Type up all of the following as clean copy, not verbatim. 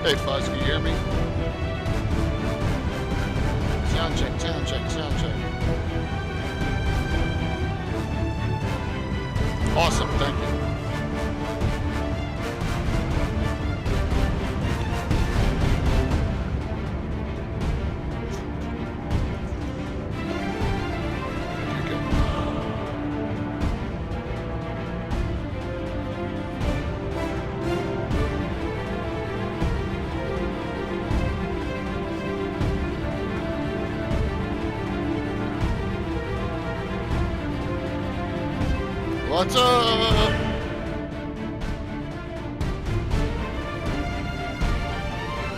Hey, Fuzz, can you hear me? Sound check, sound check, sound check. Awesome, thank you. What's up?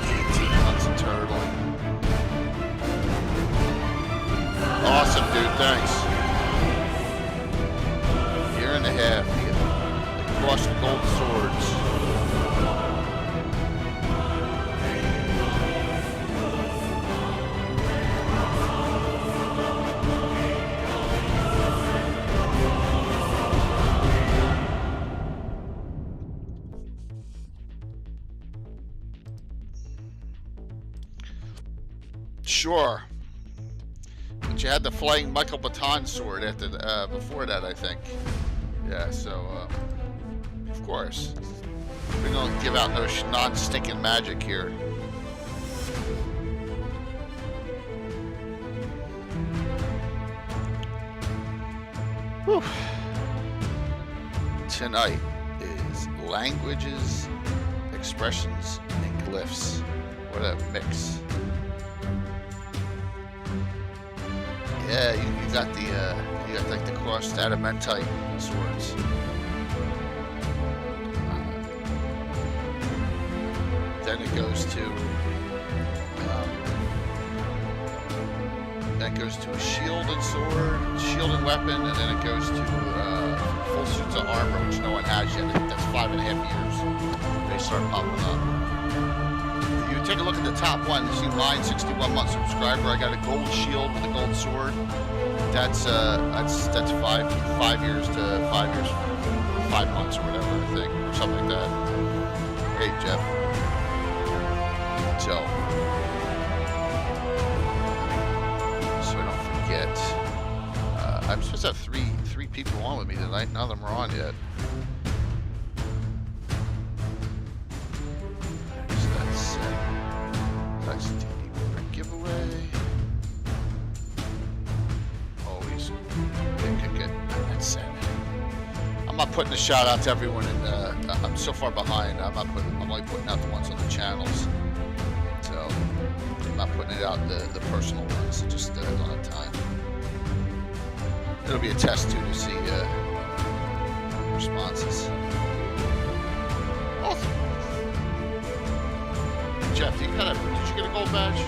18 months of turtle. Awesome, dude. Thanks. Year and a half. You crossed the gold swords. Sure, but you had the flying Michael Baton sword after the, before that, I think. Yeah, so of course we don't give out no non-stinking magic here. Whew. Tonight is languages, expressions, and glyphs. What a mix. Yeah, you got the you got like the crossed adamantite swords. Then it goes to a shield and sword, shield and weapon, and then it goes to full suits of armor, which no one has yet. I think that's 5.5 years. They start popping up. You take a look at the top one, you see mine, 61 month subscriber. I got a gold shield with a gold sword. That's 5 years to 5 months or whatever, I think, or something like that. Hey, Jeff. So I don't forget, I'm supposed to have three people on with me tonight. None of them are on yet. Giveaway. Always get that set. I'm not putting a shout out to everyone, and I'm so far behind. I'm only putting out the ones on the channels. So I'm not putting it out the personal ones. Just don't have time. It'll be a test too to see responses. Awesome. Jeff, did you get a gold badge?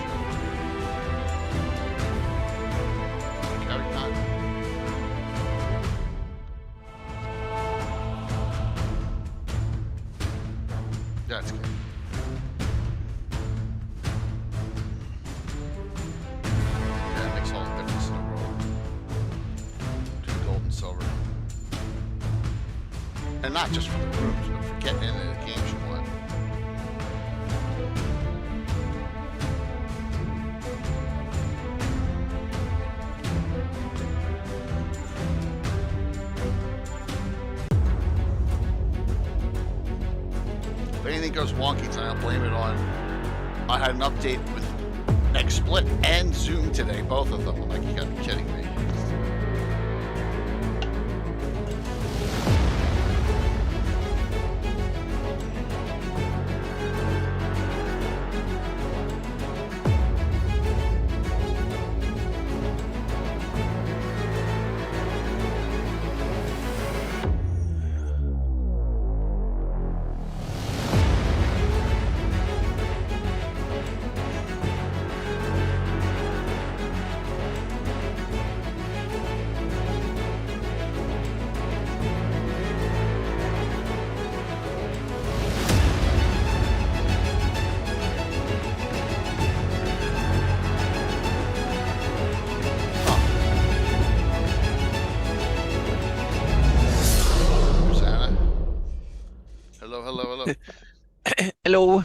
Carry on. That's good. Yeah, it makes all the difference in the world. Between gold and silver. And not just for the rooms, but for getting into the games you want. If anything goes wonky tonight, I'll blame it on. I had an update with XSplit and Zoom today, both of them. I'm like, you gotta be kidding me. Hello.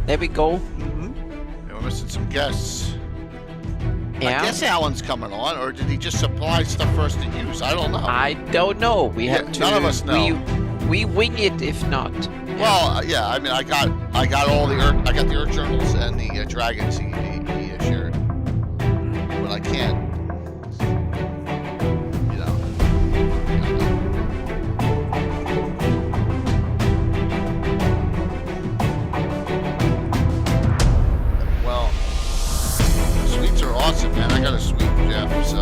There we go. And we're missing some guests. Yeah. I guess Alan's coming on, or did he just supply stuff for us to use? I don't know. I don't know. We have to. None of us know. We wing it if not. Well, yeah. I mean, I got all the I got the Earth journals and the dragons he shared, but I can't. You know. Well, sweets are awesome, man. I got a sweet, Jeff. So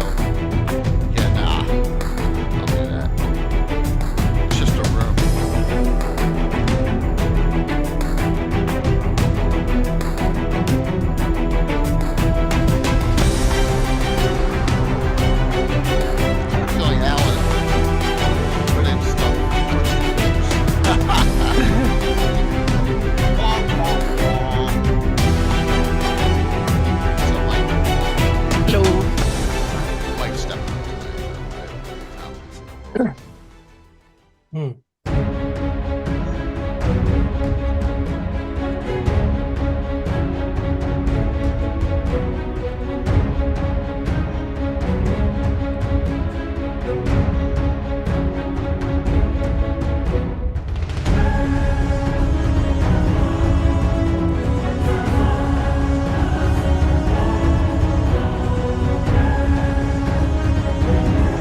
yeah, nah, I'll do that. It's just a room. Hello. Mike stepped up tonight.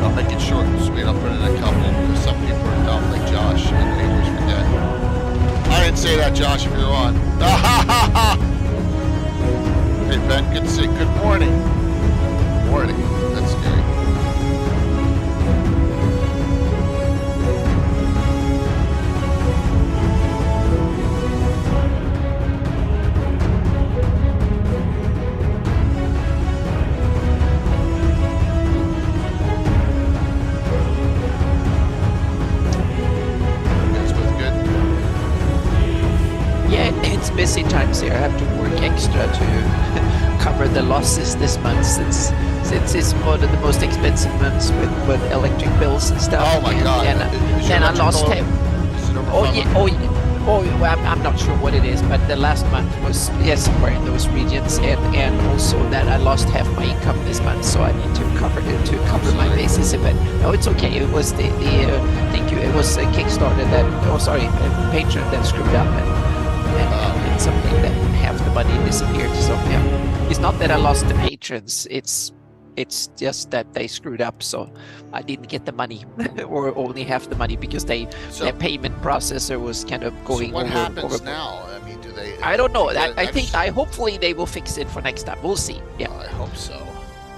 I'll make it short and sweet. I'll put in a couple because some people are dumb like Josh and they always forget. I didn't say that, Josh, if you're on. Hey, Ben, good to see you. Good morning. Morning. That's scary. You guys both good? Yeah, it's busy times here. I have to work extra to cover the losses this month since it's one of the most expensive months with electric bills and stuff. Oh my God! And I lost him. Is it over Oh 500? yeah, well, I'm not sure what it is, but the last month was somewhere in those regions, and also that I lost half my income this month, so I need to cover my bases a bit. No, it's okay. It was the thank you. It was a Kickstarter that a Patreon that screwed up, and it's something that half the money disappeared. So yeah, it's not that I lost the patrons. It's just that they screwed up, so I didn't get the money, or only half the money, because their payment processor was kind of going. So what over, happens now? I mean, do they? I don't know. I hopefully they will fix it for next time. We'll see. Yeah. I hope so.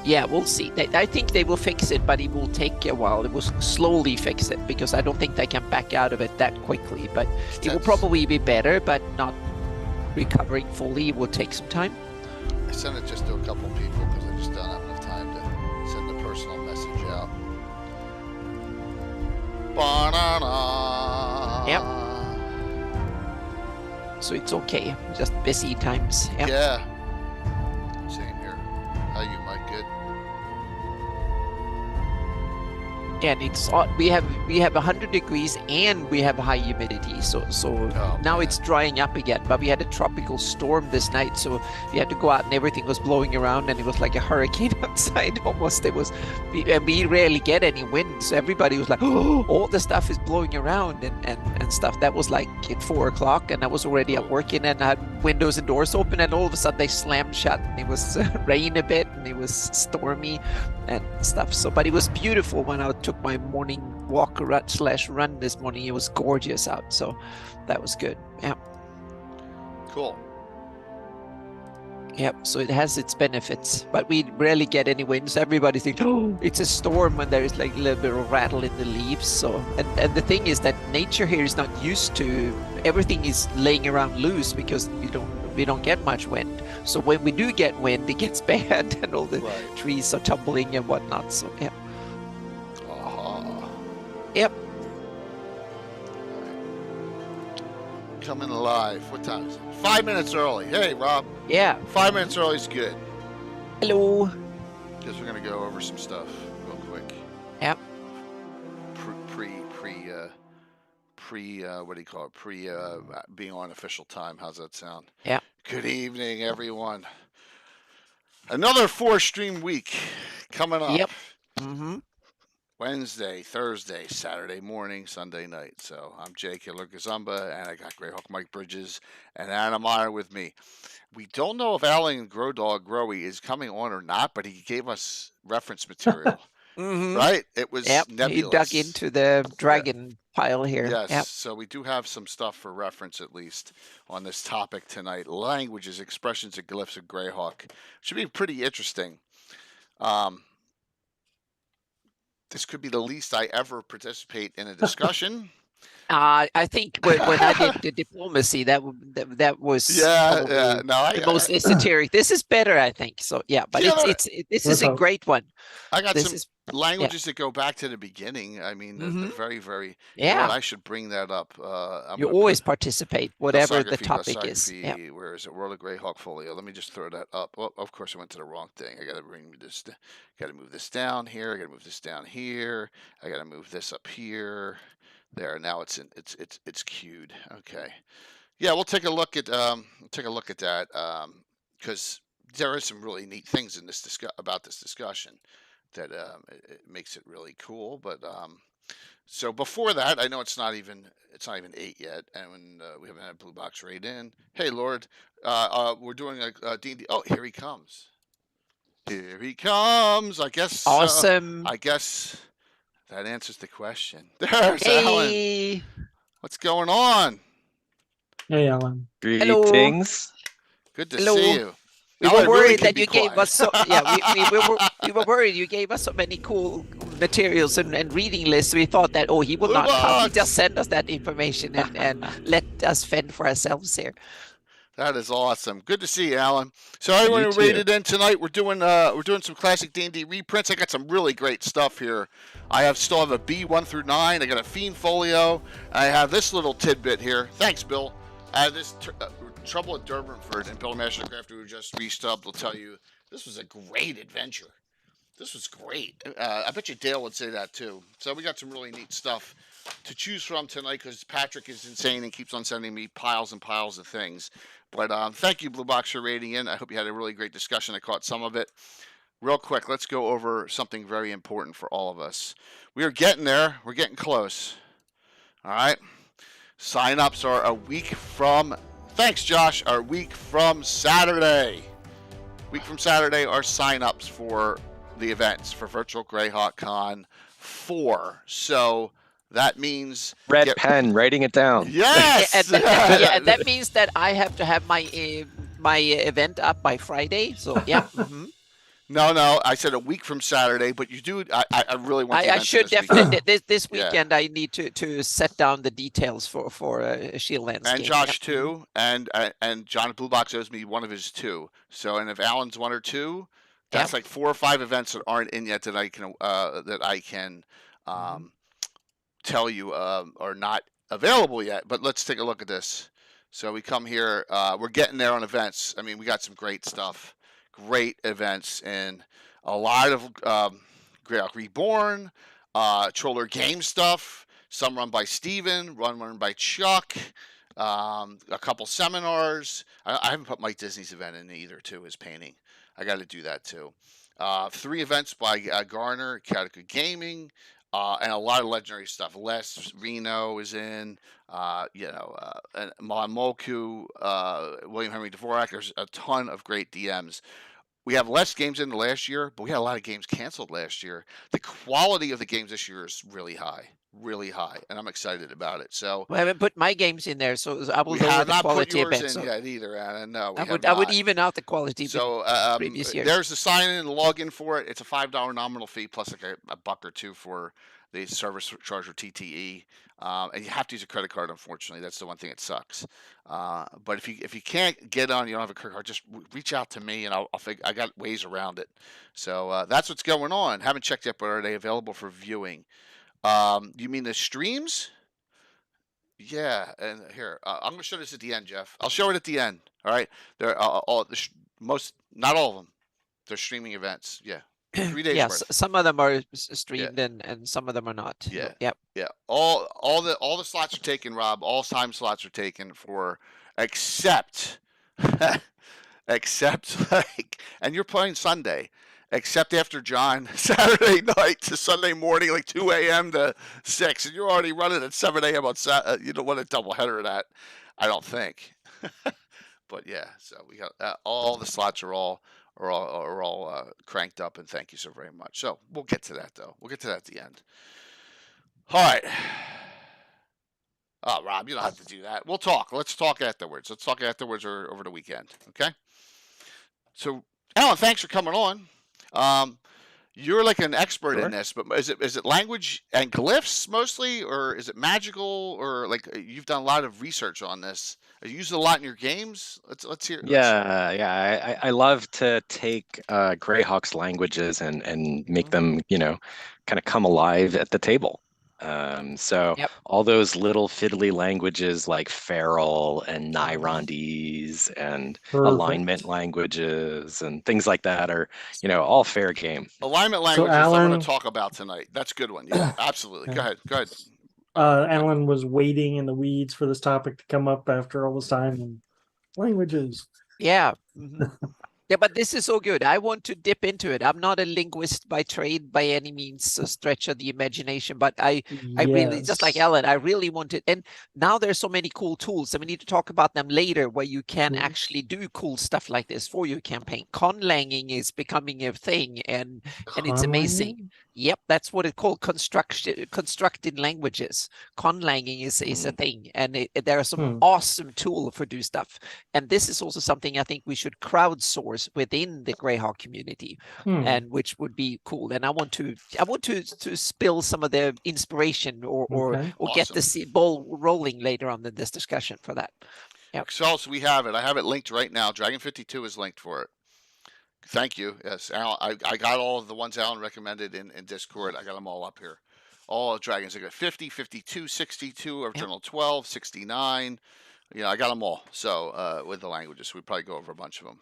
Yeah, we'll see. I think they will fix it, but it will take a while. It will slowly fix it because I don't think they can back out of it that quickly. But it will probably be better, but not recovering fully. It will take some time. I sent it just to a couple people because I just don't have enough time to send a personal message out. Banana. Yep. So it's okay. Just busy times. Yep. Yeah. Same here. How you, Mike? Good. And it's we have 100 degrees and we have high humidity, so now man. it's drying up again. But we had a tropical storm this night, so we had to go out and everything was blowing around, and it was like a hurricane outside almost. And we rarely get any wind, so everybody was like, oh, all the stuff is blowing around and stuff. That was like at 4 o'clock, and I was already up working, and I had windows and doors open, and all of a sudden they slammed shut, and it was rain a bit, and it was stormy and stuff. So, but it was beautiful when I took my morning walk run this morning. It was gorgeous out, so that was good. Yeah. Cool. Yep. So it has its benefits, but we rarely get any wind. So everybody thinks, oh, it's a storm when there is like a little bit of rattle in the leaves. So, and the thing is that nature here is not used to everything is laying around loose because we don't get much wind. So when we do get wind, it gets bad, and all the trees are tumbling and whatnot. So yeah. Yep. Coming alive. What time is it? 5 minutes early. Hey, Rob. Yeah. 5 minutes early is good. Hello. Because we're gonna go over some stuff real quick. Yep. What do you call it? Being on official time. How's that sound? Yeah. Good evening, everyone. Another 4-stream week coming up. Yep. Mm-hmm. Wednesday, Thursday, Saturday morning, Sunday night. So I'm Jay Killer Gazumba, and I got Greyhawk Mike Bridges and Anna Meyer with me. We don't know if Alan Growy is coming on or not, but he gave us reference material. Mm-hmm. Right? It was Yep. nebulous. He dug into the dragon pile here. Yes. Yep. So we do have some stuff for reference, at least, on this topic tonight. Languages, expressions, and glyphs of Greyhawk. Should be pretty interesting. This could be the least I ever participate in a discussion. I think when I did the diplomacy, that was the most esoteric. This is better, I think. So yeah, but this is a great one. I got some languages that go back to the beginning. I mean, they're very, very. Yeah. You know what, I should bring that up. You always participate, whatever the topic is. Yeah. Where is it? World of Greyhawk Folio. Let me just throw that up. Well, of course, I went to the wrong thing. I got to bring this. Got to move this down here. I got to move this down here. I got to move this up here. There, now it's queued. Okay, yeah, we'll take a look at that because there are some really neat things in this about this discussion that it makes it really cool. But so before that, I know it's not even 8 yet, and we haven't had Blue Box raid in. Hey, Lord, we're doing a D&D. Oh, here he comes. Here he comes. I guess. Awesome. I guess. That answers the question. There's Alan. What's going on? Hey, Alan. Greetings. Good to see you. We were worried that you gave us so we were worried you gave us so many cool materials and reading lists. We thought that he will not come. He just send us that information and let us fend for ourselves here. That is awesome. Good to see you, Alan. So everyone who rated in tonight, we're doing some classic D&D reprints. I got some really great stuff here. I still have a B1 through 9. I got a Fiend Folio. I have this little tidbit here. Thanks, Bill. This Trouble at Durbanford and Bill Mastercraft, who just restubbed, will tell you this was a great adventure. This was great. I bet you Dale would say that too. So we got some really neat stuff to choose from tonight because Patrick is insane and keeps on sending me piles and piles of things. But thank you, Blue Box, for rating in. I hope you had a really great discussion. I caught some of it. Real quick, let's go over something very important for all of us. We are getting there. We're getting close. All right. Sign-ups are a week from, thanks, Josh, a week from Saturday. Week from Saturday are sign-ups for the events for Virtual Greyhawk Con 4. So that means red pen writing it down. Yes. That means that I have to have my event up by Friday. So yeah. Mm-hmm. No, I said a week from Saturday, but you do. I really want. I should definitely this weekend. I need to set down the details for Shieldlands. And Josh too, and John Blue Box owes me one of his 2. So, and if Alan's 1 or 2, that's like 4 or 5 events that aren't in yet that I can tell you are not available yet. But let's take a look at this. So we come here. We're getting there on events. I mean, we got some great stuff. Great events and a lot of Greyhawk Reborn, Troller game stuff, some run by Steven, run by Chuck, a couple seminars. I haven't put Mike Disney's event in either, too, his painting. I got to do that, too. 3 events by Garner, Catacomb Gaming, and a lot of legendary stuff. Les Reno is in, and Mon Moku, William Henry Dvorak. There's a ton of great DMs. We have less games in the last year, but we had a lot of games canceled last year. The quality of the games this year is really high, and I'm excited about it. So I haven't put my games in there, so I will lower the quality a bit. Yet either, Anna. No, I would even out the quality. So previous years. There's the sign in and the login for it. It's a $5 nominal fee plus like a buck or $2 for the service charge or TTE. And you have to use a credit card, unfortunately. That's the one thing that sucks. But if you can't get on, you don't have a credit card, just reach out to me and I'll figure. I got ways around it. So that's what's going on. Haven't checked yet, but are they available for viewing? You mean the streams? Yeah, and here I'm going to show this at the end, Jeff. I'll show it at the end. All right, they're not all of them. They're streaming events. Yeah. 3 days worth. Some of them are streamed and some of them are not. Yeah. Yep. Yeah. All the slots are taken, Rob. All time slots are taken for except Except like, and you're playing Sunday, except after John, Saturday night to Sunday morning, like 2 a.m. to 6, and you're already running at 7 a.m. on you don't want a doubleheader of that, I don't think. But yeah, so we got all the slots are all cranked up, and thank you so very much. So we'll get to that though. We'll get to that at the end. All right. Oh, Rob, you don't have to do that. We'll talk. Let's talk afterwards. Let's talk afterwards or over the weekend. Okay. So, Alan, thanks for coming on. You're like an expert in this, but is it language and glyphs mostly, or is it magical, or like you've done a lot of research on this? Are you use it a lot in your games? Let's hear. Yeah. I love to take Greyhawk's languages and make them, kind of come alive at the table. So Yep. all those little fiddly languages like feral and Nyrondese and alignment languages and things like that are, all fair game. Alignment languages I'm going to talk about tonight. That's a good one. Yeah, absolutely. Go ahead. Alan was waiting in the weeds for this topic to come up after all this time. And languages. Yeah. Yeah, but this is so good. I want to dip into it. I'm not a linguist by trade by any means, a stretch of the imagination, but I really, just like Ellen, I really want it. And now there's so many cool tools, and we need to talk about them later, where you can actually do cool stuff like this for your campaign. Conlanging is becoming a thing, and it's amazing. Yep, that's what it's called. Constructed languages. Conlanging is a thing, and there are some awesome tools for do stuff. And this is also something I think we should crowdsource within the Greyhawk community, and which would be cool. And I want to spill some of the inspiration or get the ball rolling later on in this discussion for that. Yeah. So we have it. I have it linked right now. Dragon 52 is linked for it. Thank you. Yes, Alan, I got all of the ones Alan recommended in Discord. I got them all up here. All dragons. I got 50, 52, 62, original 12, 69. I got them all. So with the languages, we probably go over a bunch of them.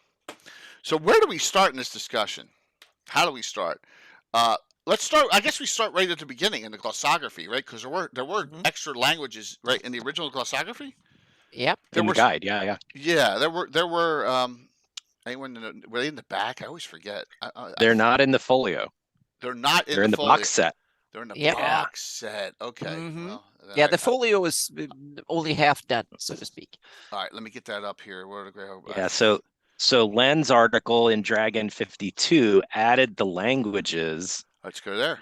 So where do we start in this discussion? How do we start? Let's start. I guess we start right at the beginning in the glossography, right? Because there were extra languages, right, in the original glossography. Yep. In the guide, yeah. Yeah, there were. Anyone were they in the back? I always forget. They're not in the folio. They're not in. They're in the box set. They're in the box set. Okay. Well, the folio is only half done, so to speak. All right, let me get that up here. Where the Greyhawk? Yeah. So Len's article in Dragon 52 added the languages. Let's go there.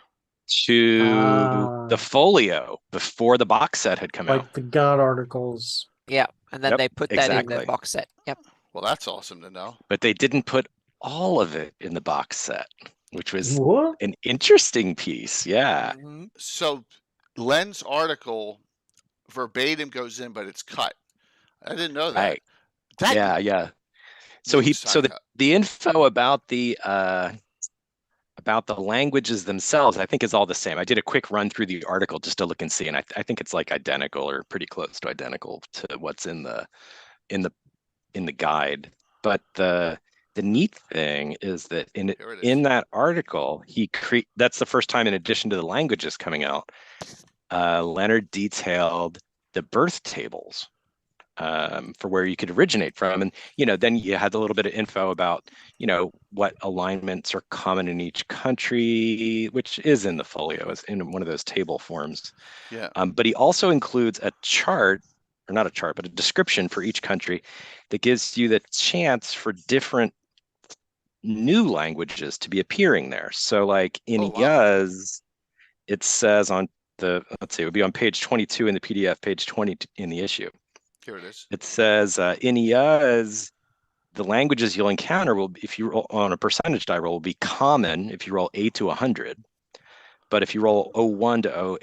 To the folio before the box set had come out. Like the God articles. Yeah, and then they put that in the box set. Yep. Well, that's awesome to know. But they didn't put all of it in the box set, which was an interesting piece. Yeah. So Len's article verbatim goes in, but it's cut. I didn't know that. Right. Yeah. So the info about the languages themselves, I think, is all the same. I did a quick run through the article just to look and see, and I think it's like identical or pretty close to identical to what's in the guide. But the neat thing is that in that article, that's the first time, in addition to the languages coming out, Leonard detailed the birth tables for where you could originate from. And, then you had a little bit of info about, what alignments are common in each country, which is in the folio, is in one of those table forms. Yeah. But he also includes a chart, or not a chart, but a description for each country that gives you the chance for different new languages to be appearing there. So like in Yaz, it says on it would be on page 22 in the PDF, page 20 in the issue. Here it is. It says in Yaz, the languages you'll encounter if you roll on a percentage die roll, will be common if you roll 8 to 100. But if you roll 01 to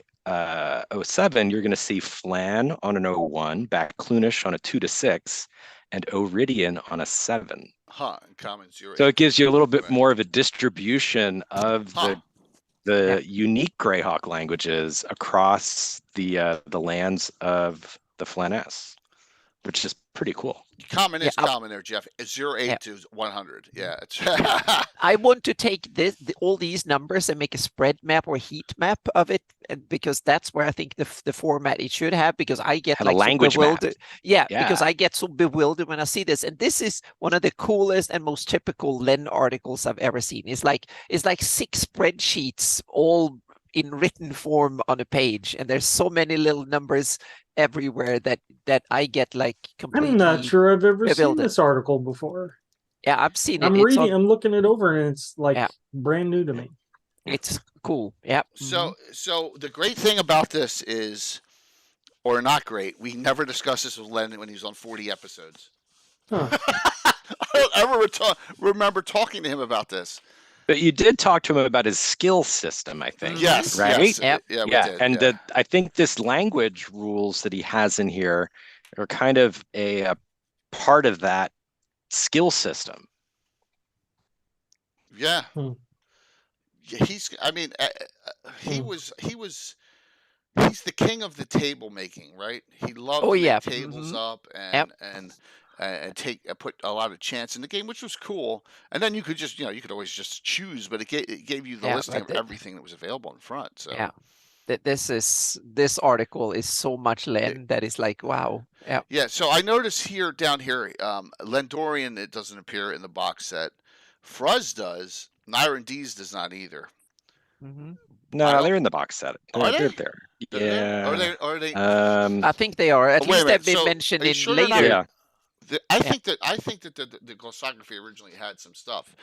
07, you're going to see Flan on an 01, Back Clunish on a 2 to 6, and Oridian on a 7. Common 0. So it gives you a little bit more of a distribution of the unique Greyhawk languages across the lands of the Flaness, which is pretty cool. Common Yeah, is common there, Jeff. It's 08 Yeah. to 100. Yeah. It's I want to take all these numbers and make a spread map or heat map of it, and because that's where I think the format it should have. Because I get Have a like so language map. bewildered. Yeah, because Yeah. I get so bewildered when I see this, and this is one of the coolest and most typical Len articles I've ever seen. It's like 6 spreadsheets all in written form on a page, and there's so many little numbers everywhere that I get like completely. I'm not sure I've ever seen bewildered. this article before. Yeah, I've seen it. I'm It's reading, on- I'm looking it over, and it's like Yeah. brand new to me. It's cool. Yeah. so the great thing about this is, or not great, we never discussed this with Len when he was on 40 episodes. Huh. I don't ever remember talking to him about this. But you did talk to him about his skill system, I think. Yes, Right? yes, Yep. yeah, we Yeah, did, and yeah. I think this language rules that he has in here are kind of a part of that skill system. Yeah. Hmm. Yeah, he's the king of the table making, right? He loved Oh, to yeah. make tables up and put a lot of chance in the game, which was cool. And then you could just, you could always just choose, but it gave you the Yeah, listing but of everything that was available in front. So Yeah. This article is so much Len that is like, wow. Yeah. yeah. So I notice down here, Lendorian, it doesn't appear in the box set. Fruz does. Nyron D's does not either. Mhm. No, they're in the box set. Are They're they? there. They're there? Yeah. Are they? I think they are. At Wait a least minute, they've been so mentioned are you in sure they're not- later. Yeah. I think that the glossography originally had some stuff,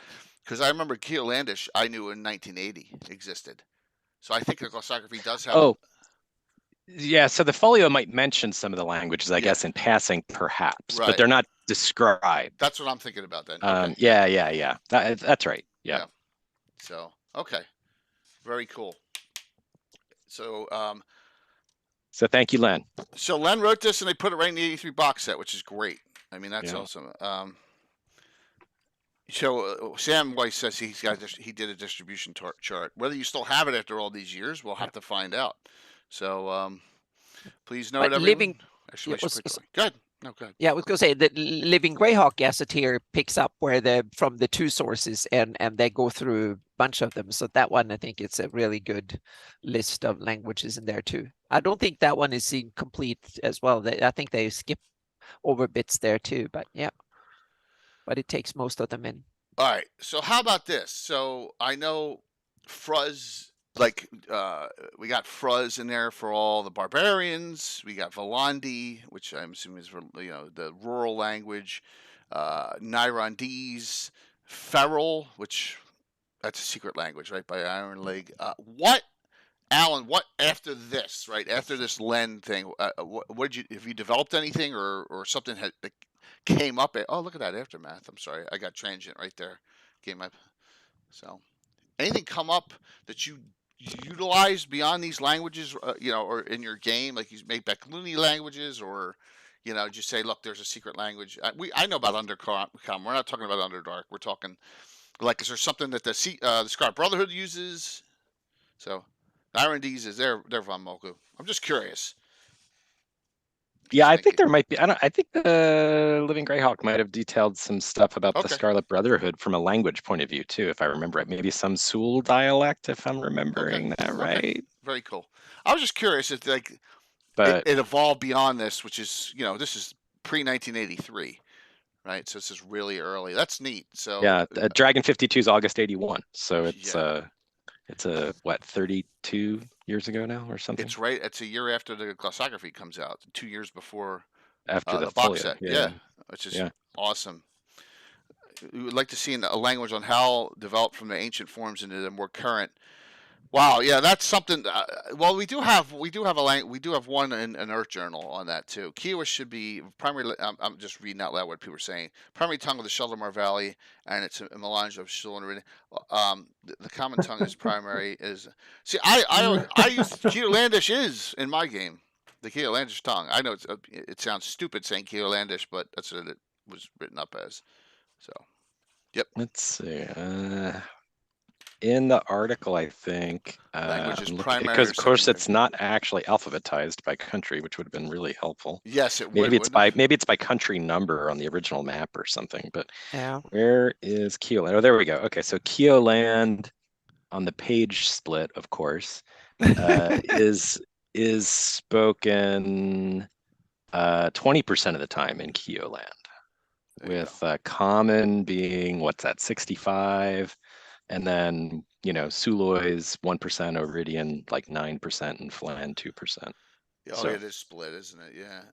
because I remember Keolandish I knew in 1980 existed, so I think the glossography does have. Oh, yeah. So the folio might mention some of the languages, I Yeah. guess, in passing, perhaps, Right. but they're not described. That's what I'm thinking about then. Okay. Yeah. That's right. Yeah. So okay, very cool. So So thank you, Len. so Len wrote this and they put it right in the 83 box set, which is great. I mean, that's Yeah. awesome. So Sam Weiss says he did a distribution chart. Whether you still have it after all these years, we'll have to find out. So please note, But everyone. Living- Exclamation was- point. Go ahead. No, go ahead. Yeah, I was going to say the Living Greyhawk Gazetteer picks up from the 2 sources and they go through a bunch of them. So that one, I think it's a really good list of languages in there too. I don't think that one is incomplete as well. I think they skip over bits there too, but yeah. But it takes most of them in. All right. So how about this? So I know Fruz, like we got Fruz in there for all the barbarians. We got Volandi, which I'm assuming is for the rural language. Nyrondese, Feral, which that's a secret language, right? By Iron Leg. Alan? What after this? Right after this Len thing? What did you? Have you developed anything or something that came up? Oh, look at that aftermath. I'm sorry, I got transient right there. Came up. So, anything come up that you utilize beyond these languages, or in your game, like you make Bekluni languages, or just say, look, there's a secret language. I know about Undercom. We're not talking about Underdark. We're talking like, is there something that the Scarlet Brotherhood uses? So, Irondese is their Von Moku. I'm just curious. Yeah, I think there might be. I think the Living Greyhawk might have detailed some stuff about the Scarlet Brotherhood from a language point of view too, if I remember it. Maybe some Sul dialect, if I'm remembering that right. Very cool. I was just curious if but it evolved beyond this, which is this is pre-1983, right? So this is really early. That's neat. So yeah, Dragon 52 is August 81, so it's what, 32 years ago now or something? It's right. It's a year after the glossography comes out, 2 years before after the box folio, set. Yeah, which is awesome. We would like to see a language on how developed from the ancient forms into the more current. Wow, yeah, that's something. Well, we do have one in an Earth Journal on that too. Kiowa should be primary. I'm just reading out loud what people are saying. Primary tongue of the Sheldomar Valley, and it's a melange of Shul and Rin. The common tongue is primary. See, I use Keolandish is in my game. The Keolandish tongue. I know it sounds stupid saying Keolandish, but that's what it was written up as. So, yep. Let's see. in the article, I think, Language is I'm looking- primary because or of course it's secondary. not actually alphabetized by country, which would have been really helpful. Yes, it would. Maybe it's wouldn't it? maybe it's by country number on the original map or something. But Yeah. where is Keoland? Oh, there we go. Okay, so Keoland on the page split, of course, is spoken 20% of the time in Keoland, There you with common being, what's that, 65, and then Suloy's 1%, Iridian like 9%, and Flan 2%. go. Oh, So- it is split, isn't it? Yeah.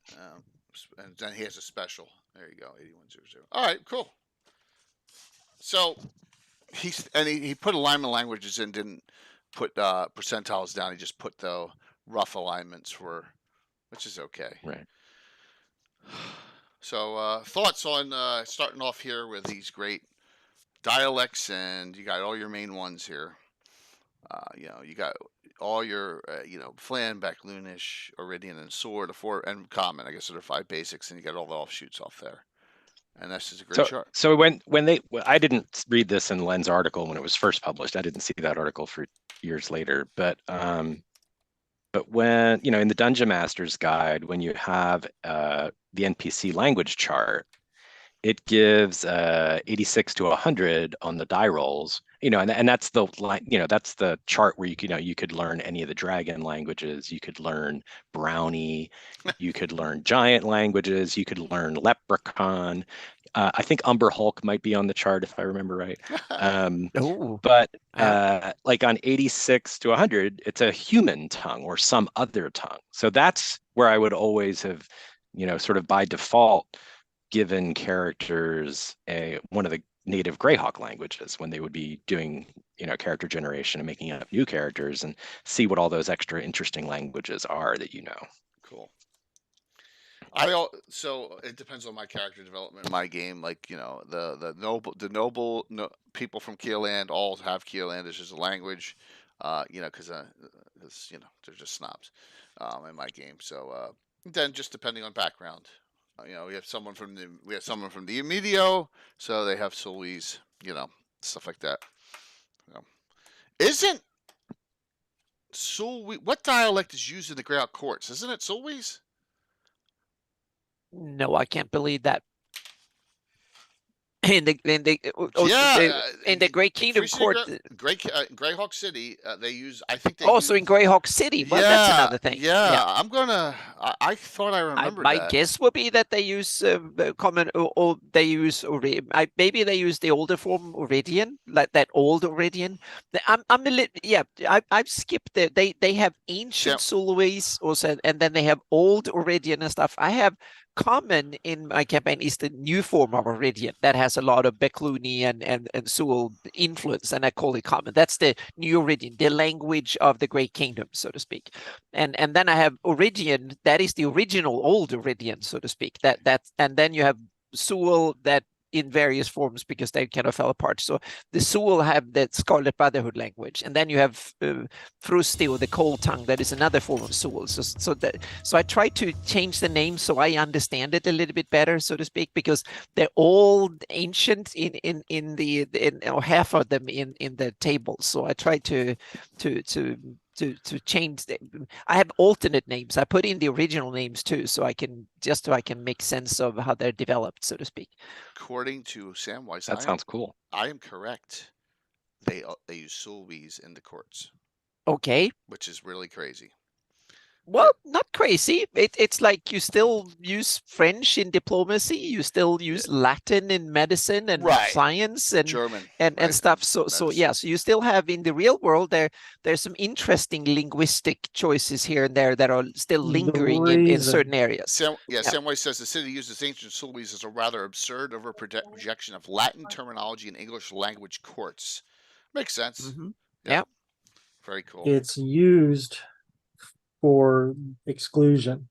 And then he has a special. There you go, 8100. All right, cool. So he put alignment languages in, didn't put percentiles down. He just put the rough alignments for, which is okay. Right. So thoughts on starting off here with these great dialects, and you got all your main ones here. You got all your Flan, Backloonish, Iridian, and Sword, and Common. I guess there are 5 basics, and you got all the offshoots off there. And this is a great chart. So I didn't read this in Len's article when it was first published. I didn't see that article for years later. But when in the Dungeon Master's Guide, when you have the NPC language chart, it gives 86 to 100 on the die rolls. And that's that's the chart where you could learn any of the dragon languages. You could learn Brownie. You could learn giant languages. You could learn Leprechaun. I think Umber Hulk might be on the chart if I remember right. But like on 86 to 100, it's a human tongue or some other tongue. So that's where I would always have, sort of by default, given characters one of the native Greyhawk languages when they would be doing character generation and making up new characters, and see what all those extra interesting languages are that Cool. So it depends on my character development in my game. Like the noble people from Keoland all have Keolandish as a language, because they're just snobs in my game. So then just depending on background. We have someone from the Immediate, so they have Sulwys, stuff like that. Isn't Sulwy, what dialect is used in the Greyhawk courts? Isn't it Sulwys? No, I can't believe that. In the Great Kingdom court. Greyhawk City, they use. I think they. Also in Greyhawk City. Well, that's another thing. Yeah. I thought I remembered my that. guess would be that they use common, or they use maybe they use the older form Iridian, like that old Iridian. I'm a little I've skipped it. They have ancient Sulwys also, and then they have old Iridian and stuff. I have common in my campaign is the new form of Iridian that has a lot of Beclooni and Sul influence, and I call it common. That's the new Iridian, the language of the Great Kingdom, so to speak. And then I have Iridian, that is the original old Iridian, so to speak. And then you have Sul that in various forms because they kind of fell apart. So the Sul have the Scarlet Brotherhood language, and then you have Frusti, or the Cold Tongue, that is another form of Sul. So I try to change the name so I understand it a little bit better, so to speak, because they're all ancient in or half of them in the table. So I try to change them. I have alternate names. I put in the original names too, so I can make sense of how they're developed, so to speak. According to Samwise, that sounds cool. I am correct. They use Sulwys in the courts. Okay. Which is really crazy. Well, not crazy. It's like you still use French in diplomacy. You still use Latin in medicine and science and German and stuff. So you still have in the real world there's some interesting linguistic choices here and there that are still lingering in certain areas. Samwise says the city uses ancient Sulwys as a rather absurd over-projection of Latin terminology in English language courts. Makes sense. Mm-hmm. Yeah. Very cool. It's used for exclusion.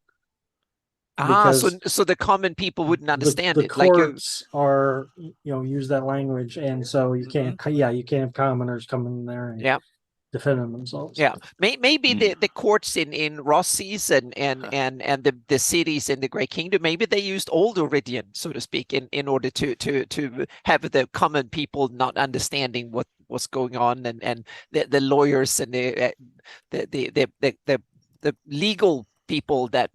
So the common people wouldn't understand the it. courts are use that language, and so you can't you can't have commoners coming in there and defending themselves. Yeah, maybe the courts in Rossi's and the cities in the Great Kingdom, maybe they used old Iridian, so to speak, in order to have the common people not understanding what what's going on, and the lawyers and the legal people that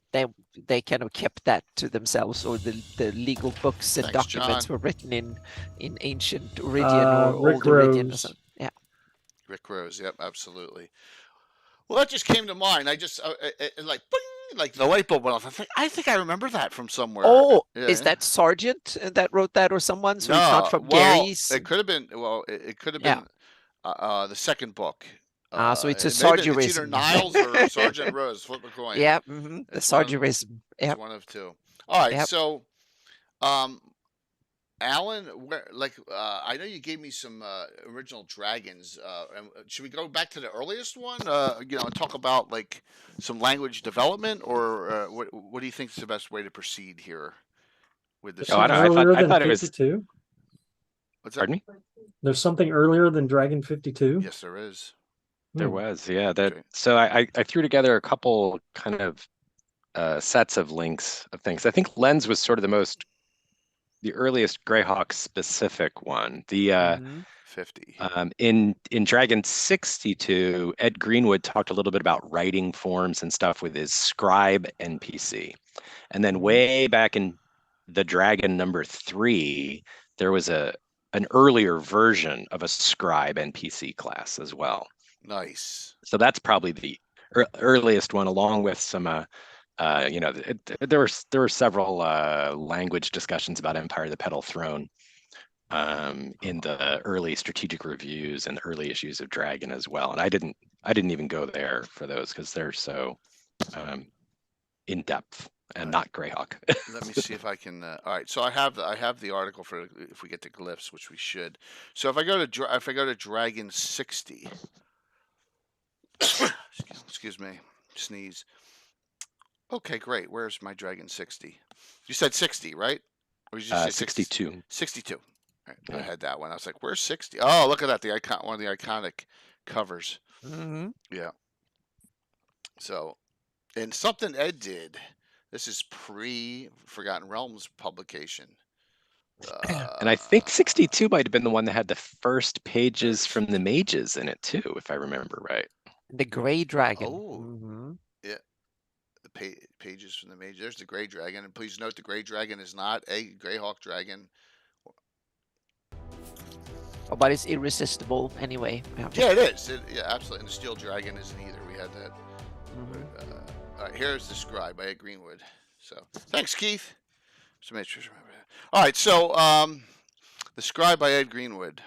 they kind of kept that to themselves, or the legal books and Thanks, documents John. were written in ancient Iridian or Rick old Iridian or Rose. something. Yeah. Rick Rose. Yep, absolutely. Well, that just came to mind. I just like bing, like the light bulb went off. I think I remember that from somewhere. Oh, Yeah. is that Sargent that wrote that, or someone? So no, it's not from well, Gary's. it could have been. Well, it could have been the second book. So it's a It's either Sargerism. Niles or Sergeant Rose. Flip a coin. Yeah, the Sargerism. It's one of two. All right, so, Alan, I know you gave me some original dragons. Should we go back to the earliest one? And talk about like some language development, or what do you think is the best way to proceed here with this? I don't know. I thought it was 52. What's that? Pardon me? There's something earlier than Dragon 52. Yes, there is. There was, yeah. So I threw together a couple kind of sets of links of things. I think Lens was sort of the earliest Greyhawk specific one. The 50. In Dragon 62, Ed Greenwood talked a little bit about writing forms and stuff with his scribe NPC. And then way back in the Dragon number 3, there was an earlier version of a scribe NPC class as well. Nice. So that's probably the earliest one, along with some there were several language discussions about Empire of the Petal Throne in the early strategic reviews and early issues of Dragon as well. And I didn't even go there for those because they're so in depth and not Greyhawk. Let me see if I can. All right, so I have the article for if we get to Glyphs, which we should. So if I go to Dragon 60. Excuse me, sneeze. Okay, great. Where's my Dragon 60? You said 60, right? Or did you say 62. 62. All right, Yeah. I had that one. I was like, "Where's 60?" Oh, look at that! One of the iconic covers. Yeah. So, and something Ed did. This is pre-Forgotten Realms publication. And I think 62 might have been the one that had the first pages from the mages in it too, if I remember right. The Grey Dragon. Oh, yeah. The pages from the mage. There's the Grey Dragon, and please note the Grey Dragon is not a Greyhawk dragon. Oh, but it's irresistible anyway. Yeah, it is. Yeah, absolutely. And the Steel Dragon isn't either. We had that. All right, here's the Scribe by Ed Greenwood. So thanks, Keith. All right, so the Scribe by Ed Greenwood.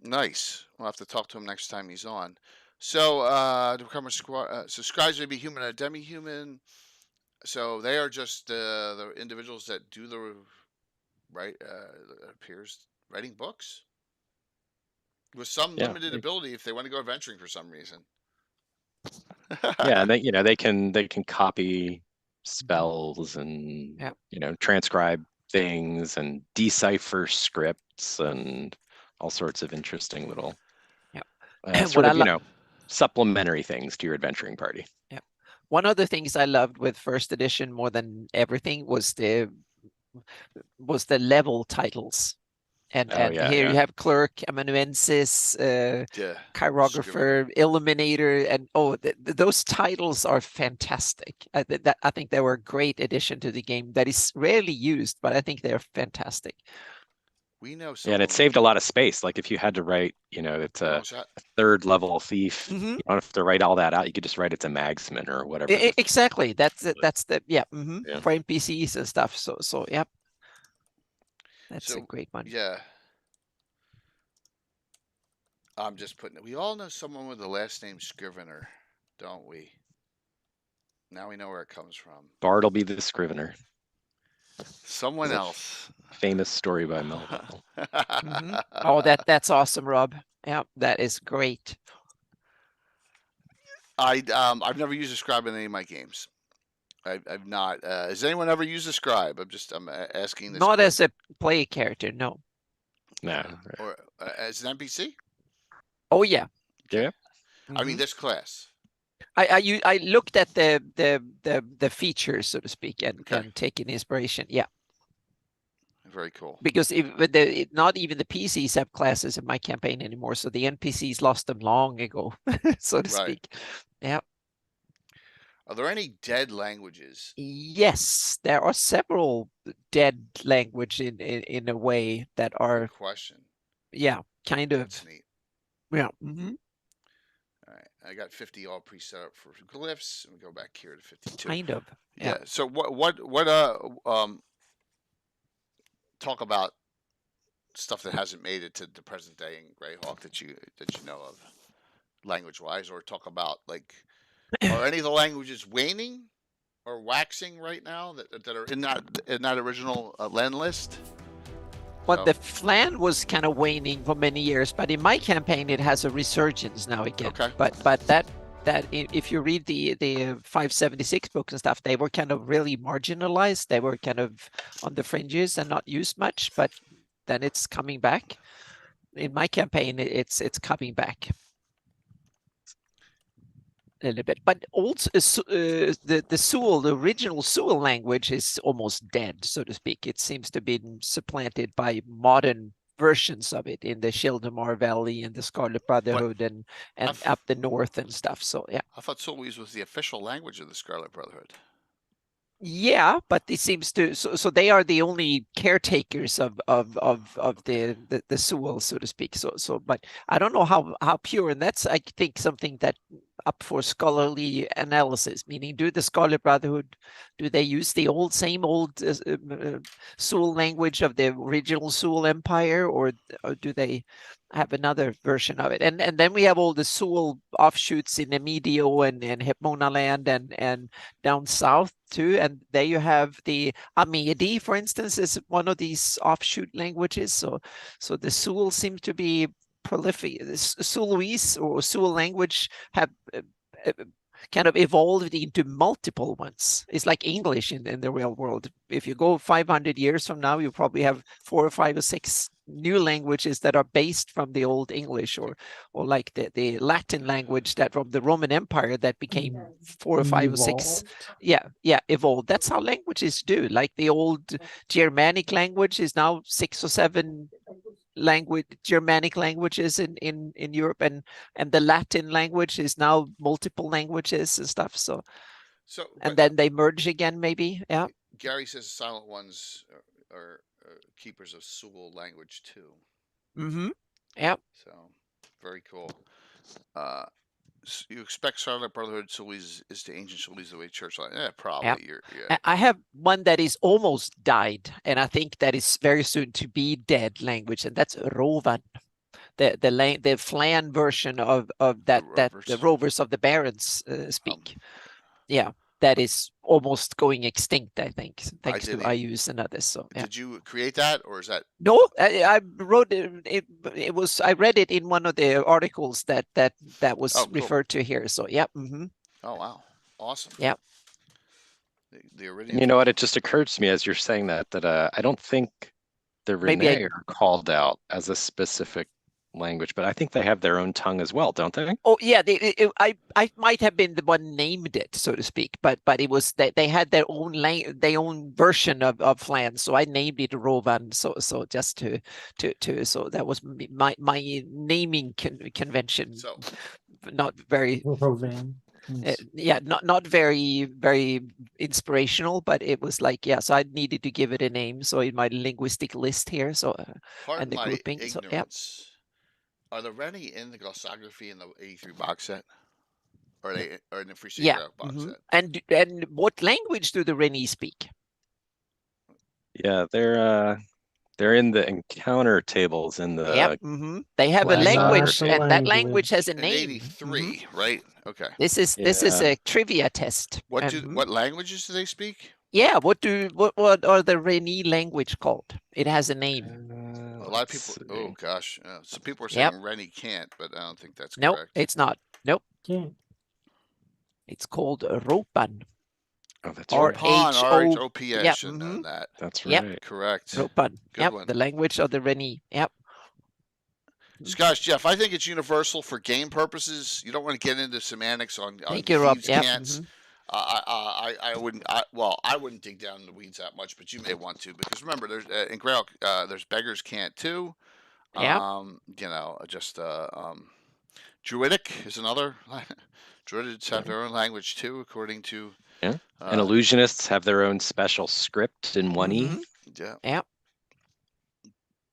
Nice. We'll have to talk to him next time he's on. So, to become a so scribes may be human or demi-human. So they are just the individuals that do the appears writing books with some limited ability if they want to go adventuring for some reason. Yeah, they can copy spells and transcribe things and decipher scripts and all sorts of interesting little supplementary things to your adventuring party. Yeah. One of the things I loved with first edition more than everything was the level titles. And here you have Clerk, Amanuensis, Chirographer, Illuminator, and those titles are fantastic. I think they were a great addition to the game that is rarely used, but I think they're fantastic. We know. And it saved a lot of space. Like if you had to write, it's a third level thief. You don't have to write all that out. You could just write it's a magsman or whatever. Exactly. That's the for NPCs and stuff. So yeah. That's a great one. Yeah. I'm just putting it. We all know someone with the last name Scrivener, don't we? Now we know where it comes from. Bartleby the Scrivener. Someone else. Famous story by Melville. Oh, that's awesome, Rob. Yeah, that is great. I've never used a scribe in any of my games. I've not. Has anyone ever used a scribe? I'm asking this. Not as a play character, no. No. Or as an NPC? Oh yeah. Yeah. I mean this class. I looked at the features, so to speak, and taking inspiration. Yeah. Very cool. Because not even the PCs have classes in my campaign anymore, so the NPCs lost them long ago, so to speak. Yeah. Are there any dead languages? Yes, there are several dead language in a way that are. Good question. Yeah, kind of. That's neat. Yeah. All right, I got 50 all pre-set up for glyphs, and we go back here to 52. Kind of. Yeah. So talk about stuff that hasn't made it to the present day in Greyhawk that you know of, language-wise, or talk about like, are any of the languages waning or waxing right now that are in that original Len list? Well, the Flan was kind of waning for many years, but in my campaign it has a resurgence now again. Okay. But that if you read the 576 books and stuff, they were kind of really marginalized. They were kind of on the fringes and not used much, but then it's coming back. In my campaign, it's coming back a little bit. But also the original Sewell language is almost dead, so to speak. It seems to have been supplanted by modern versions of it in the Shildamar Valley and the Scarlet Brotherhood and up the north and stuff. So yeah. I thought Sewellese was the official language of the Scarlet Brotherhood. Yeah, but it seems to so they are the only caretakers of the Sewell, so to speak. So but I don't know how pure, and that's I think something that up for scholarly analysis. Meaning, do the Scarlet Brotherhood, do they use the same old Sewell language of the original Sewell Empire, or do they have another version of it? And then we have all the Sewell offshoots in Emedio and Hepmona land and down south too. And there you have the Amedi, for instance, is one of these offshoot languages. So the Sewell seems to be prolific. Sewellese or Sewell language have kind of evolved into multiple ones. It's like English in the real world. If you go 500 years from now, you probably have 4 or 5 or 6 new languages that are based from the old English, or like the Latin language that from the Roman Empire that became 4 or 5 or 6. Evolved. That's how languages do. Like the old Germanic language is now 6 or 7 Germanic languages in Europe, and the Latin language is now multiple languages and stuff. So and then they merge again, maybe. Yeah. Gary says the Silent Ones are keepers of Sewell language too. Yeah. So very cool. You expect Scarlet Brotherhood Sewellese is the ancient Sewellese the way church like? Yeah, probably. Yeah. I have one that is almost died, and I think that is very soon to be dead language, and that's Rovan. The Flan version of that the Rovers of the Barrens speak. Yeah. That is almost going extinct, I think, thanks to IUs and others. So, yeah. Did you create that, or is that? No, I wrote it. It was I read it in one of the articles that was referred to here. So, yeah. Oh wow, awesome. Yeah. The Iridium. You know what? It just occurred to me as you're saying that I don't think the Rene are called out as a specific language, but I think they have their own tongue as well, don't they? Oh yeah, I might have been the one named it, so to speak, but it was they had their own version of Flan, so I named it Rovan. So just to so that was my naming convention. So not very. Rovan. Not very inspirational, but it was like, so I needed to give it a name. So in my linguistic list here, so Pardon and the my grouping. ignorance. So, Are the Rennie in the glossography in the 83 box set? Or are they in the Free box set? And what language do the Rennie speak? Yeah, they're in the encounter tables in the They have a language, and that language has a name. 83, right? Okay. This is a trivia test. What languages do they speak? Yeah, what are the Rennie language called? It has a name. A lot of people. Oh gosh, some people are saying Rennie can't, but I don't think that's correct. Nope, it's not. Nope. Can't. It's called Ropan. Oh, that's right. R-H-O-P-S. Yeah, should know that. That's right. Yep. Correct. Ropan. Good one. The language of the Rennie. Yep. Gosh, Jeff, I think it's universal for game purposes. You don't want to get into semantics on Thank you, Rob. thieves' cants. I wouldn't. I wouldn't dig down in the weeds that much, but you may want to, because remember, there's in Greyhawk, there's beggars can't too. Yeah. You know, just Druidic is another. Druids have their own language too, according to. Yeah. And illusionists have their own special script in 1E. Yeah. Yeah.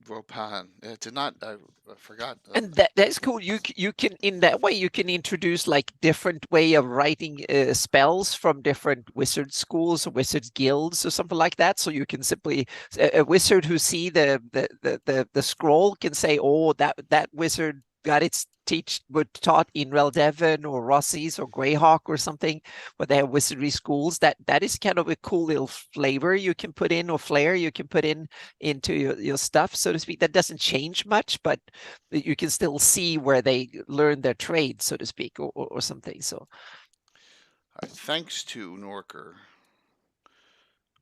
Ropan. It did not. I forgot. And that's cool. You can, in that way, you can introduce like different way of writing spells from different wizard schools or wizard guilds or something like that. So you can simply, a wizard who see the scroll can say, oh, that wizard got its taught in Reldevon or Rossi's or Greyhawk or something, where they have wizardry schools. That is kind of a cool little flavor you can put in, or flair you can put into your stuff, so to speak. That doesn't change much, but you can still see where they learn their trade, so to speak, or something. So thanks to Norker,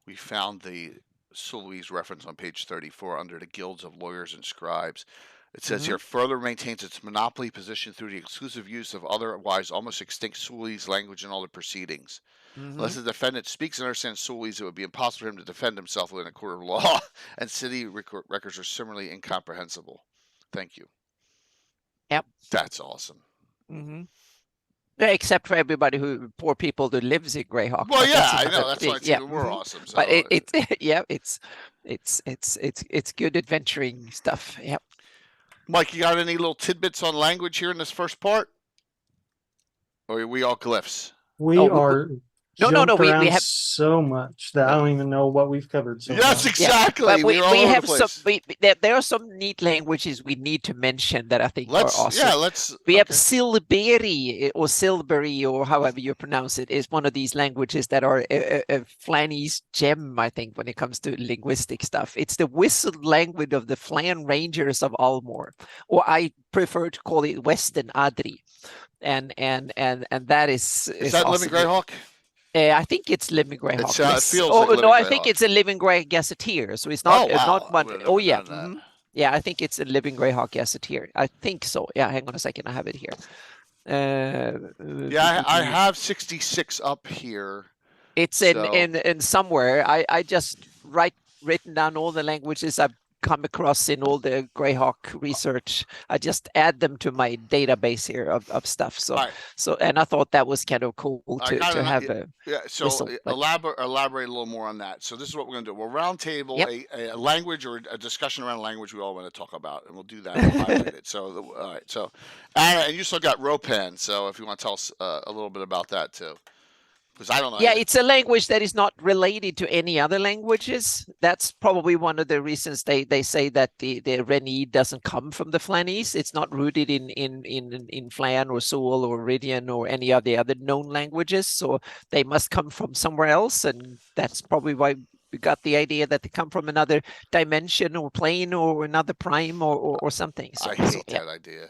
we found the Sully's reference on page 34 under the guilds of lawyers and scribes. It says here, further maintains its monopoly position through the exclusive use of otherwise almost extinct Sully's language in all the proceedings. Unless the defendant speaks and understands Sully's, it would be impossible for him to defend himself within a court of law, and city records are similarly incomprehensible. Thank you. Yep. That's awesome. Except for everybody poor people who lives in Greyhawk. Well, yeah, I know. That's why it's even more awesome. So. But it's good adventuring stuff. Yep. Mike, you got any little tidbits on language here in this first part? Or are we all glyphs? We are. No. We have so much that I don't even know what we've covered. So yes, far. exactly. Yeah. But we have some. There are some neat languages we need to mention that I think are awesome. Yeah, We have Silberi or Silbury or however you pronounce it, is one of these languages that are a Flanny's gem, I think, when it comes to linguistic stuff. It's the whistle language of the Flan Rangers of Almor, or I prefer to call it Western Adri, and that is that awesome. Living Greyhawk? I think it's Living Greyhawk. It feels like no, I Greyhawk. think it's a Living Grey Gazetteer. So it's not. Oh, wow. Not one. Oh, yeah. Yeah, I think it's a Living Greyhawk Gazetteer. I think so. Yeah, hang on a second. I have it here. Yeah, I have 66 up here. It's in somewhere. I just written down all the languages I've come across in all the Greyhawk research. I just add them to my database here of stuff. So and I thought that was kind of cool to have a so elaborate a little more on that. So this is what we're going to do. We'll round table a language or a discussion around a language we all want to talk about, and we'll do that. We'll highlight it. So all right. So Anna, and you still got Ropan. So if you want to tell us a little bit about that too. Because I don't know. Yeah, it's a language that is not related to any other languages. That's probably one of the reasons they say that the Reni doesn't come from the Flannies. It's not rooted in Flan or Sul or Iridian or any of the other known languages. So they must come from somewhere else, and that's probably why we got the idea that they come from another dimension or plane or another prime or something. So, I hate that idea.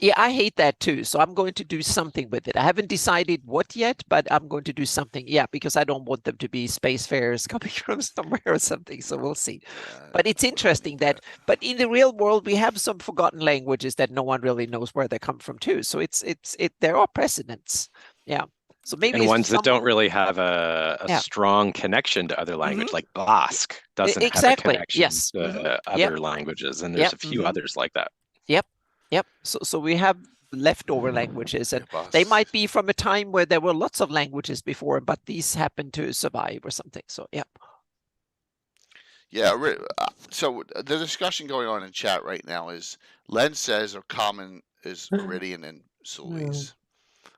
Yeah, I hate that too. So I'm going to do something with it. I haven't decided what yet, but I'm going to do something. Yeah, because I don't want them to be spacefarers coming from somewhere or something. So we'll see. But it's interesting but in the real world, we have some forgotten languages that no one really knows where they come from too. So there are precedents. Yeah. So maybe and ones that don't really have a strong connection to other language, like Basque doesn't have a connection to other languages, and there's a few others like that. Yep. So we have leftover languages, and they might be from a time where there were lots of languages before, but these happen to survive or something. So yeah. Yeah. So the discussion going on in chat right now is Len says common is Iridian and Sully's.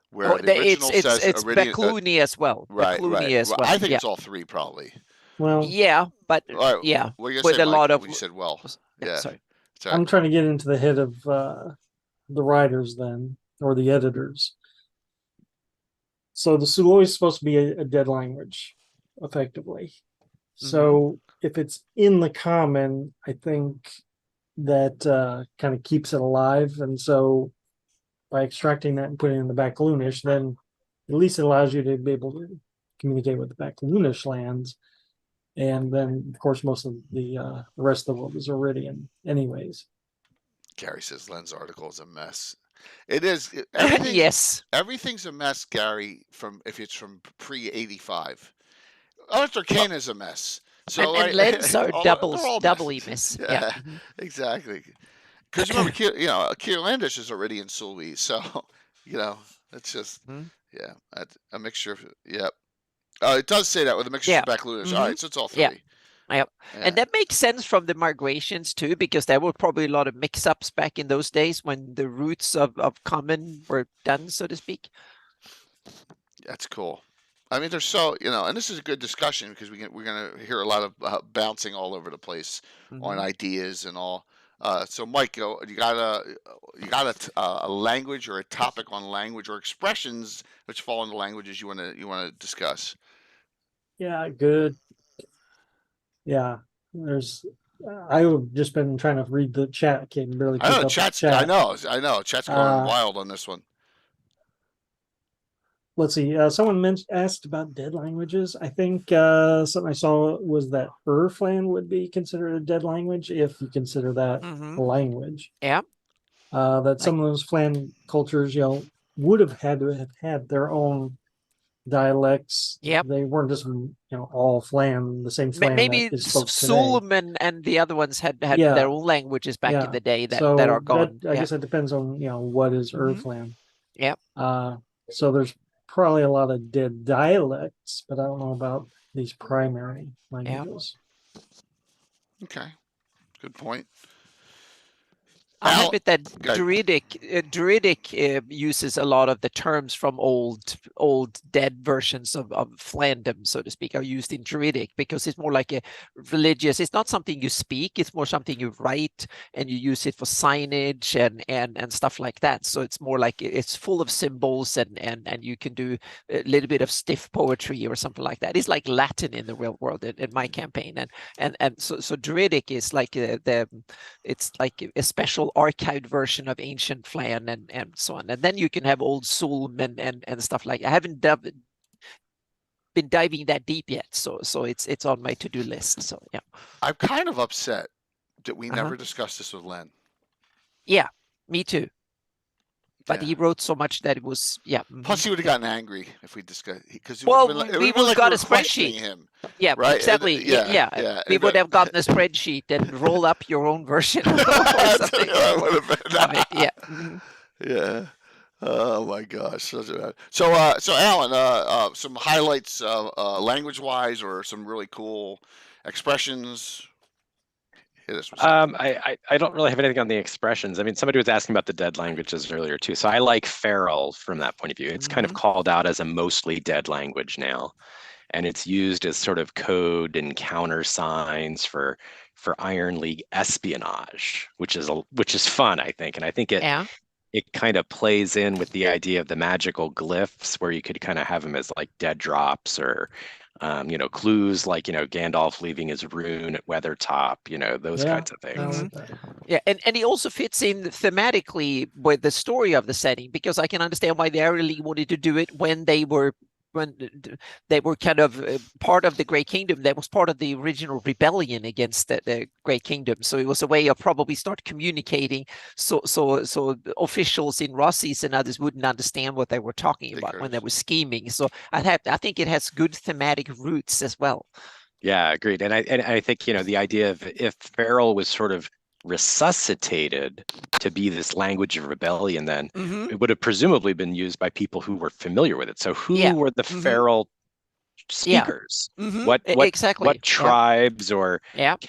Where the original says it's Becluni as well. Right. As well. I think it's all three probably. Well, yeah, but yeah, with a lot of. You said well. Yeah. Sorry. I'm trying to get into the head of the writers then, or the editors. So the Suloi is supposed to be a dead language, effectively. So if it's in the common, I think that kind of keeps it alive. And so by extracting that and putting it in the Backloonish, then at least it allows you to be able to communicate with the Backloonish lands. And then, of course, most of the rest of the world is Iridian anyways. Gary says Len's article is a mess. It is. Everything, Yes. everything's a mess, Gary, from if it's from pre-85. Ars Well, Arcana is a mess. So and lens are they're all doubly messes. miss. Yeah. Yeah, exactly. Because remember, Keir Landis is already in Sully, so it's just Mhm. yeah, a mixture of yeah. It does say that with a mixture Yeah. of backloaders. All Mhm. right, so it's all Yeah. three. Yep. Yeah. And that makes sense from the migrations too, because there were probably a lot of mix-ups back in those days when the roots of common were done, so to speak. That's cool. I mean, there's so and this is a good discussion because we're gonna hear a lot of bouncing all over the place on Mhm. ideas and all. So, Mike, you got a language or a topic on language or expressions which fall into languages you wanna discuss? Yeah, good. Yeah, there's. I've just been trying to read the chat. Can barely I keep know up with chat's. I chat. know. Chat's going Uh, wild on this one. let's see. Someone asked about dead languages. I think something I saw was that Urflan would be considered a dead language if you consider that a Mhm. language. Yeah. That Like, some of those Flan cultures, would have had to have had their own dialects. yep. They weren't just all Flan, the same Flan that Maybe is spoke today. Suleiman and the other ones had their Yeah, own languages back in yeah. the day that are So that gone. I Yeah. guess that depends on what is Mhm. Urflan. Yep. So there's probably a lot of dead dialects, but I don't know about these primary Yeah. languages. Okay, good point. I Al, have it that go Druidic uses a lot of the terms from old dead versions of Flandom, so to speak, are used in Druidic because it's more like a religious. It's not something you speak; it's more something you write, and you use it for signage and stuff like that. So it's more like it's full of symbols, and you can do a little bit of stiff poetry or something like that. It's like Latin in the real world in my campaign, and so Druidic is like it's like a special archived version of ancient Flan and so on. And then you can have old Sulm and stuff like I haven't been diving that deep yet. So it's on my to-do list. So yeah. I'm kind of upset that we Uh-huh. never discussed this with Len. Yeah, me too. But Yeah. he wrote so much that it was Plus, he would have gotten angry if we discussed because Well, it we would have been would like got we a were questioning spreadsheet. him. Yeah, Right? exactly. Yeah. We would have gotten a spreadsheet and roll up your own version or something. Of it. Yeah. Mhm. Yeah. Oh my gosh. So Alan, some highlights, language-wise, or some really cool expressions. Hit us with something. I don't really have anything on the expressions. I mean, somebody was asking about the dead languages earlier too. So I like feral from that point of view. It's kind of called out as a mostly dead language now, and it's used as sort of code and countersigns for Iron League espionage, which is fun, I think, and I think Yeah. it kind of plays in with the idea of the magical glyphs, where you could kind of have them as like dead drops or clues like Gandalf leaving his rune at Weathertop, those kinds of I things. like that. Yeah, and he also fits in thematically with the story of the setting, because I can understand why they really wanted to do it when they were kind of part of the Great Kingdom. That was part of the original rebellion against the Great Kingdom. So it was a way of probably start communicating. So officials in Rossi's and others wouldn't understand what they were talking about when they were scheming. So I think it has good thematic roots as well. Yeah, agreed. And I think the idea of if feral was sort of resuscitated to be this language of rebellion, then it would have presumably been used by people who were familiar with it. So who were the feral speakers? Exactly. What tribes or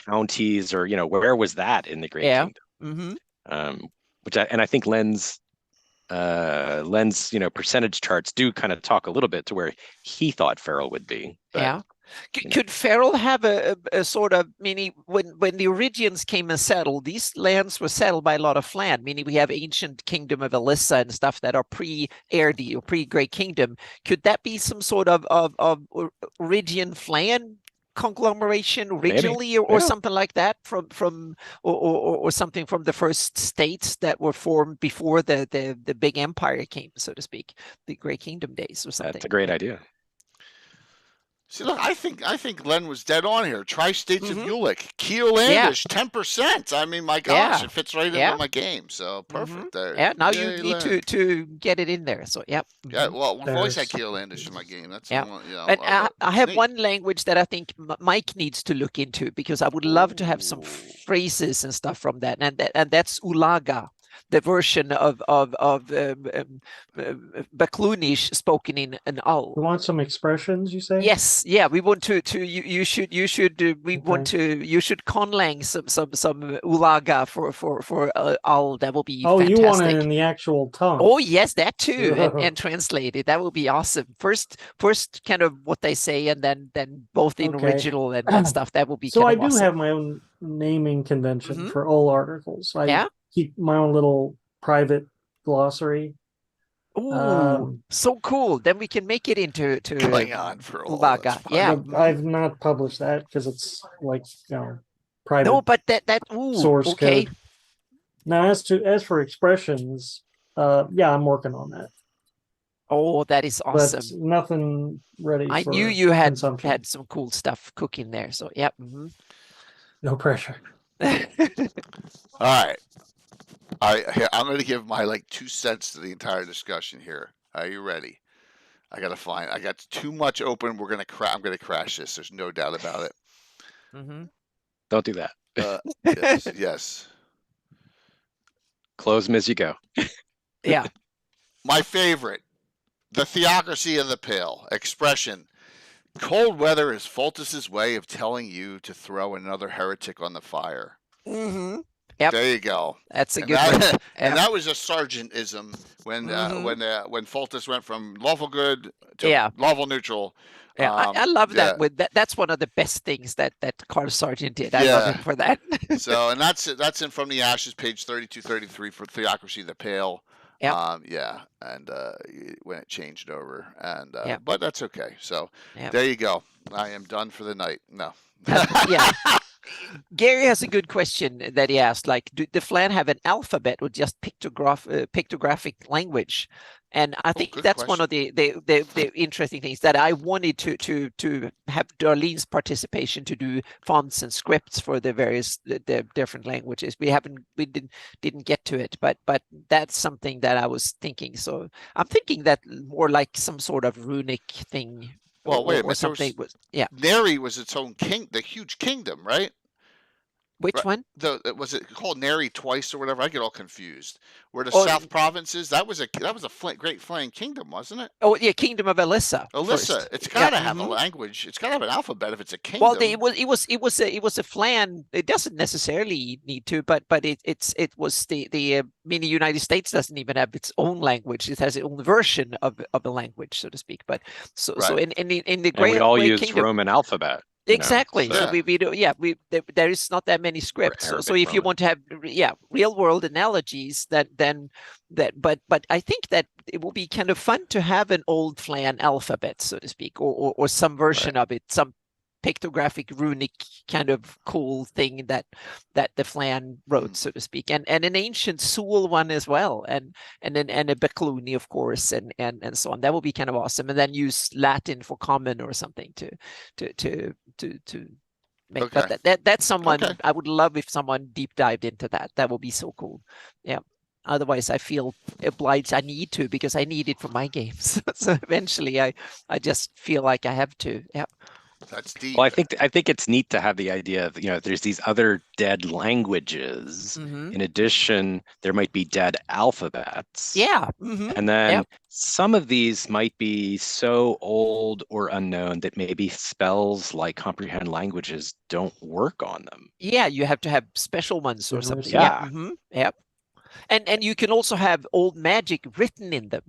counties or where was that in the Great Kingdom? I think Len's percentage charts do kind of talk a little bit to where he thought feral would be. But, Could feral have a sort of, meaning when the Origians came and settled, these lands were settled by a lot of Flan, meaning we have ancient kingdom of Elissa and stuff that are pre-Erdi or pre-Great Kingdom. Could that be some sort of Origian Flan conglomeration originally, or something like that from or something from the first states that were formed before the big empire came, so to speak, the Great Kingdom days or something? That's a great idea. See, look, I think Len was dead on here. Tri-States of Mhm. Ulick, Keelandish, 10%. I mean, my gosh, Yeah. it fits right Yeah. into my game. So perfect there. Yeah, now Yay, you need Len. to get it in there. So yeah. Yeah, well, we've always had There's- Keelandish in my game. That's Yeah. the one, And I have neat. one language that I think Mike needs to look into, because I would love to have some Ooh. phrases and stuff from that, and that's Ulaga, the version of Baklunish spoken in an You owl. want some expressions, you say? Yes, yeah, we want to you should we want Okay. to you should conlang some Ulaga for owl. That will be Oh, you want it fantastic. in the actual tongue. Oh yes, that too, Yeah. and translate it. That would be awesome. First kind of what they say, and then both in Okay. original and stuff. That would be So kind I of do awesome. have my own naming convention Mhm. for all articles. I Yeah. keep my own little private glossary. Ooh, so cool. Then we can make it into Klingon for all. Ulaga. That's fine. Yeah. But I've not published that because it's like, private No, but that ooh, source okay. code. Now, as for expressions, yeah, I'm working on that, Oh, that is but awesome. nothing ready I for knew you had consumption. some cool stuff cooking there. So yeah. Mhm. No pressure. All right. I'm going to give my 2 cents to the entire discussion here. Are you ready? I got too much open. I'm going to crash this. There's no doubt about it. Mhm. Don't do that. Yes. Close them as you go. Yeah. My favorite, the theocracy of the pale expression. Cold weather is Foltus's way of telling you to throw another heretic on the fire. Mm-hmm. Yep. There you go. That's a And good that, one. and Yep. that was a sergeantism when when Foltus went from lawful good to lawful neutral. Yeah, I love yeah. that. That's one of the best things that Carl Sargent did. I love him for that. So, and that's in From the Ashes, page 32-33 for Theocracy of the Pale. Yep. Yeah, and when it changed over, and Yep. but that's okay. So Yep. there you go. I am done for the night. No. Yeah. Gary has a good question that he asked, like, do the Flan have an alphabet or just pictographic language? And I think that's one of the interesting things that I wanted to have Darlene's participation to do fonts and scripts for the various the different languages. We didn't get to it, but that's something that I was thinking. So I'm thinking that more like some sort of runic thing. Well, wait a minute. Or something was Neri was its own the huge kingdom, right? Which one? Was it called Neri twice or whatever? I get all confused. Where the South Provinces, that was a great flying kingdom, wasn't it? Oh yeah, Kingdom of Alyssa. Alyssa, it's got to have a language. It's got to have an alphabet if it's a kingdom. Well, it was a Flan. It doesn't necessarily need to, but it was the mini United States doesn't even have its own language. It has its own version of a language, so to speak. But so in the Greyhawk, we all use Kingdom, Roman alphabet. Exactly. So There is not that many scripts. So if you want to have real world analogies, but I think that it will be kind of fun to have an old Flan alphabet, so to speak, or some version of it, some pictographic runic kind of cool thing that the Flan wrote, so to speak, and an ancient Sul one as well, and a Becluni, of course, and so on. That will be kind of awesome. And then use Latin for common or something to make. Okay. But that's someone I would love if someone deep dived into that. That would be so cool. Yeah. Otherwise, I feel obliged. I need to, because I need it for my games. So eventually, I just feel like I have to. Yeah. That's deep. Well, I think it's neat to have the idea of, there's these other dead languages. Mm-hmm. In addition, there might be dead alphabets. Yeah. Mm-hmm. And then some of these might be so old or unknown that maybe spells like comprehend languages don't work on them. Yeah, you have to have special ones or something. Yeah. Mm-hmm. Yep. And you can also have old magic written in them.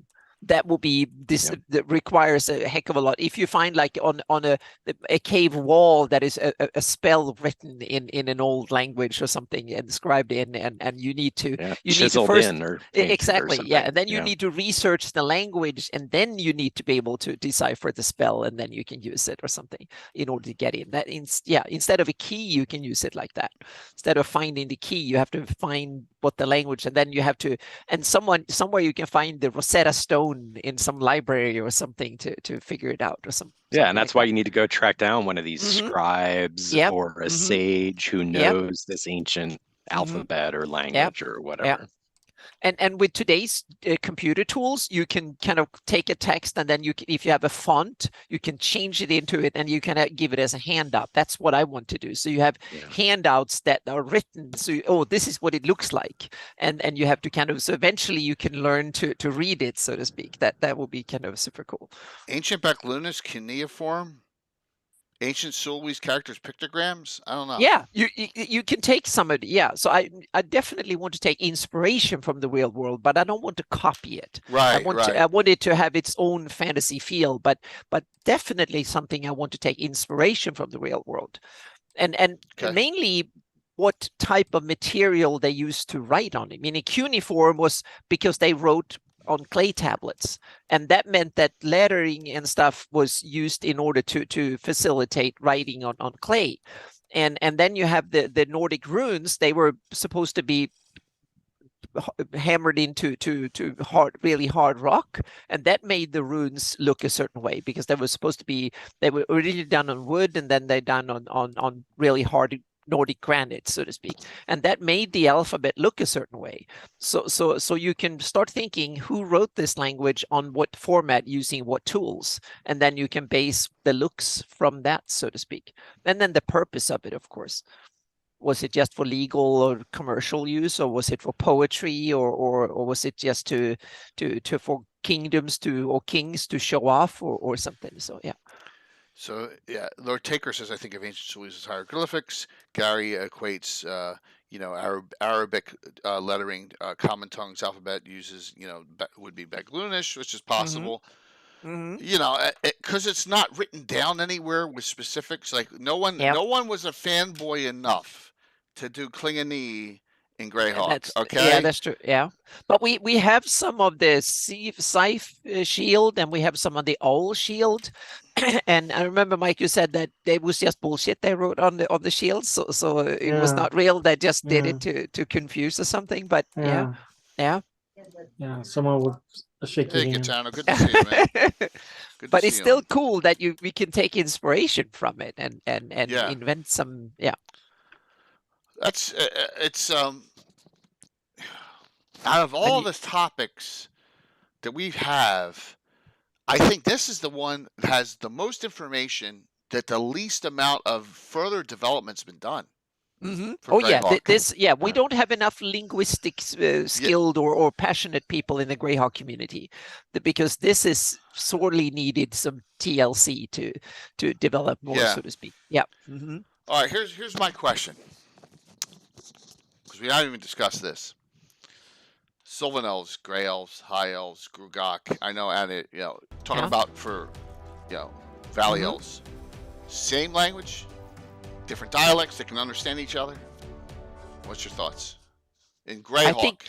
That will be that requires a heck of a lot. If you find like on a cave wall that is a spell written in an old language or something inscribed in, and you need to chiseled first in or exactly or and then you need to research the language, and then you need to be able to decipher the spell, and then you can use it or something in order to get in. That instead of a key, you can use it like that. Instead of finding the key, you have to find what the language, and then you have to, and somewhere you can find the Rosetta Stone in some library or something to figure it out or something. Yeah, and that's like why that. you need to go track down one of these scribes Yep. or a sage who Yep. knows this ancient alphabet or language or whatever. Yep. And with today's computer tools, you can kind of take a text, and then if you have a font, you can change it into it, and you can give it as a handout. That's what I want to do. So you have handouts that are written. So this is what it looks like, and you have to kind of. So eventually, you can learn to read it, so to speak. That will be kind of super cool. Ancient Backlunas, cuneiform. Ancient Sulwys characters, pictograms. I don't know. Yeah, you can take some of it. Yeah, so I definitely want to take inspiration from the real world, but I don't want to copy it. Right. I want it to have its own fantasy feel, but definitely something I want to take inspiration from the real world, and mainly what type of material they used to write on it. Meaning cuneiform was because they wrote on clay tablets, and that meant that lettering and stuff was used in order to facilitate writing on clay, and then you have the Nordic runes. They were supposed to be hammered into really hard rock, and that made the runes look a certain way, because they were originally done on wood, and then they done on really hard Nordic granite, so to speak, and that made the alphabet look a certain way. So you can start thinking who wrote this language on what format using what tools, and then you can base the looks from that, so to speak. And then the purpose of it, of course. Was it just for legal or commercial use, or was it for poetry, or was it just to for kingdoms or kings to show off, or something? So yeah. So yeah, Lord Taker says I think of ancient Sulwys as hieroglyphics. Gary equates Arabic lettering. Common Tongue's alphabet uses would be Baglunish, which is possible. Because it's not written down anywhere with specifics. Like no one was a fanboy enough to do Klingani in Greyhawk. Yeah, that's true. Yeah, but we have some of the Scythe shield, and we have some of the Owl shield. And I remember, Mike, you said that it was just bullshit they wrote on the shield, so it was not real. They just did it to confuse or something. But yeah. Someone with a shaky hand. Katana, good to see you, man. But it's still cool that we can take inspiration from it and invent some. Yeah. That's it's out of all the topics that we have, I think this is the one that has the most information, that the least amount of further development's been done. Oh yeah, we don't have enough linguistics skilled or passionate people in the Greyhawk community, because this is sorely needed some TLC to develop more, so to speak. Yeah. All right, here's my question, because we haven't even discussed this. Sylvan Elves, Grey Elves, High Elves, Grugok. I know, and talking about for Valley Elves, same language, different dialects that can understand each other. What's your thoughts in Greyhawk?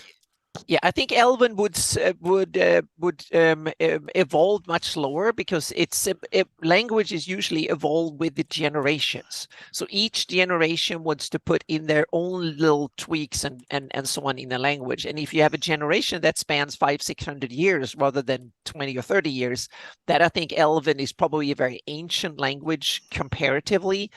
I think Elven would evolve much slower, because language is usually evolved with the generations. So each generation wants to put in their own little tweaks and so on in the language. And if you have a generation that spans 500-600 years rather than 20 or 30 years, that I think Elven is probably a very ancient language comparatively.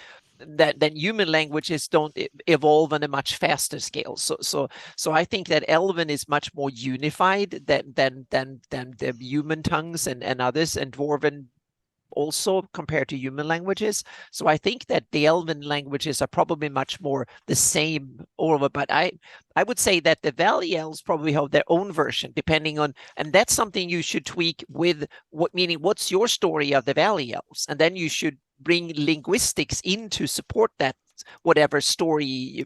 That human languages don't evolve on a much faster scale. So I think that Elven is much more unified than the human tongues and others, and Dwarven also compared to human languages. So I think that the Elven languages are probably much more the same all over. But I would say that the Valley Elves probably have their own version, depending on, and that's something you should tweak with what's your story of the Valley Elves, and then you should bring linguistics in to support that, whatever story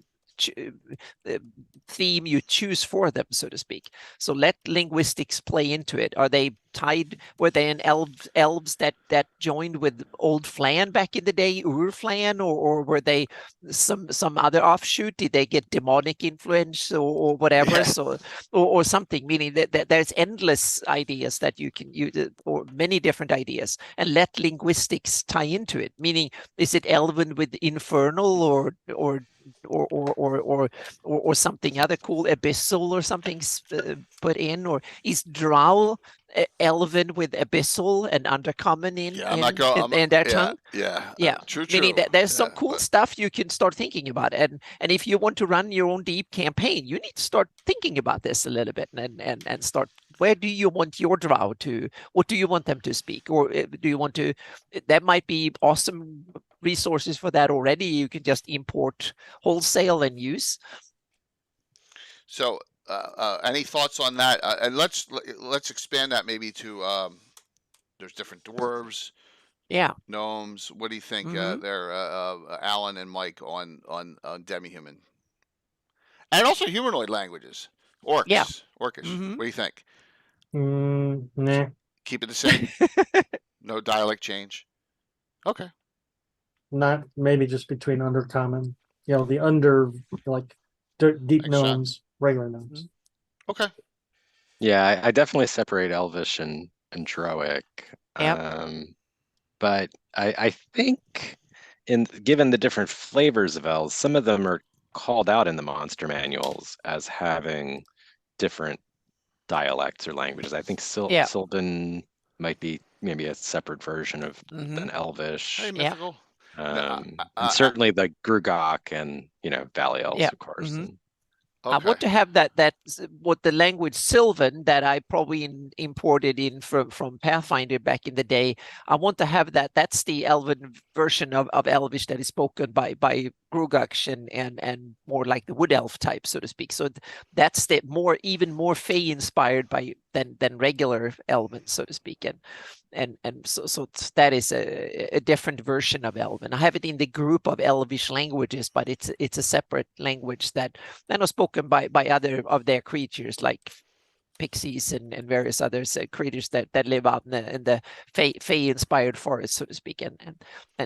theme you choose for them, so to speak. So let linguistics play into it. Are they tied? Were they in elves that joined with Old Flan back in the day, Ur-Flan, or were they some other offshoot? Did they get demonic influence or whatever? So or something, meaning that there's endless ideas that you can use, or many different ideas, and let linguistics tie into it. Meaning, is it Elven with infernal or or something other cool, abyssal or something put in, or is drow elven with abyssal and undercommon in their tongue? Yeah, true. Meaning that there's some Yeah, cool but- stuff you can start thinking about, and if you want to run your own deep campaign, you need to start thinking about this a little bit, and start, where do you want your drow to, what do you want them to speak, or do you want to, that might be awesome resources for that already. You can just import wholesale and use. So, any thoughts on that? And let's expand that maybe to there's different dwarves, Yeah. gnomes. What do you think Mhm. there, Alan and Mike, on demi-human, and also humanoid languages, orcs, Yeah. orcish. Mhm. What do you think? Nah, Keep it the same. No dialect change. Okay. not maybe just between undercommon. The like deep Thanks, John. gnomes, regular gnomes. Okay. Yeah, I definitely separate Elvish and Drowic. Yep. But I think given the different flavors of elves, some of them are called out in the monster manuals as having different dialects or languages. I think Yeah. Sylvan might be maybe a separate version of than Elvish. Hey, Yeah. mythical. And certainly the Grugok and Valley Elves, Yeah. of course. Mhm. And I Okay. want to have that what the language Sylvan that I probably imported in from Pathfinder back in the day. I want to have that. That's the Elven version of Elvish that is spoken by Grugak and more like the Wood Elf type, so to speak. So that's the even more Fey inspired than regular Elven, so to speak. And so that is a different version of Elven. I have it in the group of Elvish languages, but it's a separate language that then are spoken by other of their creatures, like pixies and various other creatures that live out in the Fey inspired forest, so to speak, and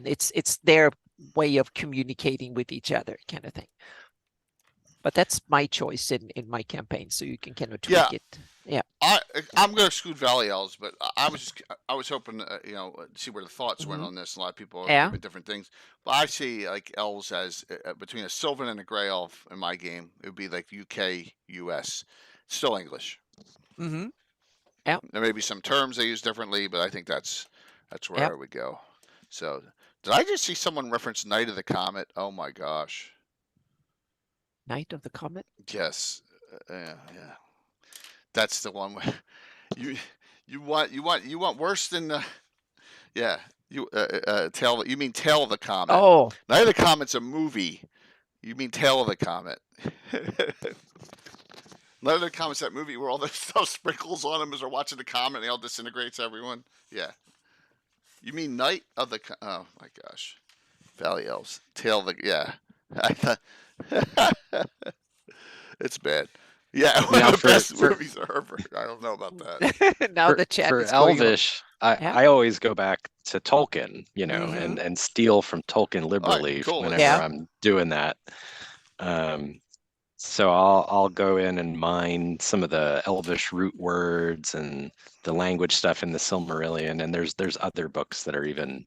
it's their way of communicating with each other, kind of thing. But that's my choice in my campaign, so you can kind of tweak it. Yeah. I'm going to exclude Valley Elves, but I was hoping to, see where the thoughts went on this. A lot of people are giving different things, but I see like elves as between a Sylvan and a Grey Elf in my game. It would be like UK, US, still English. Mm-hmm. Yeah. There may be some terms they use differently, but I think that's where I would go. So, did I just see someone reference Night of the Comet? Oh my gosh! Night of the Comet. Yes, yeah. That's the one where you want worse than yeah, Tail. You mean Tail of the Comet? Oh, Night of the Comet's a movie. You mean Tail of the Comet? Night of the Comet's that movie where all the stuff sprinkles on them as they're watching the comet and it all disintegrates everyone. Yeah. You mean Night of the oh my gosh, Valley Elves, Tail of the I thought it's bad. Yeah, one of the best movies ever. I don't know about that. Now the chat for is going on. Elvish, I always go back to Tolkien, and steal from Tolkien liberally whenever I'm doing that. So I'll go in and mine some of the Elvish root words and the language stuff in the Silmarillion, and there's other books that are even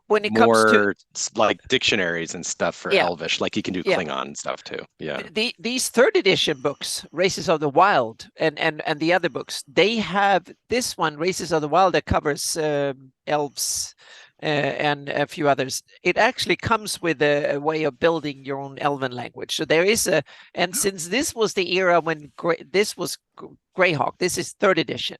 when it more comes to like dictionaries and stuff for Elvish, like you can do Klingon and stuff too. Yeah. These third edition books, Races of the Wild, and the other books, they have this one, Races of the Wild, that covers elves and a few others. It actually comes with a way of building your own Elven language. So there is and since this was the era when this was Greyhawk, this is third edition.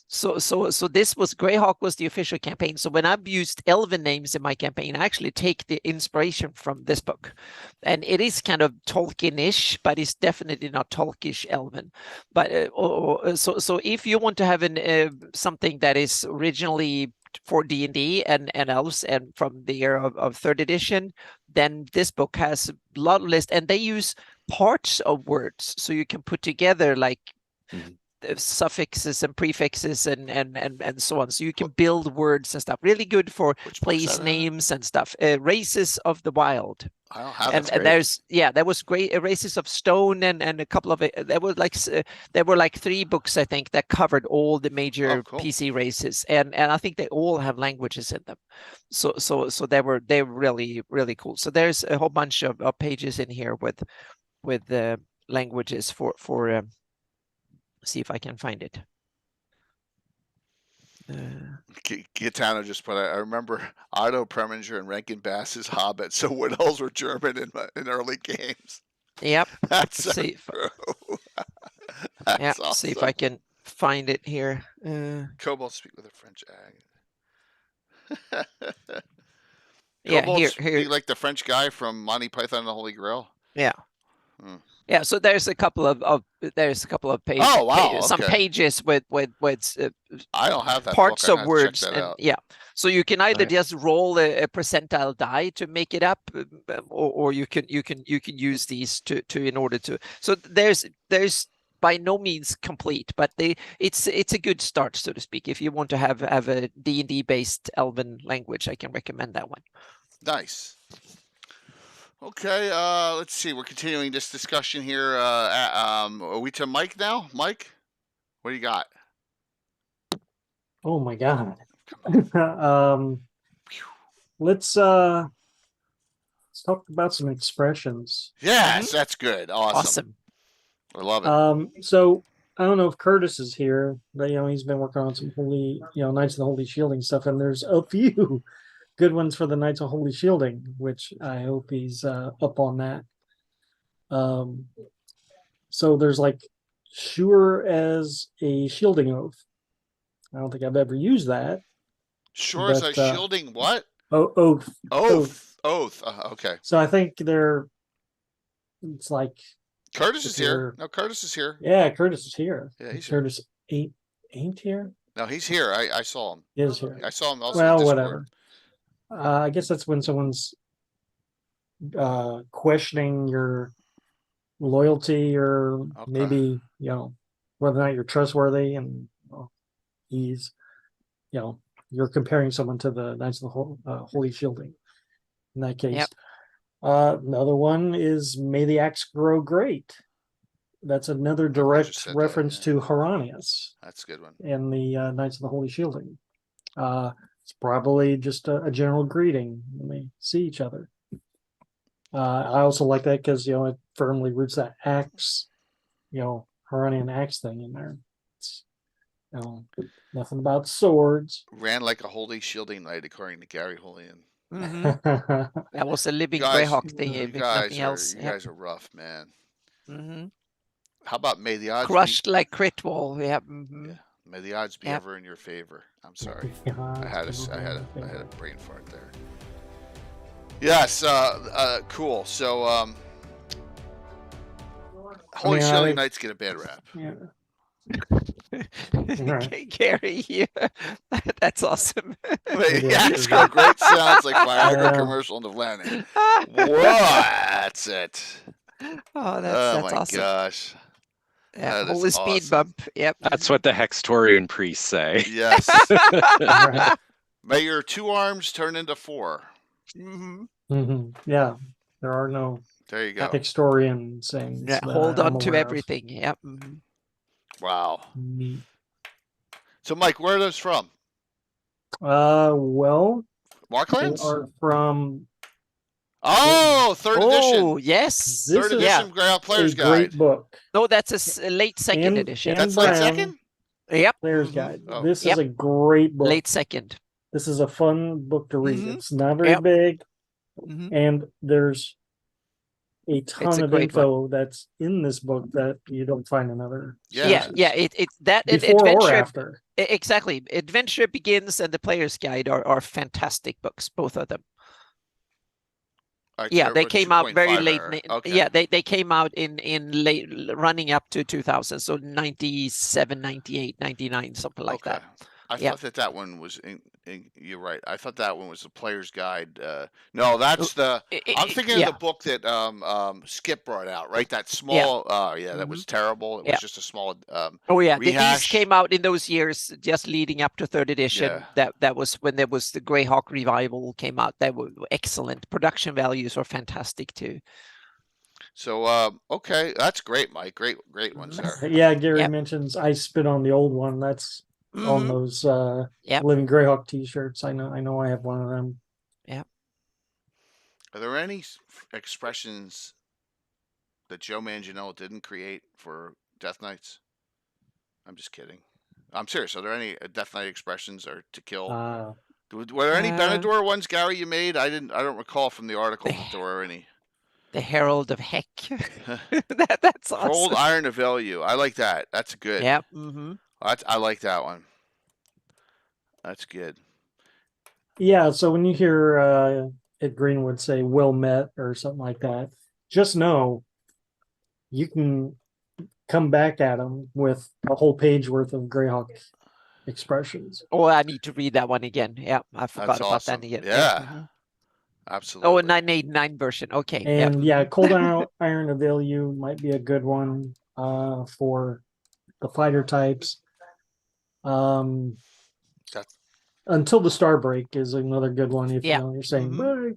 So this was Greyhawk was the official campaign. So when I've used Elven names in my campaign, I actually take the inspiration from this book, and it is kind of Tolkien-ish, but it's definitely not Tolkish Elven. But so if you want to have something that is originally for D&D and elves and from the era of third edition, then this book has a lot of list, and they use parts of words, so you can put together like suffixes and prefixes and so on. So you can build words and stuff. Really good for Which book's place that in? names and stuff. Races of the Wild. I don't have And, that. and there's there was great Races of Stone and a couple of there were like 3 books I think that covered all the major cool. PC races, and I think they all have languages in them. So they're really cool. So there's a whole bunch of pages in here with languages for see if I can find it. Gitano just put. I remember Otto Preminger and Rankin Bass's Hobbit. So what else were German in early games? Yep. That's so See true. That's awesome. See if I can find it here. Kobolds speak with a French accent. Yeah, Kobolds here. speak like the French guy from Monty Python and the Holy Grail. Yeah. Hmm. Yeah, so there's a couple of pages. Oh, wow, Some okay. pages with I don't have that parts book. I'm of gonna have to words, check that and out. yeah. So you can either Nice. just roll a percentile die to make it up, or you can use these to in order to. So there's by no means complete, but it's a good start, so to speak. If you want to have a D&D based Elven language, I can recommend that one. Nice. Okay, let's see. We're continuing this discussion here. Are we to Mike now? Mike, what do you got? Oh my god. Let's talk about some expressions. Yes, that's good. Awesome. I love it. So I don't know if Curtis is here, but he's been working on some holy, Knights of the Holy Shielding stuff, and there's a few good ones for the Knights of Holy Shielding, which I hope he's up on that. So there's like sure as a shielding oath. I don't think I've ever used that. Sure as a shielding what? Oath. Oath. Okay. So I think it's like Curtis is here. No, Curtis is here. Yeah, Curtis is here. Yeah, he's Curtis ain't here. No, he's here. I saw him. He is here. I saw him also. Well, in Discord. whatever. I guess that's when someone's questioning your loyalty, or maybe whether or not you're trustworthy, and he's you're comparing someone to the Knights of the Holy Shielding. In that case, Yep. Another one is "May the axe grow great." That's another direct reference to Hieronymus. That's a good one. And the Knights of the Holy Shielding. It's probably just a general greeting when they see each other. I also like that because it firmly roots that axe, Hieronian axe thing in there. It's nothing about swords. Ran like a holy shielding knight, according to Gary Holian. Mm-hmm. That was a living Greyhawk thing. You Nothing else. You guys are rough, man. Mm-hmm. How about may the odds crushed like crit wall? Yeah. Mm-hmm. Yeah. May the odds be ever in your favor. I'm sorry. I had a brain fart there. Yes, cool. So Holy Shielding Knights get a bad rap. Yeah. Gary, that's awesome. Yeah, it's got great sounds like Viagra commercial in the planet. Whoa, that's it. Oh, that's my awesome. Gosh. Yeah, holy speed bump. Yep. That's what the Hextorian priests say. Yes. May your 2 arms turn into 4. Mm-hmm. Mm-hmm. Yeah, there are no. There you go. Historian saying. Yeah, hold on to everything. Yep. Mm-hmm. Wow. Neat. So, Mike, where are those from? Well, Marklands? They are from. Oh, 3rd edition. Oh, yes. 3rd edition Greyhawk Player's Guide. Great book. No, that's a late second edition. That's late second? Yep. Player's Guide. Oh. This is a great book. Late second. This is a fun book to read. Mm-hmm. It's not very big, mm-hmm. and there's a ton of info that's in this book that you don't find in other. Yeah. Before or after. Exactly. Adventure Begins and the Player's Guide are fantastic books, both of them. Right, yeah, so they came out very late. Okay. Yeah, they came out in late, running up to 2000, so 97, 98, 99, something like that. I Yeah. thought that one was. You're right. I thought that one was the player's guide. No, that's the. I'm thinking of Yeah. the book that Skip brought out. Right, that Yeah. small. Yeah, that was terrible. It was Yeah. just a small Oh yeah, these rehash. came out in those years just leading up to third edition. Yeah. That was when there was the Greyhawk revival came out. They were excellent. Production values were fantastic too. So okay, that's great, Mike. Great ones there. Yeah, Gary Yep. mentions I spit on the old one. That's on Mhm. those Yep. Living Greyhawk t-shirts. I know I have one of them. Are there any expressions that Joe Manganiello didn't create for Death Knights? I'm just kidding. I'm serious. Are there any Death Knight expressions or to kill? Were there any Benador ones, Gary, you made? I don't recall from the article that there were any. The Herald of Heck. That's awesome. Cold Iron of Value. I like that. That's good. Yeah. Mm-hmm. I like that one. That's good. Yeah, so when you hear Ed Greenwood say "well met" or something like that, just know you can come back at him with a whole page worth of Greyhawk expressions. Oh, I need to read that one again. Yeah, I forgot That's about awesome. that again. Yeah. Mhm. Absolutely. Oh, a 989 version. Okay. And yeah, Cold Iron of Value might be a good one for the fighter types. Until the Star Break is another good one if Yeah. you're saying bye.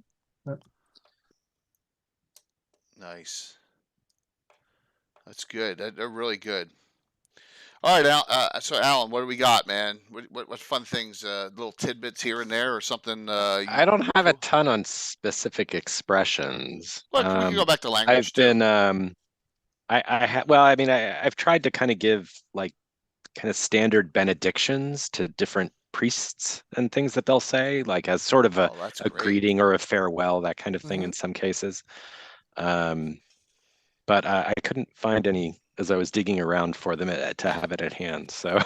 Nice. That's good. They're really good. All right, so Alan, what do we got, man? What fun things, little tidbits here and there, or something? I don't have a ton on specific expressions. Look, we can go back to language I've too. been I've tried to kind of give like kind of standard benedictions to different priests and things that they'll say, like as sort of a greeting or a farewell, that kind of thing in some cases. But I couldn't find any as I was digging around for them to have it at hand. So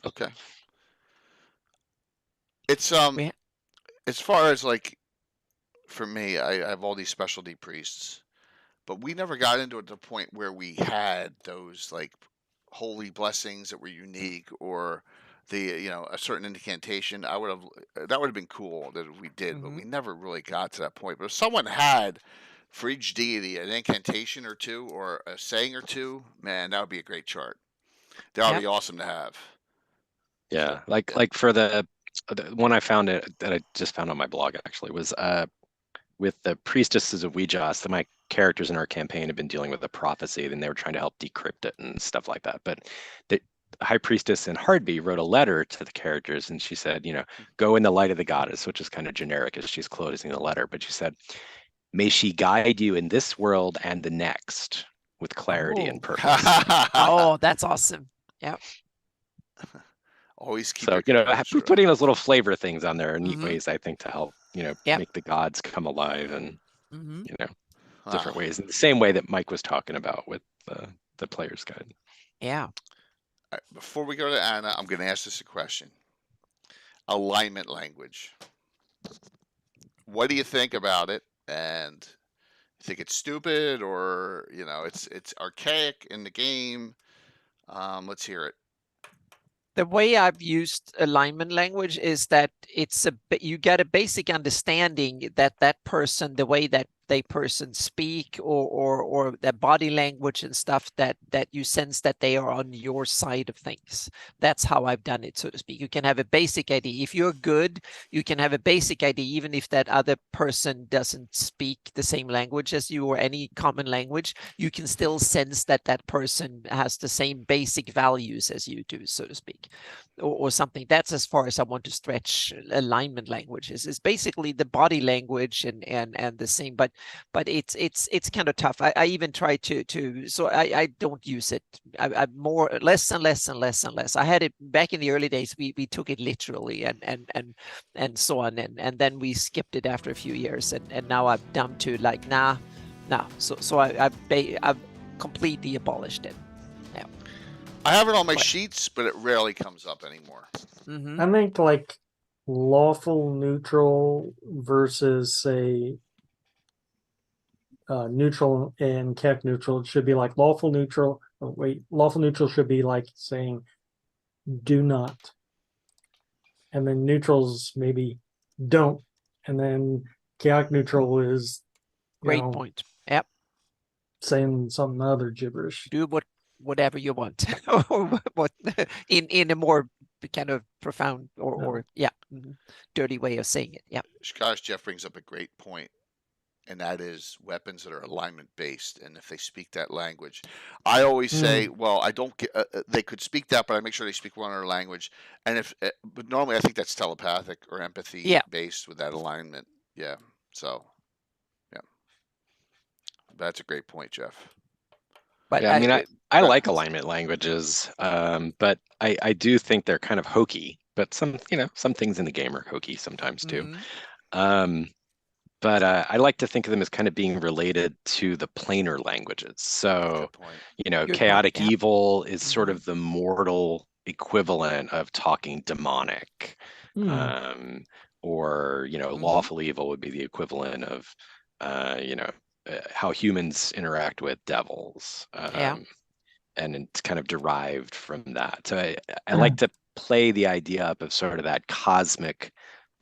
okay. It's as far as like for me, I have all these specialty priests, but we never got into it to the point where we had those like holy blessings that were unique or the a certain incantation. That would have been cool that we did, but we never really got to that point. But if someone had for each deity an incantation or two or a saying or two, man, that would be a great chart. That would be awesome to have. Yeah, like for the one I found that I just found on my blog actually was with the priestesses of Ouijas. My characters in our campaign have been dealing with a prophecy, and they were trying to help decrypt it and stuff like that. But the high priestess in Hardby wrote a letter to the characters, and she said, go in the light of the goddess, which is kind of generic as she's closing the letter. But she said, may she guide you in this world and the next with clarity and purpose. Oh, that's awesome. Yeah. Always keep putting those little flavor things on there are neat ways, I think, to help, make the gods come alive and, different ways. In the same way that Mike was talking about with the player's guide. Yeah. Right, before we go to Anna, I'm going to ask this a question. Alignment language. What do you think about it? And you think it's stupid or, it's archaic in the game? Let's hear it. The way I've used alignment language is that you get a basic understanding that person, the way that they person speak or their body language and stuff, that you sense that they are on your side of things. That's how I've done it, so to speak. You can have a basic idea. If you're good, you can have a basic idea, even if that other person doesn't speak the same language as you or any common language, you can still sense that that person has the same basic values as you do, so to speak, or something. That's as far as I want to stretch alignment languages. It's basically the body language and the same, but it's kind of tough. I even try to so I don't use it. I more less and less and less and less. I had it back in the early days. We took it literally and so on, and then we skipped it after a few years, and now I'm down to like nah. So I've completely abolished it. Yeah. I have it on my sheets, but it rarely comes up anymore. I think like lawful neutral versus say neutral and keck neutral. It should be like lawful neutral. Lawful neutral should be like saying do not. and then neutrals maybe don't, and then chaotic neutral is Great point. Yep. saying some other gibberish. Do whatever you want, or what in a more kind of profound or dirty way of saying it. Yeah. Gosh, Jeff brings up a great point, and that is weapons that are alignment based, and if they speak that language, I always say, well, I don't get. They could speak that, but I make sure they speak one other language. And if, but normally I think that's telepathic or empathy based with that alignment. Yeah. So, yeah, that's a great point, Jeff. But yeah, I mean, I like alignment languages, but I do think they're kind of hokey. But some things in the game are hokey sometimes too. But I like to think of them as kind of being related to the planar languages. So, chaotic evil is sort of the mortal equivalent of talking demonic, or lawful evil would be the equivalent of, how humans interact with devils. And it's kind of derived from that. So I like to play the idea up of sort of that cosmic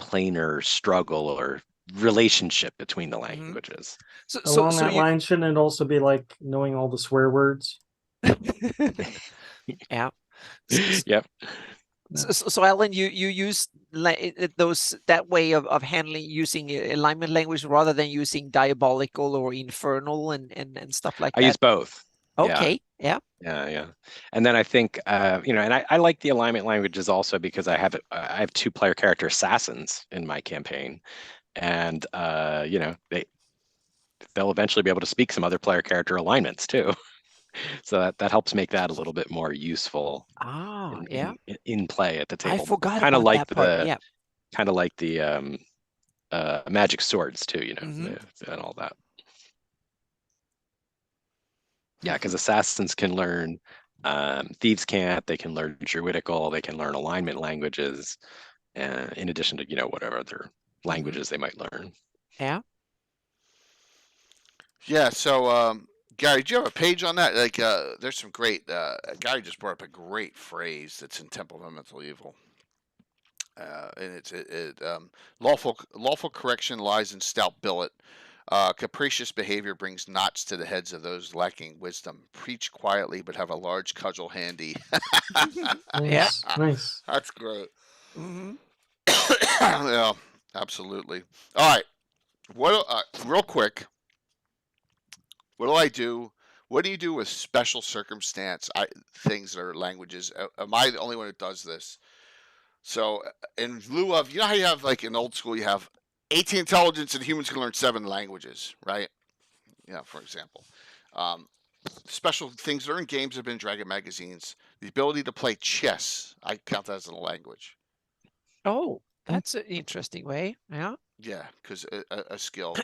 planar struggle or relationship between the languages. So along that line, shouldn't it also be like knowing all the swear words? Yeah. Yep. So Alan, you use that way of handling using alignment language rather than using diabolical or infernal and stuff like that. I use both. Okay. Yeah. And then I think and I like the alignment languages also because I have 2-player character assassins in my campaign, and they'll eventually be able to speak some other player character alignments too. So that helps make that a little bit more useful. In play at the table. I forgot about that part. Yeah. Kind of like the magic swords too, and all that. Yeah, because assassins can learn, thieves can't. They can learn druidical. They can learn alignment languages, in addition to whatever other languages they might learn. Yeah. Yeah. So, Gary, do you have a page on that? Like, there's some great. Gary just brought up a great phrase that's in Temple of Elemental Evil, and it's lawful correction lies in stout billet. Capricious behavior brings knots to the heads of those lacking wisdom. Preach quietly, but have a large cudgel handy. Nice. That's great. Yeah, absolutely. All right. Real quick, what do I do? What do you do with special circumstance things that are languages? Am I the only one who does this? So, in lieu of, how you have, like in old school, you have 18 intelligence and humans can learn 7 languages, right? For example. Special things that are in games have been Dragon magazines. The ability to play chess, I count that as a language. Oh, that's an interesting way. Yeah. Yeah, because a skill,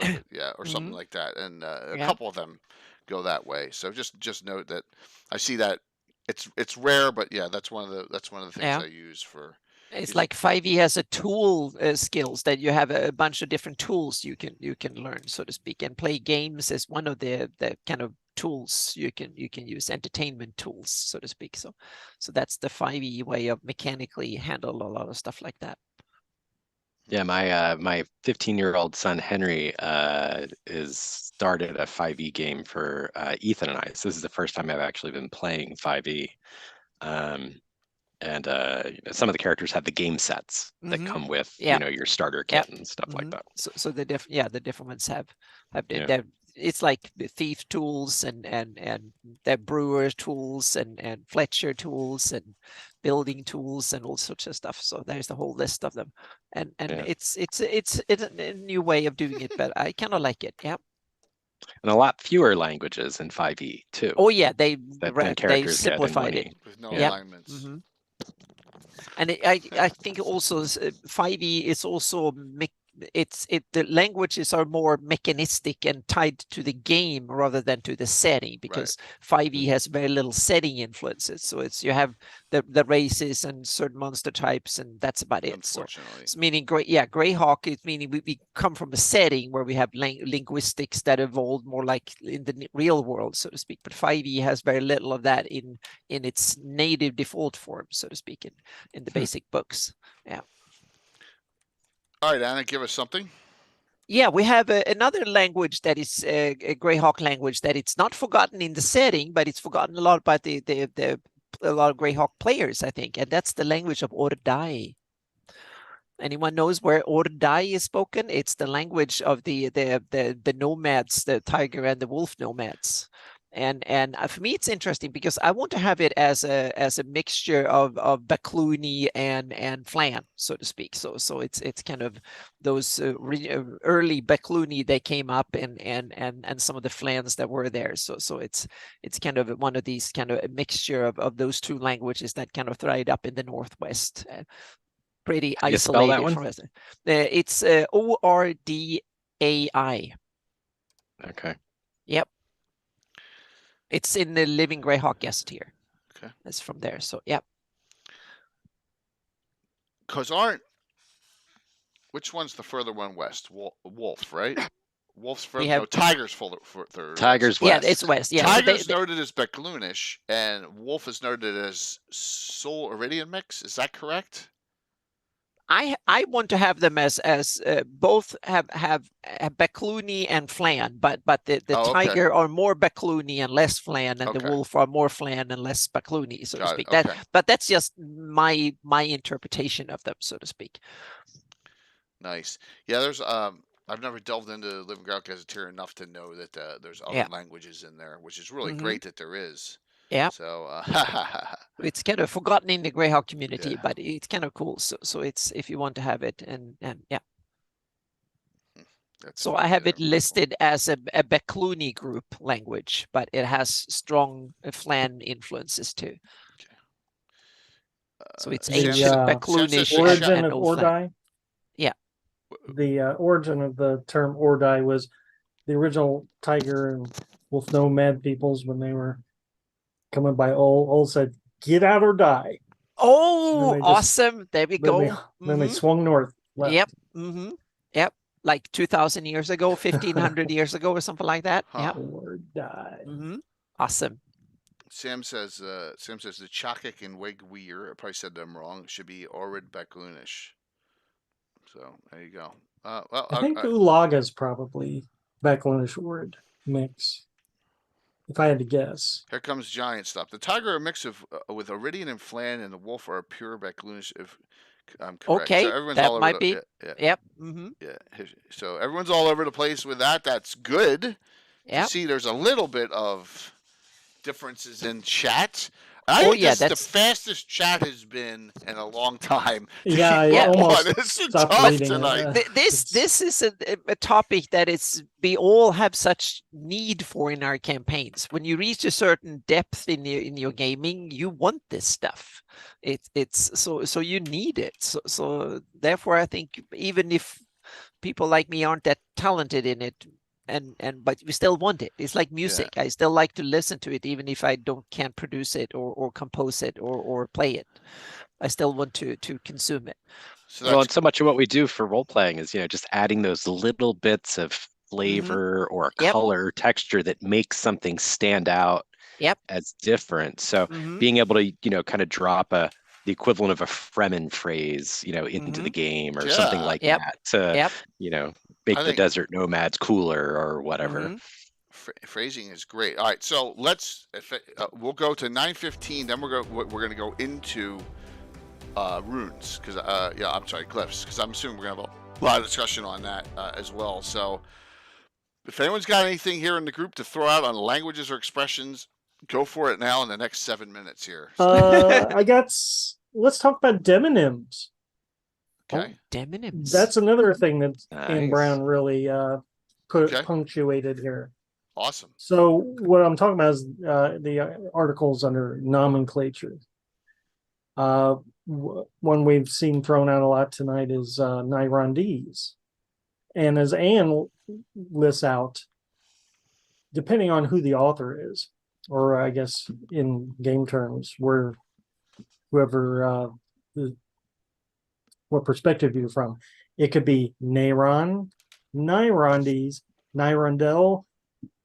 or something like that, and a couple of them go that way. So just note that I see that it's rare, but that's one of the things I use for. It's like 5e has a tool skills that you have a bunch of different tools you can learn, so to speak, and play games as one of the kind of tools you can use, entertainment tools, so to speak. So that's the 5e way of mechanically handle a lot of stuff like that. Yeah, my 15-year-old son Henry is started a 5e game for Ethan and I. So this is the first time I've actually been playing 5e. And some of the characters have the game sets that come with your starter kit and stuff like that. So the different ones have it's like the thief tools and the brewer tools and Fletcher tools and building tools and all sorts of stuff. So there's the whole list of them, and it's a new way of doing it, but I kind of like it. Yeah. And a lot fewer languages in 5e too. Oh yeah, they simplified it with no alignments. And I think also 5e is also the languages are more mechanistic and tied to the game rather than to the setting, because 5e has very little setting influences. So you have the races and certain monster types, and that's about it. So it's meaning Greyhawk is meaning we come from a setting where we have linguistics that evolved more like in the real world, so to speak. But 5e has very little of that in its native default form, so to speak, in the basic books. Yeah. All right, Anna, give us something. Yeah, we have another language that is a Greyhawk language that it's not forgotten in the setting, but it's forgotten a lot by a lot of Greyhawk players, I think, and that's the language of Ordai. Anyone knows where Ordai is spoken? It's the language of the nomads, the tiger and the wolf nomads. And for me, it's interesting because I want to have it as a mixture of Bakluni and Flan, so to speak. So it's kind of those early Bakluni that came up and some of the Flans that were there. So it's kind of one of these kind of a mixture of those two languages that kind of thrived up in the Northwest. Pretty How do you spell that isolated one? from us. It's Ordai. Okay. Yep. It's in the Living Greyhawk guest here. Okay. It's from there. So, yep. Because which one's the further one west? Wolf, right? Wolf's further. No, Tiger's further. Tiger's west. Yeah, it's west. Yeah. Tiger's noted as Baklunish, and Wolf is noted as Soul Iridian mix. Is that correct? I want to have them as both have Bakluni and Flan, but the Tiger are more Bakluni and less Flan, and the Wolf are more Flan and less Bakluni, so to speak. But that's just my interpretation of them, so to speak. Nice. Yeah, there's I've never delved into Living Greyhawk Gazetteer enough to know that there's other languages in there, which is really great that there is. Yeah. So it's kind of forgotten in the Greyhawk community, but it's kind of cool. So it's if you want to have it, and yeah. So I have it listed as a Bakluni group language, but it has strong Flan influences too. Okay. So it's ancient Baklunish origin and of Ordai. Yeah. The origin of the term Ordai was the original Tiger and Wolf nomad peoples when they were coming by. Ol said, "Get out or die." Oh, awesome! There we go. Then they swung north. Left. Yep. Yep. Like 2,000 years ago, 1,500 years ago, or something like that. Huh. Yeah. Or die. Awesome. Sam says the Chakik and Wegweir, I probably said them wrong, should be Orid Baklunish. So there you go. Well, I think Ulaga is probably Baklunish word mix. If I had to guess. Here comes giant stuff. The Tiger are a mix of with Iridian and Flan, and the Wolf are a pure Baklunish. If I'm correct. Okay, so that might be. Yep. Yeah. So everyone's all over the place with that. That's good. Yeah. See, there's a little bit of differences in chat. That's the fastest chat has been in a long time. Yeah, I almost it's stopped tough reading tonight. This is a topic that we all have such need for in our campaigns. When you reach a certain depth in your gaming, you want this stuff. It's so you need it. So therefore, I think even if people like me aren't that talented in it, but we still want it. It's like music. I still like to listen to it, even if I can't produce it or compose it or play it. I still want to consume it. So and so much of what we do for role playing is, just adding those little bits of flavor or color, texture that makes something stand out as different. So being able to, kind of drop the equivalent of a Fremen phrase, into the game or something like that to, make the desert nomads cooler or whatever. Phrasing is great. All right, so we'll go to 9:15. Then we're going to go into runes because I'm sorry, glyphs, because I'm assuming we're going to have a lot of discussion on that as well. So if anyone's got anything here in the group to throw out on languages or expressions, go for it now in the next 7 minutes here. Let's talk about demonyms. Okay. Demonyms. That's another thing that Ian Brown really punctuated here. Awesome. So what I'm talking about is the articles under nomenclature. One we've seen thrown out a lot tonight is Nyrondese. And as Anne lists out, depending on who the author is, or I guess in game terms, what perspective you're from. It could be Nayron, Nyrondes, Nyrondel,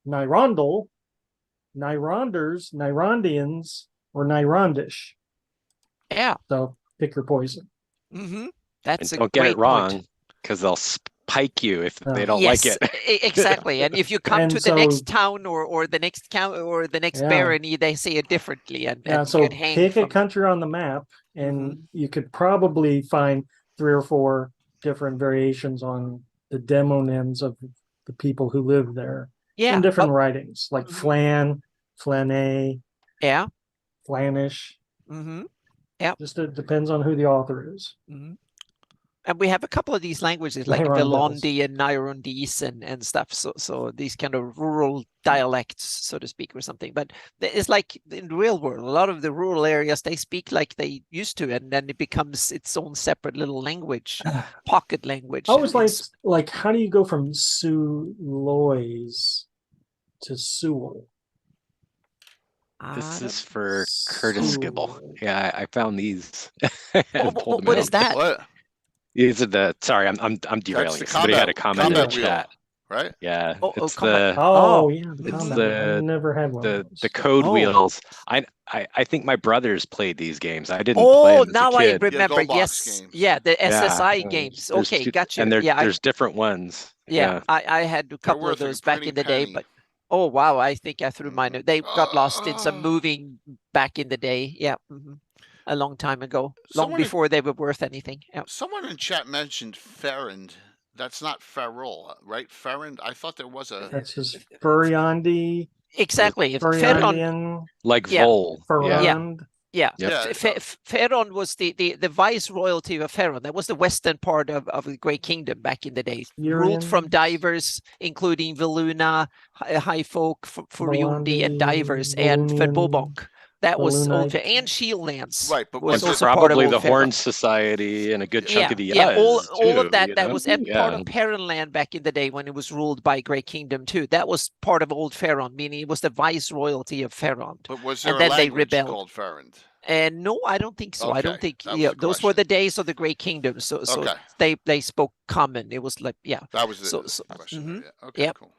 Nyrondel, Nyronders, Nyrondians, or Nyrondish. Yeah. So pick your poison. That's and don't get it wrong. Point. because they'll spike you if they Yeah. don't like it. Exactly. And if you come And to the so- next town or the next count or the next Yeah. barony, they say it differently, and Yeah, you so get hanged pick a from. country on the map, and Mhm. you could probably find 3 or 4 different variations on the demonyms of the people who live there Yeah. in different Oh, writings, like Mhm. Flan, Flanay, yeah. Flanish. hmm Just it depends on who the author is. hmm And we have a couple of these languages like Nyrondels. Velondi and Nyrondese and stuff. So these kind of rural dialects, so to speak, or something. But it's like in the real world, a lot of the rural areas, they speak like they used to, and then it becomes its own separate little language, pocket language. I was and like, how do you go from Sulois to Sewell? This I is don't- for Curtis Skibble. Sewell. Yeah, I found these. and pulled them what out. is that? What? These are the. Sorry, I'm That's derailing. the it. Somebody had a comment in the combat wheel, chat. right? Yeah, Oh, it's combat. the Oh, Oh, yeah, the it's combat. the- I never had one of the those. code Oh. wheels. I think my brothers played these games. I didn't play Oh, them as a now I kid. remember. Gold box Yes. games. Yeah, the Yeah, SSI and games. there's Okay, two- gotcha. And Yeah, there's different ones. yeah, I had a couple of worth a those back pretty in the day, penny. but oh wow, I think I threw mine. They got lost in some Ah. moving back in the day. Yeah, a long time ago, long Someone in- before they were worth anything. Yeah. Someone in chat mentioned Ferrand. That's not Ferrol, right? Ferrand. I thought there was a. That's just Furiondi, Exactly. Ferron, Furiondian, Like Yeah. Vol. Yeah. Ferrand. yeah. Yep. Yeah. Ferron was the vice royalty of Ferron. That was the western part of the Great Kingdom back in the day. Ruled from Furians. divers, including Veluna, High Folk, Furiundi, and Volandi, divers, and Volunian, Verbobonk. That was old, Volunite. and Shieldlands. Right, but was was And it- also part of probably Old the Ferron. Horn Society and a good chunk of the Yeah, all Uz, of too, that you that know? was and Yeah. part of Perrinland back in the day when it was ruled by Great Kingdom too. That was part of Old Ferron, meaning it was the vice royalty of Ferron. But was And there a then they language rebelled. called Ferrand? And no, I don't think so. I don't Okay, think that was the those were the question. days of the Great Kingdom. So Okay. they spoke common. It was like That was the So- question. mhm. Yeah. Okay. Yep. Cool.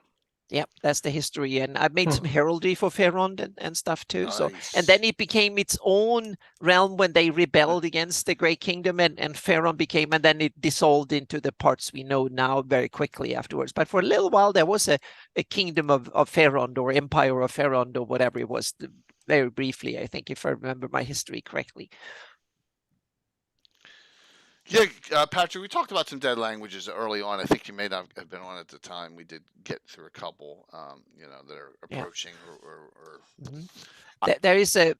Yep, that's the history. And I made some heraldry for Ferron and stuff too. So and then it became its own realm when they rebelled against the Great Kingdom, and Ferron became, and then it dissolved into the parts we know now very quickly afterwards. But for a little while there was a kingdom of Ferron, or empire of Ferron, or whatever it was, very briefly, I think, if I remember my history correctly. Yeah, Patrick, we talked about some dead languages early on. I think you may not have been on at the time. We did get through a couple, that are Yeah. approaching or There is a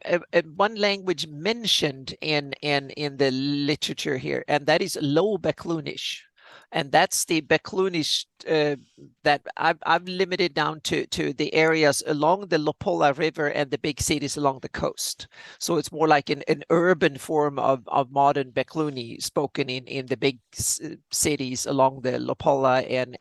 one language mentioned in the literature here, and that is Low Beclunish, and that's the Beclunish that I've limited down to the areas along the Lopola River and the big cities along the coast. So it's more like an urban form of modern Becluni spoken in the big cities along the Lopola and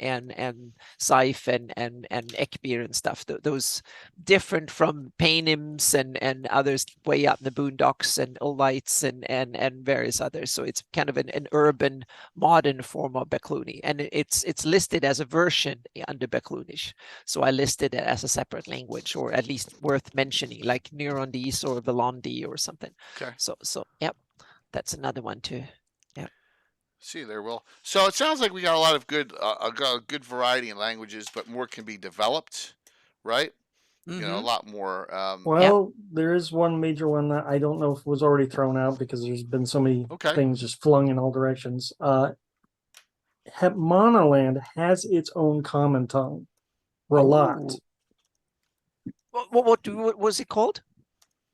Saif and Ekbir and stuff. Those different from Paynims and others way out in the boondocks and Ulites and various others. So it's kind of an urban modern form of Becluni, and it's listed as a version under Beclunish. So I listed it as a separate language, or at least worth mentioning, like Nyrondese or Velondi or something. Okay. So yep, that's another one too. Yep. See there, Will. So it sounds like we got a lot of good variety in languages, but more can be developed, right? A lot more. Well, there is one major one that I don't know if was already thrown out because there's been so many things just flung in all directions. Monoland has its own common tongue, Ralat. What was it called?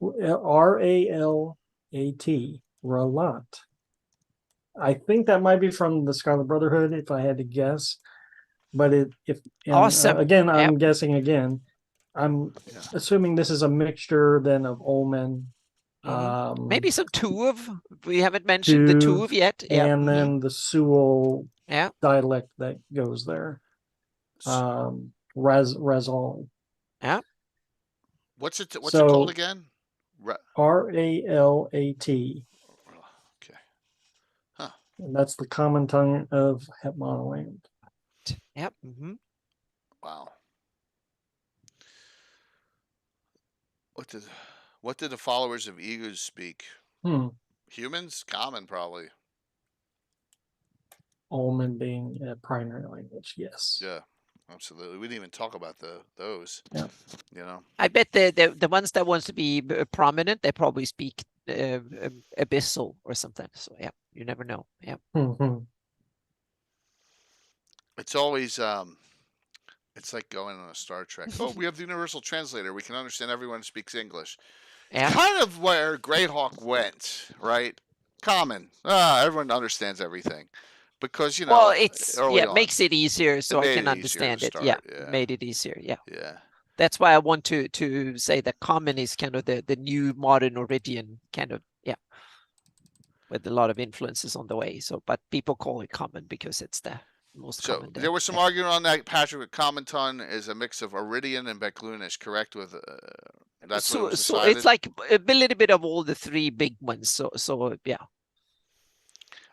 Ralat. Ralat. I think that might be from the Scarlet Brotherhood, if I had to guess. But Awesome. Again, I'm guessing again. I'm assuming this is a mixture then of Olmen. Maybe some Tuv. We haven't mentioned the Tuv yet. And then the Sewell dialect that goes there. Razal. Yeah. What's it called again? Ralat. Okay. Huh. And that's the common tongue of Monoland. Yep. Wow. What did the followers of Egus speak? Humans? Common, probably. Alman being a primary language. Yes. Yeah, absolutely. We didn't even talk about those. Yeah. You know. I bet the ones that wants to be prominent, they probably speak abyssal or something. So yeah, you never know. Yeah. Mhm. It's always it's like going on a Star Trek. Oh, we have the universal translator. We can understand everyone who speaks English. Yeah. It's kind of where Greyhawk went, right? Common. Everyone understands everything. Because, you know, Well, it's early on, makes it easier so I made can it easier to understand it. start, Yeah, yeah. made it easier. Yeah. Yeah. That's why I want to say that common is kind of the new modern Oridian kind of, yeah, with a lot of influences on the way. So, but people call it common because it's the most So common. there was some argument on that, Patrick, with Common Tongue is a mix of Iridian and Beclunish, correct? With that's what it was So decided? it's like a little bit of all the three big ones. So yeah.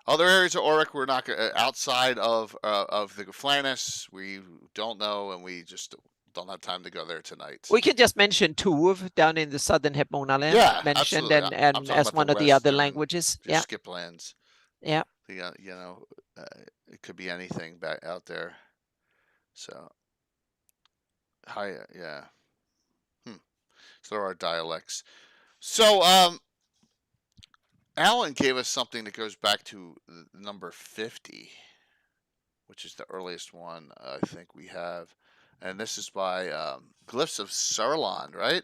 Other areas of Auric we're not outside of the Flannis. We don't know, and we just don't have time to go there tonight. We can just mention Tuv down in the southern Hepmonaland, Yeah, mentioned absolutely. I'm and talking as about one the of the other Western languages. Yeah, skip lands. yeah. You know, it could be anything back out there. So, hi, yeah. So there are dialects. So, Alan gave us something that goes back to number 50, which is the earliest one I think we have. And this is by Glyphs of Saruland, right?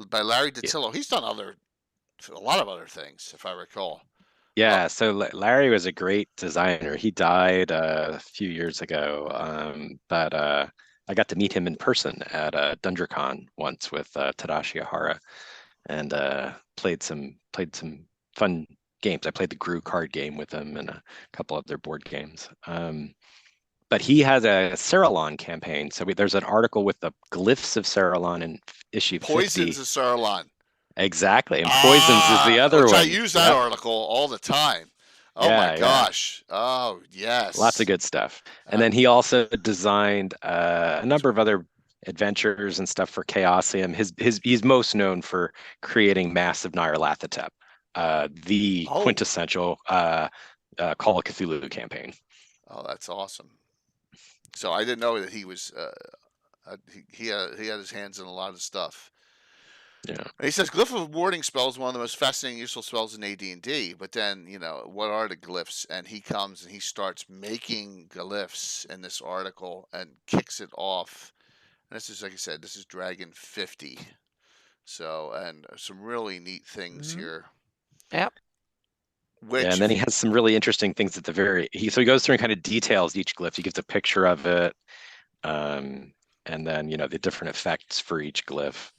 By Larry DiTillo. He's done a lot of other things, if I recall. Yeah, so Larry was a great designer. He died a few years ago, but I got to meet him in person at DungeonCon once with Tadashi Ahara, and played some fun games. I played the Gru card game with him and a couple of their board games. But he has a Saruland campaign. So there's an article with the Glyphs of Saruland in issue 50. Poisons of Saruland. Exactly, and Poisons is the other which one. I use that article all the time. Oh Yeah, my gosh. Oh, yes. Lots of good stuff. And then he also designed a number of other adventures and stuff for Chaosium. He's most known for creating Massive Nyarlathotep, the quintessential Call of Cthulhu campaign. Oh, that's awesome. So I didn't know that he was he had his hands in a lot of stuff. Yeah. He says Glyph of Warding spell is one of the most fascinating, useful spells in AD&D. But then, what are the glyphs? And he comes and he starts making glyphs in this article and kicks it off. And this is, like I said, this is Dragon 50. So, and some really neat things here. Yep. And then he has some really interesting things at the so he goes through and kind of details each glyph. He gives a picture of it, and then the different effects for each glyph.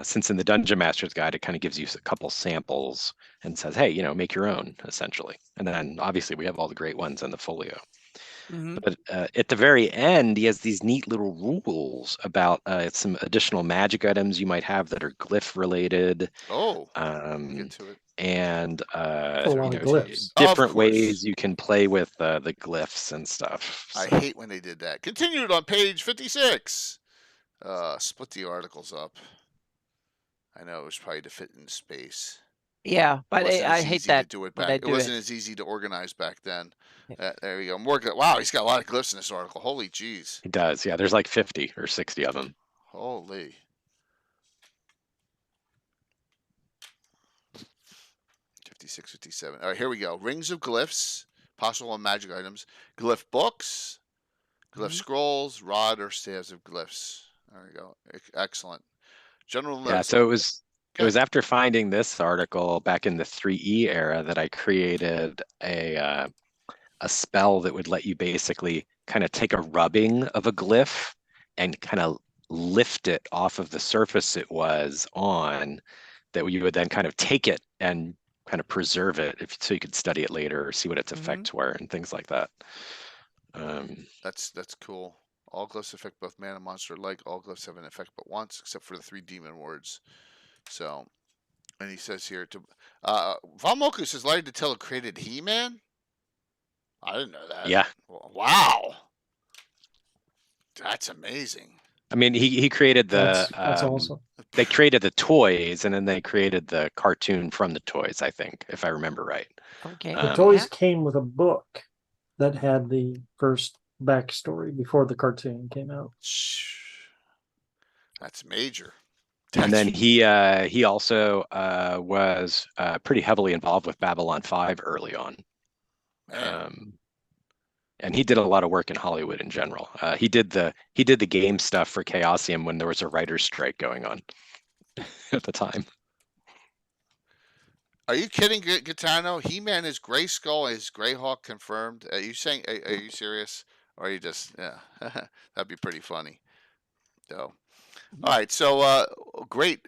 Since in the Dungeon Master's Guide, it kind of gives you a couple samples and says, hey, make your own, essentially. And then obviously we have all the great ones in the folio. Mm-hmm. But at the very end, he has these neat little rules about some additional magic items you might have that are glyph related. Oh, get to it. And glyphs. Different ways you can play with the glyphs and stuff. So. I hate when they did that. Continued on page 56. Split the articles up. I know it was probably to fit in space. Yeah, but I hate that. Do it back. It wasn't as easy to organize back then. Yeah. There you go. More good. Wow, he's got a lot of glyphs in this article. Holy jeez. He does. Yeah, there's like 50 or 60 of them. Holy. 56, 57. All right, here we go. Rings of glyphs, possible and magic items, glyph books, glyph scrolls, rod or staves of glyphs. There we go. Excellent. General list. Yeah, so it was after finding this article back in the 3E era that I created a spell that would let you basically kind of take a rubbing of a glyph and kind of lift it off of the surface it was on, that you would then kind of take it and kind of preserve it so you could study it later or see what its effects were and things like that. That's cool. All glyphs affect both man and monster alike. All glyphs have an effect but once, except for the 3 demon words. So, and he says here to Von Moku says Larry DiTillo created He-Man. I didn't know that. Yeah. Wow. That's amazing. I mean, he created the. That's awesome. They created the toys, and then they created the cartoon from the toys. I think, if I remember right. Okay. The toys came with a book. that had the first backstory before the cartoon came out. That's major. And then he also was pretty heavily involved with Babylon 5 early on. And he did a lot of work in Hollywood in general. He did the game stuff for Chaosium when there was a writer's strike going on at the time. Are you kidding, Gitano? He-Man is Grayskull, is Greyhawk confirmed? Are you saying? Are you serious? Or are you just? Yeah, that'd be pretty funny. So, all right. So, great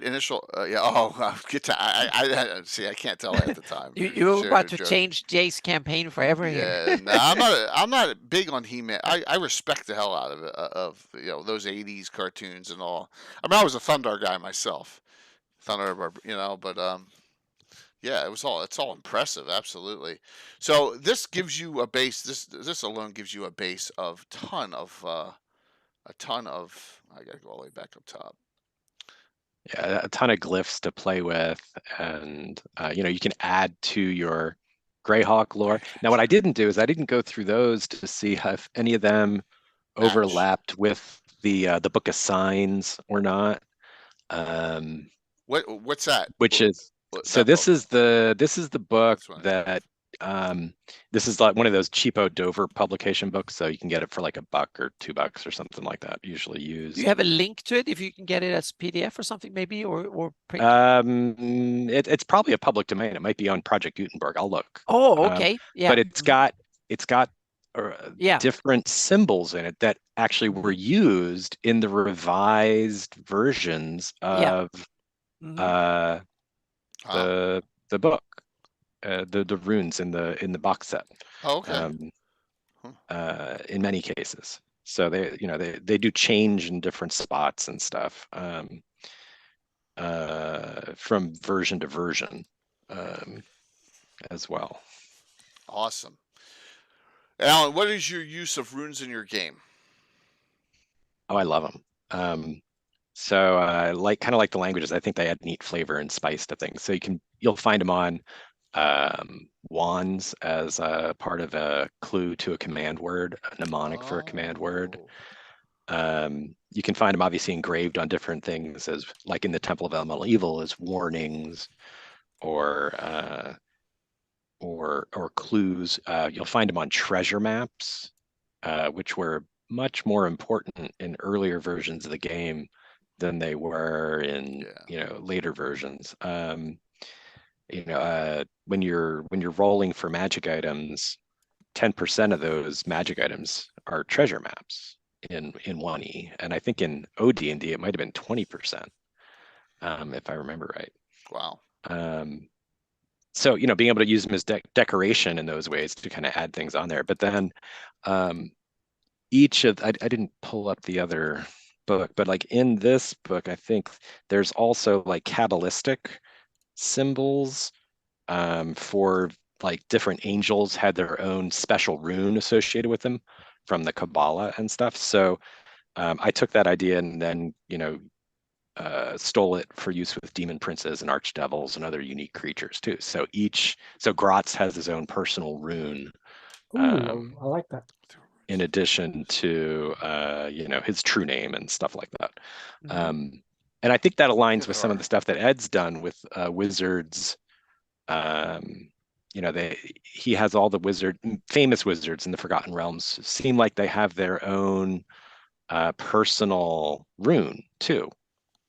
initial. Yeah. Oh, I see. I can't tell at the time. You about to change Jay's campaign forever here? Yeah. No, I'm not big on He-Man. I respect the hell out of it, of those '80s cartoons and all. I mean, I was a Thundar guy myself. Thundar, but yeah, it's all impressive, absolutely. So this gives you a base. This alone gives you a base of a ton of. I gotta go all the way back up top. Yeah, a ton of glyphs to play with, and you can add to your Greyhawk lore. Now, what I didn't do is I didn't go through those to see if any of them overlapped with the Book of Signs or not. What's that? Which is so this is the book that this is like one of those cheapo Dover publication books, so you can get it for like $1 or $2 or something like that, usually used. Do you have a link to it if you can get it as PDF or something, maybe, or print? It's probably a public domain. It might be on Project Gutenberg. I'll look. Oh, okay. Yeah. But it's got different symbols in it that actually were used in the revised versions of the book, the runes in the box set. Oh, okay. In many cases, so they do change in different spots and stuff from version to version as well. Awesome. Alan, what is your use of runes in your game? Oh, I love them. So kind of like the languages, I think they add neat flavor and spice to things. So you'll find them on wands as a part of a clue to a command word, a mnemonic for a command word. You can find them obviously engraved on different things, as like in the Temple of Elemental Evil as warnings or clues. You'll find them on treasure maps, which were much more important in earlier versions of the game than they were in later versions. When you're rolling for magic items, 10% of those magic items are treasure maps in 1E, and I think in OD&D it might have been 20%, if I remember right. Wow. So being able to use them as decoration in those ways to kind of add things on there. But then each of I didn't pull up the other book, but like in this book, I think there's also like Kabbalistic symbols for like different angels had their own special rune associated with them from the Kabbalah and stuff. So I took that idea and then stole it for use with demon princes and archdevils and other unique creatures too. So Gratz has his own personal rune. Ooh, I like that. In addition to his true name and stuff like that. And I think that aligns with some of the stuff that Ed's done with wizards. He has all the famous wizards in the Forgotten Realms seem like they have their own personal rune too.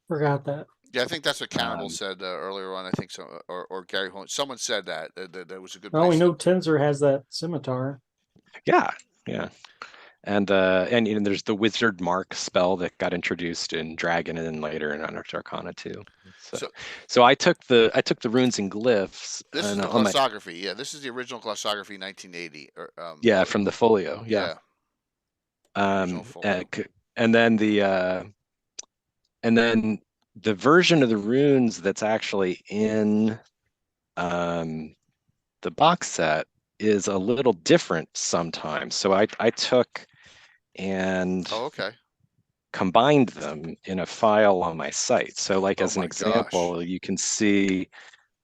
Forgot that. Yeah, I think that's what Cannibal said earlier on. I think so, or Gary Holmes. Someone said that was a good. Well, we know Tensor has that scimitar. Yeah. And there's the Wizard Mark spell that got introduced in Dragon and then later in Unearthed Arcana too. So I took the runes and glyphs. This is the glossography. Yeah, this is the original glossography, 1980. From the folio. Yeah. And then the version of the runes that's actually in the box set is a little different sometimes. So I took and combined them in a file on my site. So like as an example, you can see,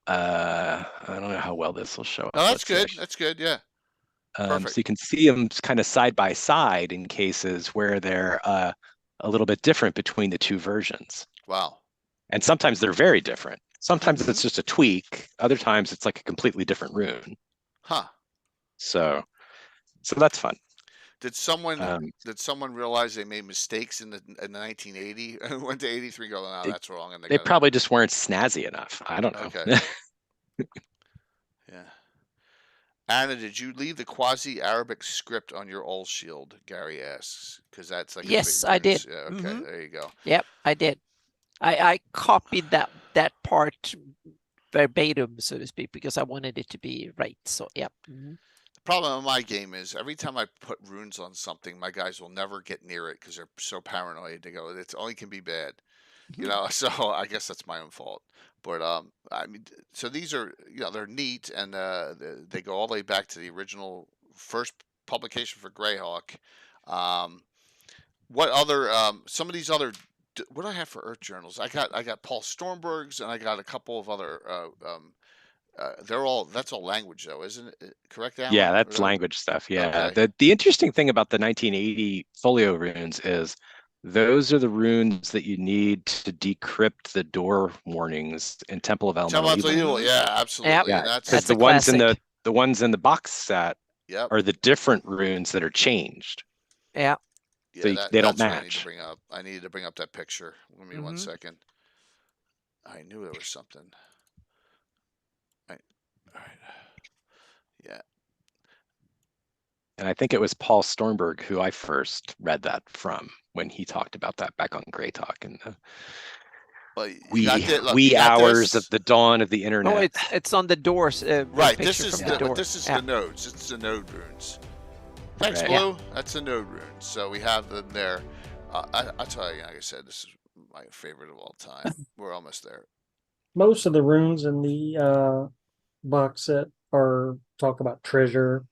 I don't know how well this will show up. Oh, that's good. That's good. Yeah. So Perfect. you can see them kind of side by side in cases where they're a little bit different between the two versions. Wow. And sometimes they're very different. Sometimes it's just a tweak. Other times it's like a completely different rune. Huh. So that's fun. Did someone realize they made mistakes in the 1980? Went to 83, go, no, that's wrong, and They probably just weren't snazzy enough. I don't know. Okay. Yeah. Anna, did you leave the quasi-Arabic script on your old shield? Gary asks, because that's like Yes, I did. Yeah. Okay. There you go. Yep, I did. I copied that part verbatim, so to speak, because I wanted it to be right. So yeah. The problem in my game is every time I put runes on something, my guys will never get near it because they're so paranoid. They go, it only can be bad, you know. So I guess that's my own fault. But I mean, so these are, you know, they're neat, and they go all the way back to the original first publication for Greyhawk. What other some of these other, what do I have for Earth journals? I got Paul Stormberg's, and I got a couple of other. That's all language though, isn't it? Correct, Alan? Yeah, that's language stuff. Yeah. Okay. The interesting thing about the 1980 folio runes is those are the runes that you need to decrypt the door warnings in Temple of Elemental Evil. Yeah, absolutely. Yep. Yeah, Because That's the a ones in classic. the ones in the box set Yep. are the different runes that are changed. Yeah. So Yeah, they don't that's what I need to match. bring up. I needed to bring up that picture. Give me 1 second. I knew there was something. All right. Yeah. And I think it was Paul Stormberg who I first read that from when he talked about that back on Greyhawk and the Well, wee hours of the dawn of the internet. Oh, it's on the doors. Right. This picture is from the door. this is Yeah. the nodes. It's the node runes. Thanks, Right. Blue. That's the node runes. So we have them there. I'll tell you, like I said, this is my favorite of all time. We're almost there. Most of the runes in the box set are talk about treasure,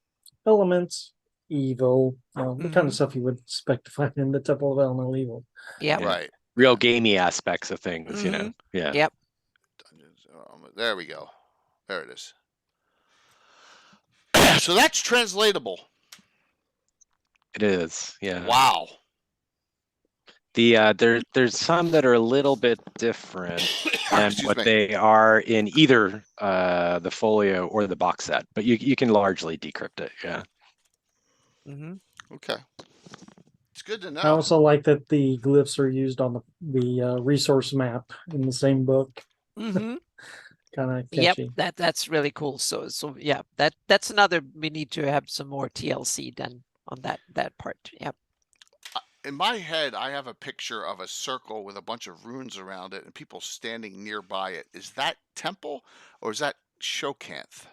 elements, evil, the kind of stuff you would expect to find in the Temple of Elemental Evil. Yeah. Right. Real gamey aspects of things, you know. Yeah. Yep. Dungeons. There we go. There it is. So that's translatable. It is. Yeah. Wow. There's some that are a little bit different than Excuse what me. they are in either the folio or the box set, but you can largely decrypt it. Yeah. Okay. It's good to know. I also like that the glyphs are used on the resource map in the same book. Kind of catchy. Yep. That's really cool. So yeah, that's another. We need to have some more TLC done on that part. Yep. In my head, I have a picture of a circle with a bunch of runes around it and people standing nearby it. Is that temple or is that Shokanth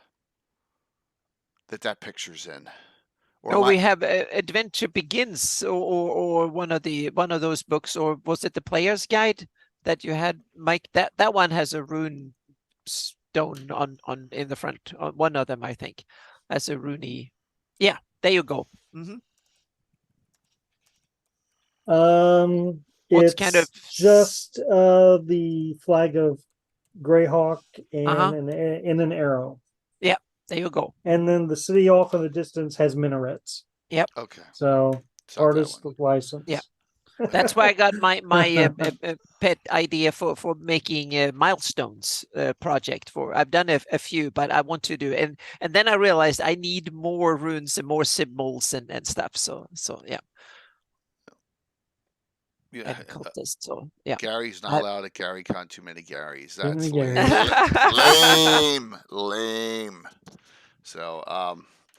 that picture's in? Or No, we have Adventure Begins or one of those books, or was it the Player's Guide that you had, Mike? That one has a rune stone on in the front. One of them, I think, as a runey. Yeah, there you go. What's It's kind of just the flag of Greyhawk and an arrow. Yeah, there you go. And then the city off in the distance has minarets. Yep. Okay. So artist license. Yeah. That's why I got my pet idea for making milestones project for. I've done a few, but I want to do and then I realized I need more runes and more symbols and stuff. So yeah. Yeah. And cultists, so yeah. Gary's not allowed at GaryCon. Too many Garys. That's Too many lame. So all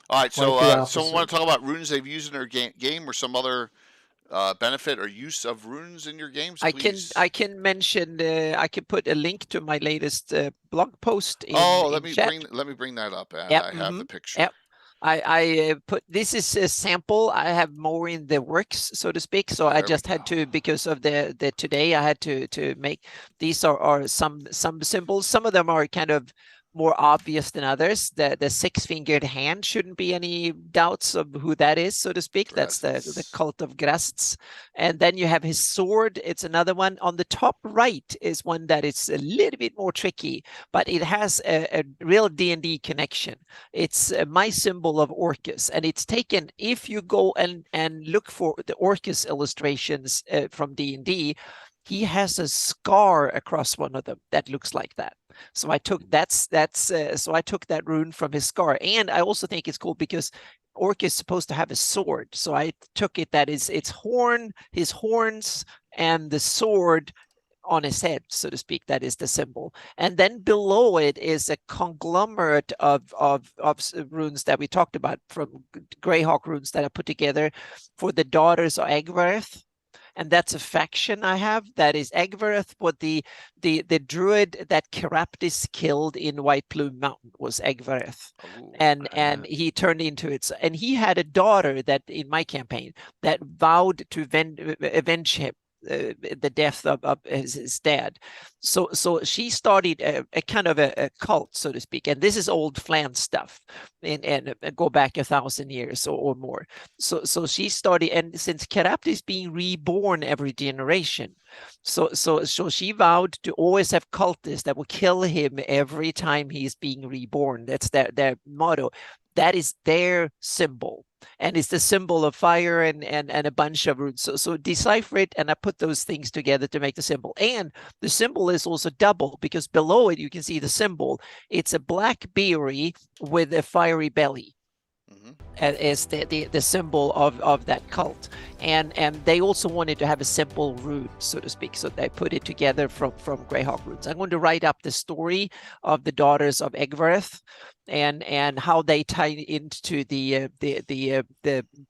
right. So someone want to talk about runes they've used in their game or some other benefit or use of runes in your games? Please? I can mention. I can put a link to my latest blog post. Let me chat. bring that up. And Yep, I have the picture. Yep. I put this is a sample. I have more in the works, so to speak. So I just had to, because of the today, I had to make these are some symbols. Some of them are kind of more obvious than others. The six-fingered hand shouldn't be any doubts of who that is, so to speak. That's the cult of Greyhawk. And then you have his sword. It's another one. On the top right is one that is a little bit more tricky, but it has a real D&D connection. It's my symbol of Orcus, and it's taken, if you go and look for the Orcus illustrations from D&D, he has a scar across one of them that looks like that. So I took so I took that rune from his scar, and I also think it's cool because Orcus is supposed to have a sword. So I took it that is his horns, and the sword on his head, so to speak. That is the symbol. And then below it is a conglomerate of runes that we talked about, from Greyhawk runes that I put together for the daughters of Egbereth. And that's a faction I have. That is Egbereth, but the druid that Caraptis killed in White Plume Mountain was Egbereth. And he turned into it. And he had a daughter that, in my campaign, that vowed to avenge him, the death of his dad. So she started a kind of a cult, so to speak. And this is old Flan stuff, and go back 1,000 years or more. So she started, and since Caraptis is being reborn every generation, so she vowed to always have cultists that will kill him every time he's being reborn. That's their motto. That is their symbol. And it's the symbol of fire and a bunch of runes. So decipher it, and I put those things together to make the symbol. And the symbol is also double, because below it you can see the symbol. It's a black berry with a fiery belly. As the symbol of that cult, and they also wanted to have a simple rune, so to speak. So they put it together from Greyhawk runes. I'm going to write up the story of the daughters of Egbereth, and how they tie into the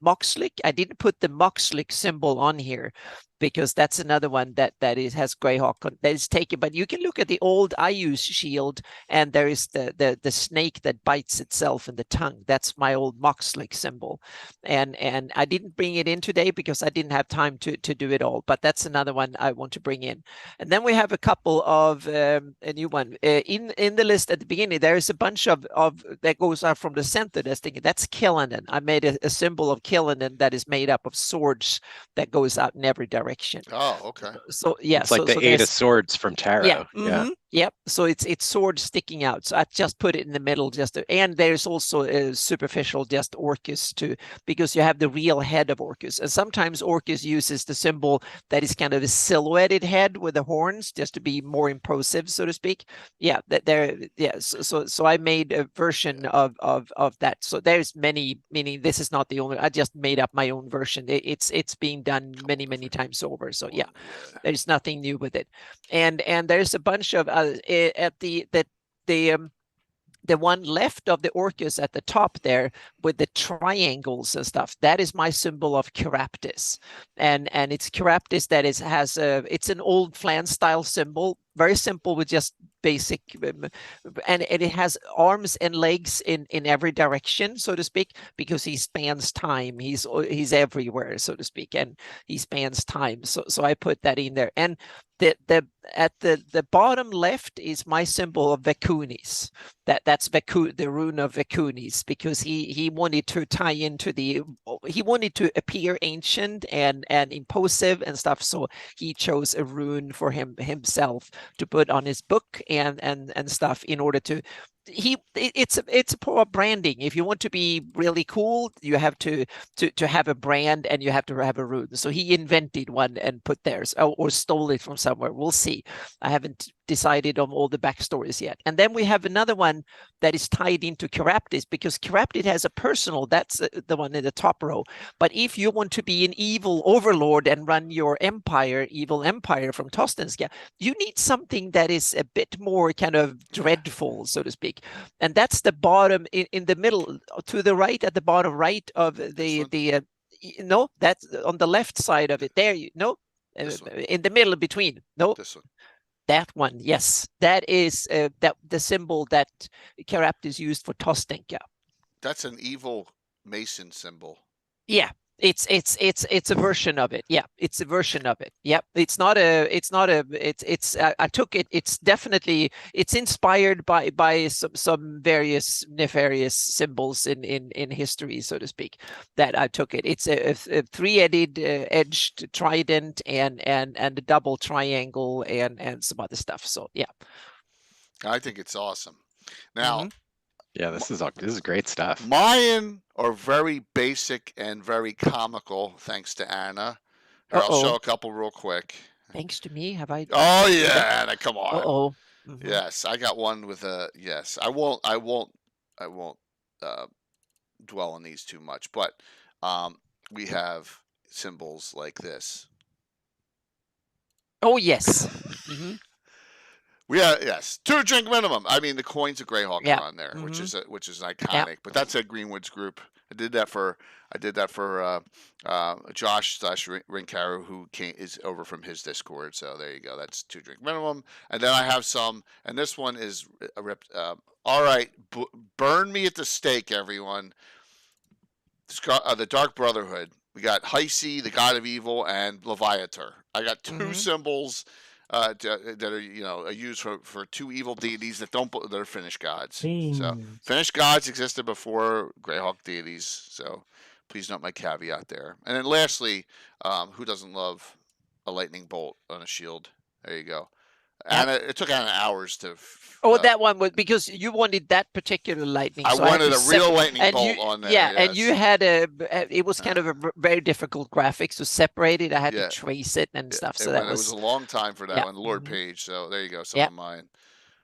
Moxlick. I didn't put the Moxlick symbol on here because that's another one that has Greyhawk that is taken. But you can look at the old Ayu's shield, and there is the snake that bites itself in the tongue. That's my old Moxlick symbol, and I didn't bring it in today because I didn't have time to do it all. But that's another one I want to bring in. And then we have a couple of a new one in the list at the beginning. There is a bunch of that goes out from the center. That's Killinan. I made a symbol of Killinan that is made up of swords that goes out in every direction. Oh, okay. So yeah, it's like the 8 of swords from tarot. Yeah. Mm-hmm. Yep. So it's swords sticking out. So I just put it in the middle, and there's also a superficial just Orcus too, because you have the real head of Orcus. And sometimes Orcus uses the symbol that is kind of a silhouetted head with the horns, just to be more impressive, so to speak. Yeah, So I made a version of that. So there's many, meaning this is not the only. I just made up my own version. It's being done many times over. So yeah, there's nothing new with it. And there's a bunch of at the one left of the Orcus at the top there with the triangles and stuff, that is my symbol of Caraptis. And it's Caraptis that it's an old Flan style symbol, very simple with just basic, and it has arms and legs in every direction, so to speak, because he spans time. He's everywhere, so to speak, and he spans time. So I put that in there. And at the bottom left is my symbol of Vekunis. That's the rune of Vekunis, because he wanted to tie into he wanted to appear ancient and imposive and stuff. So he chose a rune for himself to put on his book and stuff in order to. It's poor branding. If you want to be really cool, you have to have a brand, and you have to have a rune. So he invented one and put theirs, or stole it from somewhere. We'll see. I haven't decided on all the backstories yet. And then we have another one that is tied into Caraptis, because Caraptis has a personal. That's the one in the top row. But if you want to be an evil overlord and run your evil empire from Tostenska, you need something that is a bit more kind of dreadful, so to speak. And that's the bottom in the middle, to the right, at the bottom right of no, that's on the left side of it. There, in the middle between. No, this one. That one. Yes, that is the symbol that Caraptis used for Tostenka. That's an evil Mason symbol. Yeah. It's a version of it. Yeah, it's a version of it. Yep. It's I took it. It's definitely it's inspired by some various nefarious symbols in history, so to speak, that I took it. It's a three-edged edged trident and a double triangle and some other stuff. So yeah. I think it's awesome. Now, Yeah, this is great stuff. mine are very basic and very comical, thanks to Anna. Here, I'll Uh-oh. show a couple real quick. Thanks to me, have I? Oh yeah, Anna, come on. Uh-oh. Yes, I got one with a yes. I won't dwell on these too much, but we have symbols like this. Oh yes. We have yes, 2 drink minimum. I mean, the coins of Greyhawk Yeah. are on there, which is iconic. But that's a Greenwoods group. I did that for Josh / Rinkaru, who is over from his Discord. So there you go. That's 2 drink minimum. And then I have some, and this one is a rip. All right, burn me at the stake, everyone. The Dark Brotherhood. We got Heisei, the God of Evil, and Leviator. I got 2 symbols that are used for 2 evil deities that are Finnish gods. So Finnish gods existed before Greyhawk deities. So please note my caveat there. And then lastly, who doesn't love a lightning bolt on a shield? There you go. And it took Anna hours to. That one was because you wanted that particular lightning. I so wanted a real lightning bolt on there. Yeah, yes. and you had it was kind of a very difficult graphics to separate it. I had to trace it and stuff. So it was a long time for that one, the Lord Page. So there you go, some of mine.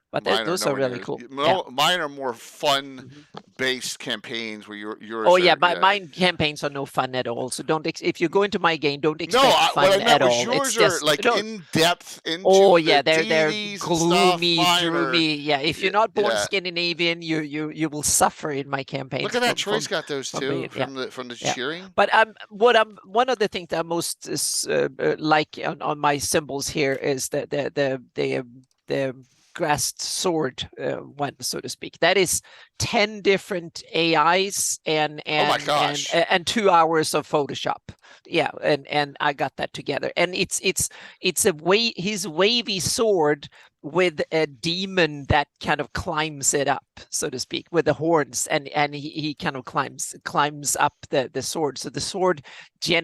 But those are really cool. Mine are more fun-based campaigns where yours. Oh yeah, mine campaigns are no fun at all. So if you go into my game, don't expect fun at all. Yours are like in depth into. Oh yeah, they're gloomy, dreamy. Yeah, if you're not born Scandinavian, you will suffer in my campaigns. Look at that. Troy's got those too from the cheering. But one of the things that I most like on my symbols here is the grasped sword one, so to speak. That is 10 different AIs and 2 hours of Photoshop. Yeah, and I got that together. And it's his wavy sword with a demon that kind of climbs it up, so to speak, with the horns, and he kind of climbs up the sword. So the sword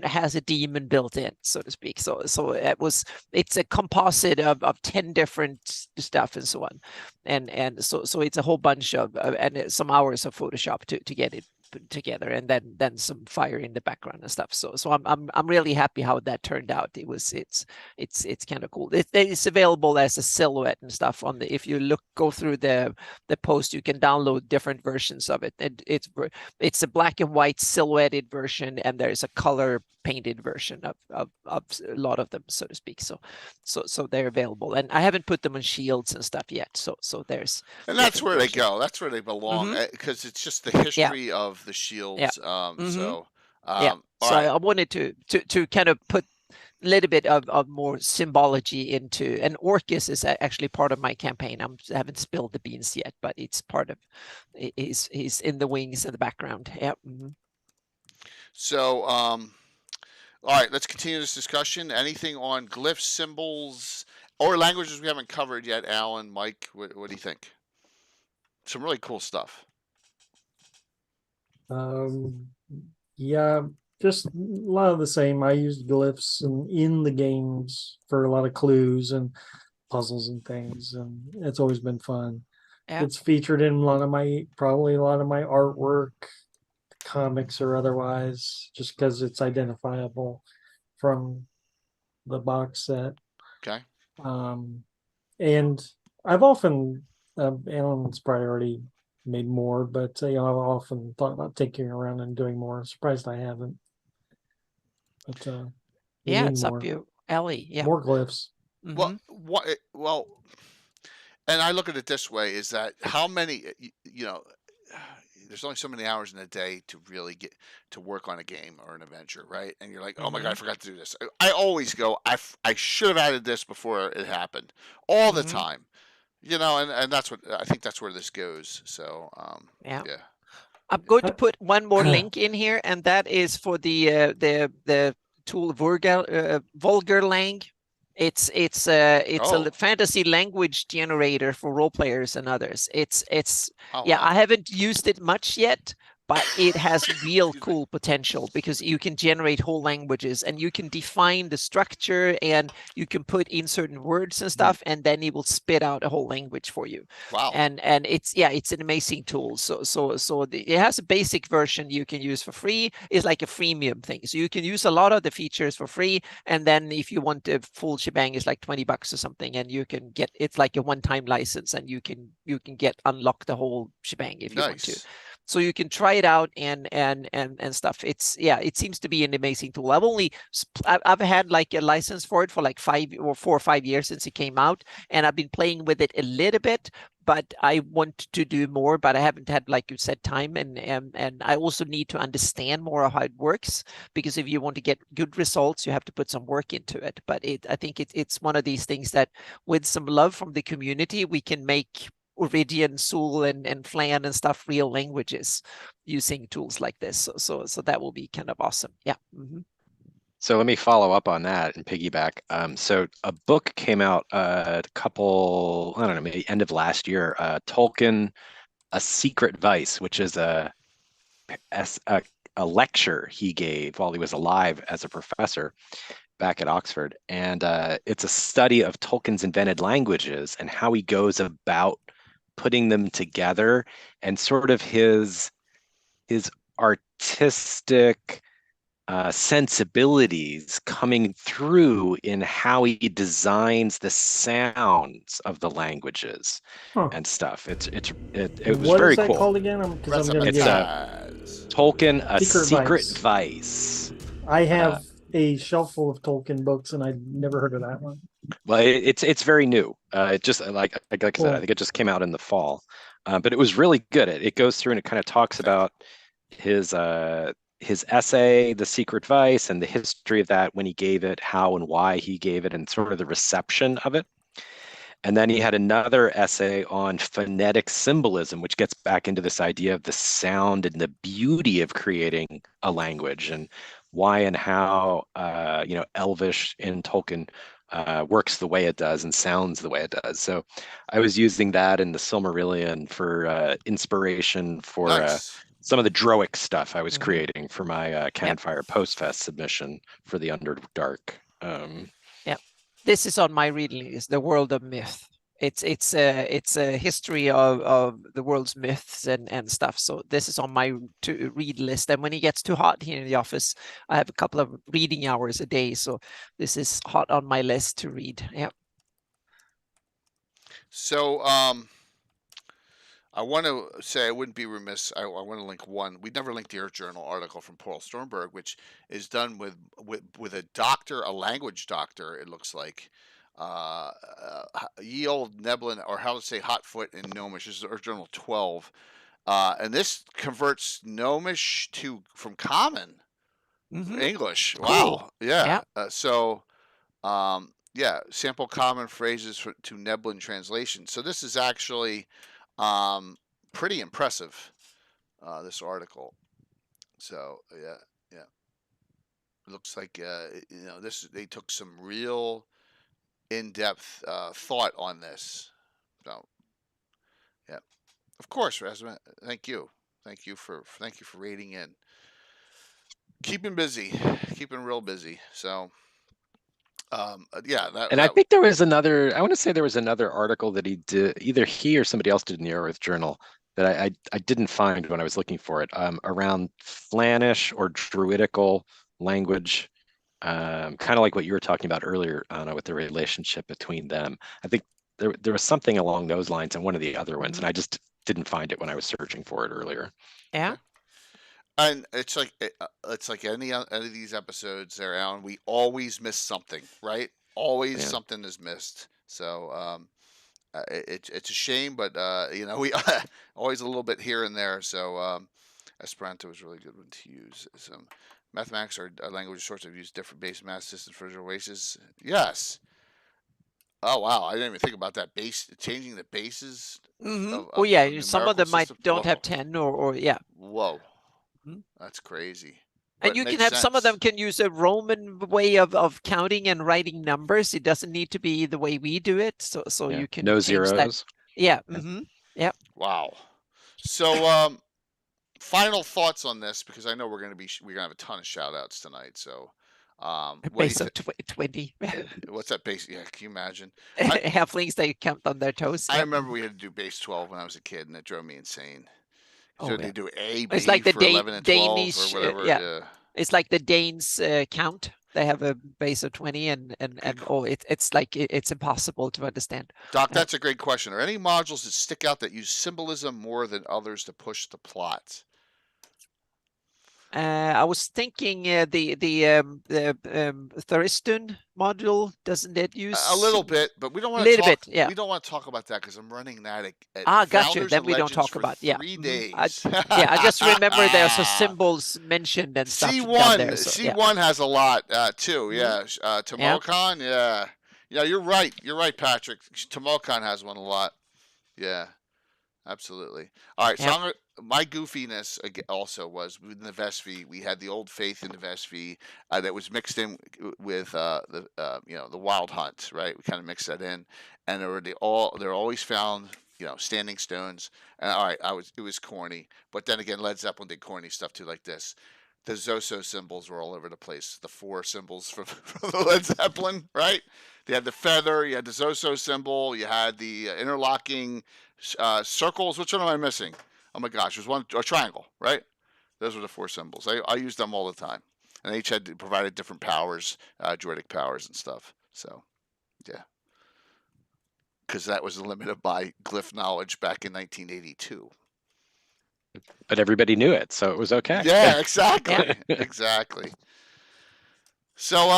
has a demon built in, so to speak. So it's a composite of 10 different stuff and so on, and so it's a whole bunch of and some hours of Photoshop to get it together, and then some fire in the background and stuff. So I'm really happy how that turned out. It's kind of cool. It's available as a silhouette and stuff on if you go through the post, you can download different versions of it. And it's a black and white silhouetted version, and there's a color painted version of a lot of them, so to speak. So they're available, and I haven't put them on shields and stuff yet. So there's, and that's where they go. That's where they belong, because it's just the history of the shields. So I wanted to kind of put a little bit of more symbology into, and Orcus is actually part of my campaign. I haven't spilled the beans yet, but it's part of. He's in the wings in the background. Yeah. So all right, let's continue this discussion. Anything on glyphs, symbols, or languages we haven't covered yet? Alan, Mike, what do you think? Some really cool stuff. Yeah, just a lot of the same. I used glyphs in the games for a lot of clues and puzzles and things, and it's always been fun. Yeah. It's featured in probably a lot of my artwork, comics or otherwise, just because it's identifiable from the box set. Okay. And I've often, Alan's probably already made more, but I've often thought about taking around and doing more. I'm surprised I haven't. But it's up your alley. Yeah, more glyphs. Well, and I look at it this way: is that how many, there's only so many hours in a day to really get to work on a game or an adventure, right? And you're like, oh my God, I forgot to do this. I always go, I should have added this before it happened, all the time. And that's what I think. That's where this goes. So yeah. I'm going to put one more link in here, and that is for the tool Vulgarlang. It's a fantasy language generator for role players and others. I haven't used it much yet, but it has real cool potential because you can generate whole languages and you can define the structure and you can put in certain words and stuff, and then it will spit out a whole language for you. Wow. And it's an amazing tool. It has a basic version you can use for free. It's like a freemium thing. So you can use a lot of the features for free. And then if you want a full shebang, it's like $20 or something, and you can get, it's like a one-time license, and you can unlock the whole shebang if you want to. So you can try it out and stuff. It seems to be an amazing tool. I've had like a license for it for like 4 or 5 years since it came out, and I've been playing with it a little bit, but I want to do more, but I haven't had, like you said, time, and I also need to understand more of how it works, because if you want to get good results, you have to put some work into it. But I think it's one of these things that with some love from the community, we can make Oridian, Sul, and Flan and stuff real languages using tools like this. So that will be kind of awesome. Yeah. So let me follow up on that and piggyback. So a book came out a couple, I don't know, maybe end of last year, Tolkien, A Secret Vice, which is a lecture he gave while he was alive as a professor back at Oxford. And it's a study of Tolkien's invented languages and how he goes about putting them together, and sort of his artistic sensibilities coming through in how he designs the sounds of the languages and stuff. It was what very is that cool. called again? Because I'm gonna It's Tolkien, A Secret Vice. I have a shelf full of Tolkien books, and I'd never heard of that one. Well, it's very new. It just like I said, I think it just came out in the fall, but it was really good. It goes through and it kind of talks about his essay, The Secret Vice, and the history of that, when he gave it, how and why he gave it, and sort of the reception of it. And then he had another essay on phonetic symbolism, which gets back into this idea of the sound and the beauty of creating a language, and why and how Elvish in Tolkien works the way it does and sounds the way it does. So I was using that in the Silmarillion for inspiration for some of the Droic stuff I was creating for my Cannon Fire Post-Fest submission for the Underdark. This is on my reading list, The World of Myth. It's a history of the world's myths and stuff. So this is on my to read list. And when it gets too hot here in the office, I have a couple of reading hours a day. So this is hot on my list to read. Yeah. So I want to say I wouldn't be remiss. I want to link one. We never linked the Earth Journal article from Paul Stormberg, which is done with a doctor, a language doctor. It looks like Ye Old Neblin, or how to say Hotfoot in Gnomish. This is Earth Journal 12, and this converts Gnomish from Common English. Cool. Wow, yeah. Sample common phrases to Neblin translation. So this is actually pretty impressive, this article. So yeah, it looks like they took some real in-depth thought on this. So yeah, of course, Rasmus, thank you for rating in, keeping real busy. So I think there was another, I want to say there was another article that he did, either he or somebody else did in the Earth Journal, that I didn't find when I was looking for it, around Flanish or Druidical language, kind of like what you were talking about earlier, Anna, with the relationship between them. I think there was something along those lines in one of the other ones, and I just didn't find it when I was searching for it earlier. Yeah. And it's like any of these episodes there, Alan, we always miss something, right? Always something is missed. So it's a shame, but we always a little bit here and there. So Esperanto is a really good one to use. So mathematics are a language source of use different base math systems for visual races. Yes. Oh wow, I didn't even think about that base changing the bases Oh of yeah, some of numerical them might system. don't have Whoa, 10 or yeah. whoa, Mhm. that's crazy. But And it you can makes have some of them sense. can use a Roman way of counting and writing numbers. It doesn't need to be the way we do it. So Yeah. you can No change that. zeros. Yeah. Yeah. Yeah. Wow. So final thoughts on this, because I know we're gonna have a ton of shout outs tonight. So what do you Base of think? 20. What's that base? Yeah, can you imagine? Halflings, they count on their toes. I Yep. remember we had to do base 12 when I was a kid, and it drove me insane. So Oh they yeah. do A, It's B like the for 11 and 12 or Danish. whatever. Yeah. Yeah. It's like the Danes count. They have a base of 20 and it's like it's impossible to understand. Doc, Yeah. that's a great question. Are any modules that stick out that use symbolism more than others to push the plot? I was thinking the Thuriston module, doesn't it use A little bit, but we don't a want to little talk. bit? Yeah. We don't want to talk about that because I'm running that at Got you. Founders Then and we don't Legends talk for about, yeah. 3 days. Yeah, I just remember there's a symbols mentioned and stuff down there. So yeah. C1 has a lot too. Mhm. Yeah, Yeah. Tomocon. Yeah, yeah. You're right. You're right, Patrick. Tomocon has one a lot. Yeah. Absolutely. All right. So Yep. my goofiness also was within the Vespi. We had the old faith in the Vespi that was mixed in with the Wild Hunt. Right. We kind of mixed that in, and they're always found standing stones. And all right, it was corny, but then again, Led Zeppelin did corny stuff too, like this. The Zoso symbols were all over the place. The 4 symbols from the Led Zeppelin, right? They had the feather, you had the Zoso symbol, you had the interlocking circles. Which one am I missing? Oh my gosh, there's one, a triangle, right? Those were the 4 symbols. I use them all the time, and they each provided different powers, druidic powers and stuff. So, yeah, because that was the limit of my glyph knowledge back in 1982. But everybody knew it, so it was okay. Yeah, exactly, exactly. So,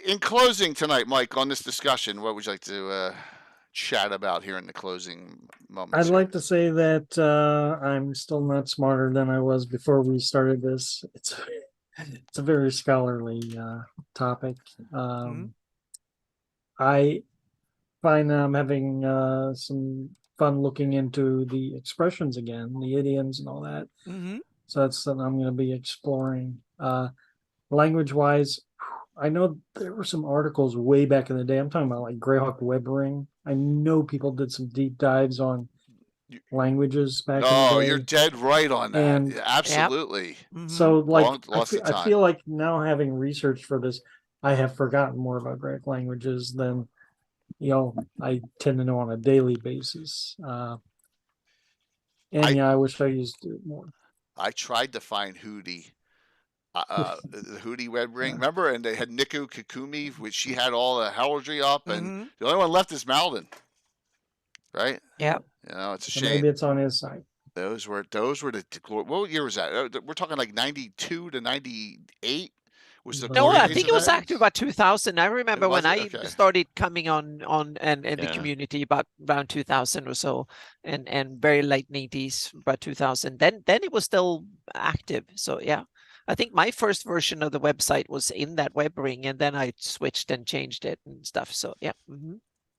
in closing tonight, Mike, on this discussion, what would you like to chat about here in the closing moments? I'd here? like to say that I'm still not smarter than I was before we started this. It's a very scholarly topic. I find I'm having some fun looking into the expressions again, the idioms and all that. So that's something I'm going to be exploring. Language wise, I know there were some articles way back in the day. I'm talking about like Greyhawk web ring. I know people did some deep dives on languages back in the day. Oh, you're dead right on that. And absolutely. So like I feel like now having researched for this, I have forgotten more about Greyhawk languages than I tend to know on a daily basis. And I wish I used it more. I tried to find Hootie. The Hootie web ring, remember? And they had Niku Kakumi, which she had all the heraldry up, and the only one left is Malden, right? Yeah. It's a So shame. maybe it's on his side. Those were the. What year was that? We're talking like 92 to 98. Was the No, I think it was actually about 2000. I remember when I started coming on and the community about around 2000 or so, and very late 90s, about 2000. Then it was still active. So yeah, I think my first version of the website was in that web ring, and then I switched and changed it and stuff. So yeah,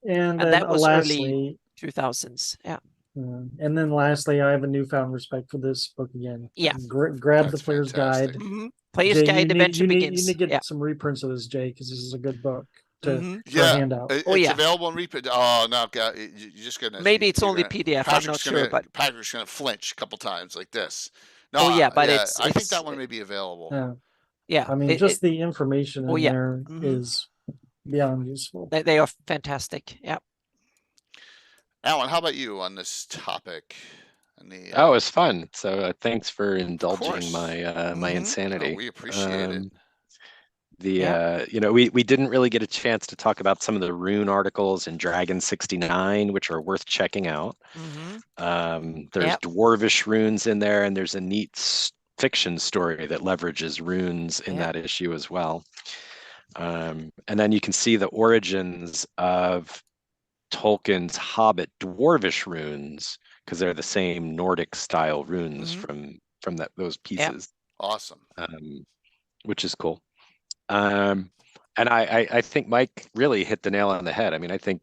and that was lastly, early 2000s. Yeah. And then lastly, I have a newfound respect for this book again. Yeah. Grab the Player's Guide. Player's Jay, Guide Adventure Begins. You need to get some reprints of this, Jay, because this is a good book to hand out. It's available in reprint. Oh no, you're just gonna. Maybe it's only PDF. I'm not sure, but Patrick's gonna flinch a couple times like this. No, but I think that one may be available. Yeah, I mean, just the information in there is beyond useful. They are fantastic. Yeah. Alan, how about you on this topic? It was fun. So thanks for indulging my my insanity. We appreciate it. We didn't really get a chance to talk about some of the rune articles in Dragon 69, which are worth checking out. There's dwarvish runes in there, and there's a neat fiction story that leverages runes in that issue as well. And then you can see the origins of Tolkien's Hobbit dwarvish runes, because they're the same Nordic style runes from those pieces. Awesome. Which is cool. And And I think Mike really hit the nail on the head. I mean, I think,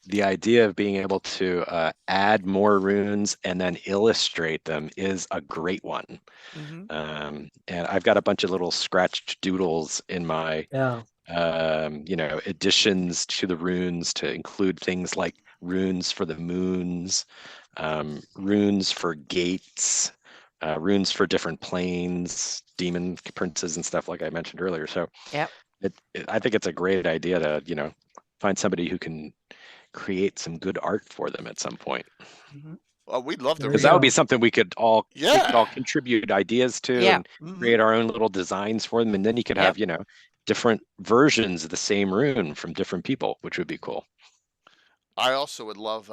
the idea of being able to add more runes and then illustrate them is a great one. Mhm. And I've got a bunch of little scratched doodles in my Yeah. additions to the runes to include things like runes for the moons, runes for gates, runes for different planes, demon princes and stuff like I mentioned earlier. So Yep. I think it's a great idea to, find somebody who can create some good art for them at some point. Mhm. Well, we'd love to There read. Because that would be go. something we could all contribute ideas to Yeah. and Mhm. create our own little designs for them. And then you could have, different versions of the same rune from different people, which would be cool. I also would love,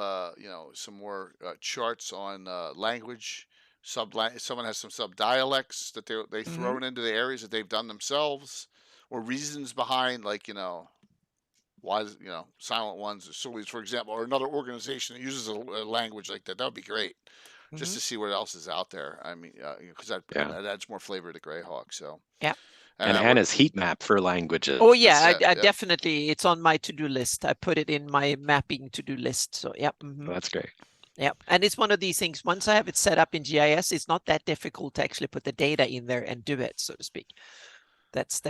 some more charts on language. Someone has some sub dialects that they've Mhm. thrown into the areas that they've done themselves, or reasons behind, like why Silent Ones or Sillies, for example, or another organization that uses a language like that. That would be great, just Mhm. to see what else is out there. I mean, because Yeah. that adds more flavor to Greyhawk. So Yeah. And Anna's heat map for languages. Oh yeah, Yeah, I yeah. definitely. It's on my to-do list. I put it in my mapping to-do list. So yeah. Mhm. That's great. Yeah, and it's one of these things. Once I have it set up in GIS, it's not that difficult to actually put the data in there and do it, so to speak. That's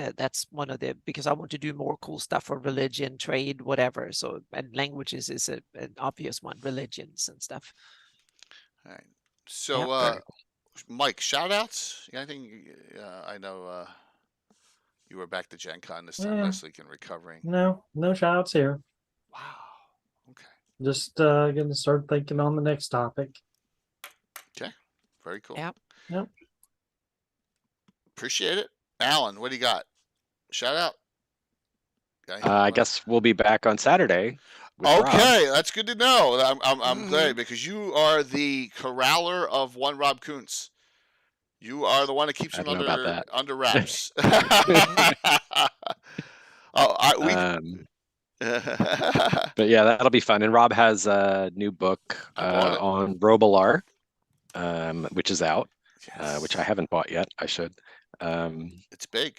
one of the, because I want to do more cool stuff for religion, trade, whatever. So, and languages is an obvious one, religions and stuff. All right. So, Yeah. Mike, shout outs? Yeah, I think I know you were back to Gen Con this time Yeah. last week and recovering. No shout outs here. Wow. Okay. Just gonna start thinking on the next topic. Okay. Very cool. Yeah. Yep. Appreciate it. Alan, what do you got? Shout out. I guess we'll be back on Saturday. with Rob. Okay, that's good to know. I'm glad, because you are the corraller of one Rob Kuntz. You are the one that keeps I him don't know about that. under wraps. But yeah, that'll be fun. And Rob has a new book on Robilar, which is out, which I haven't bought yet. I should. It's big.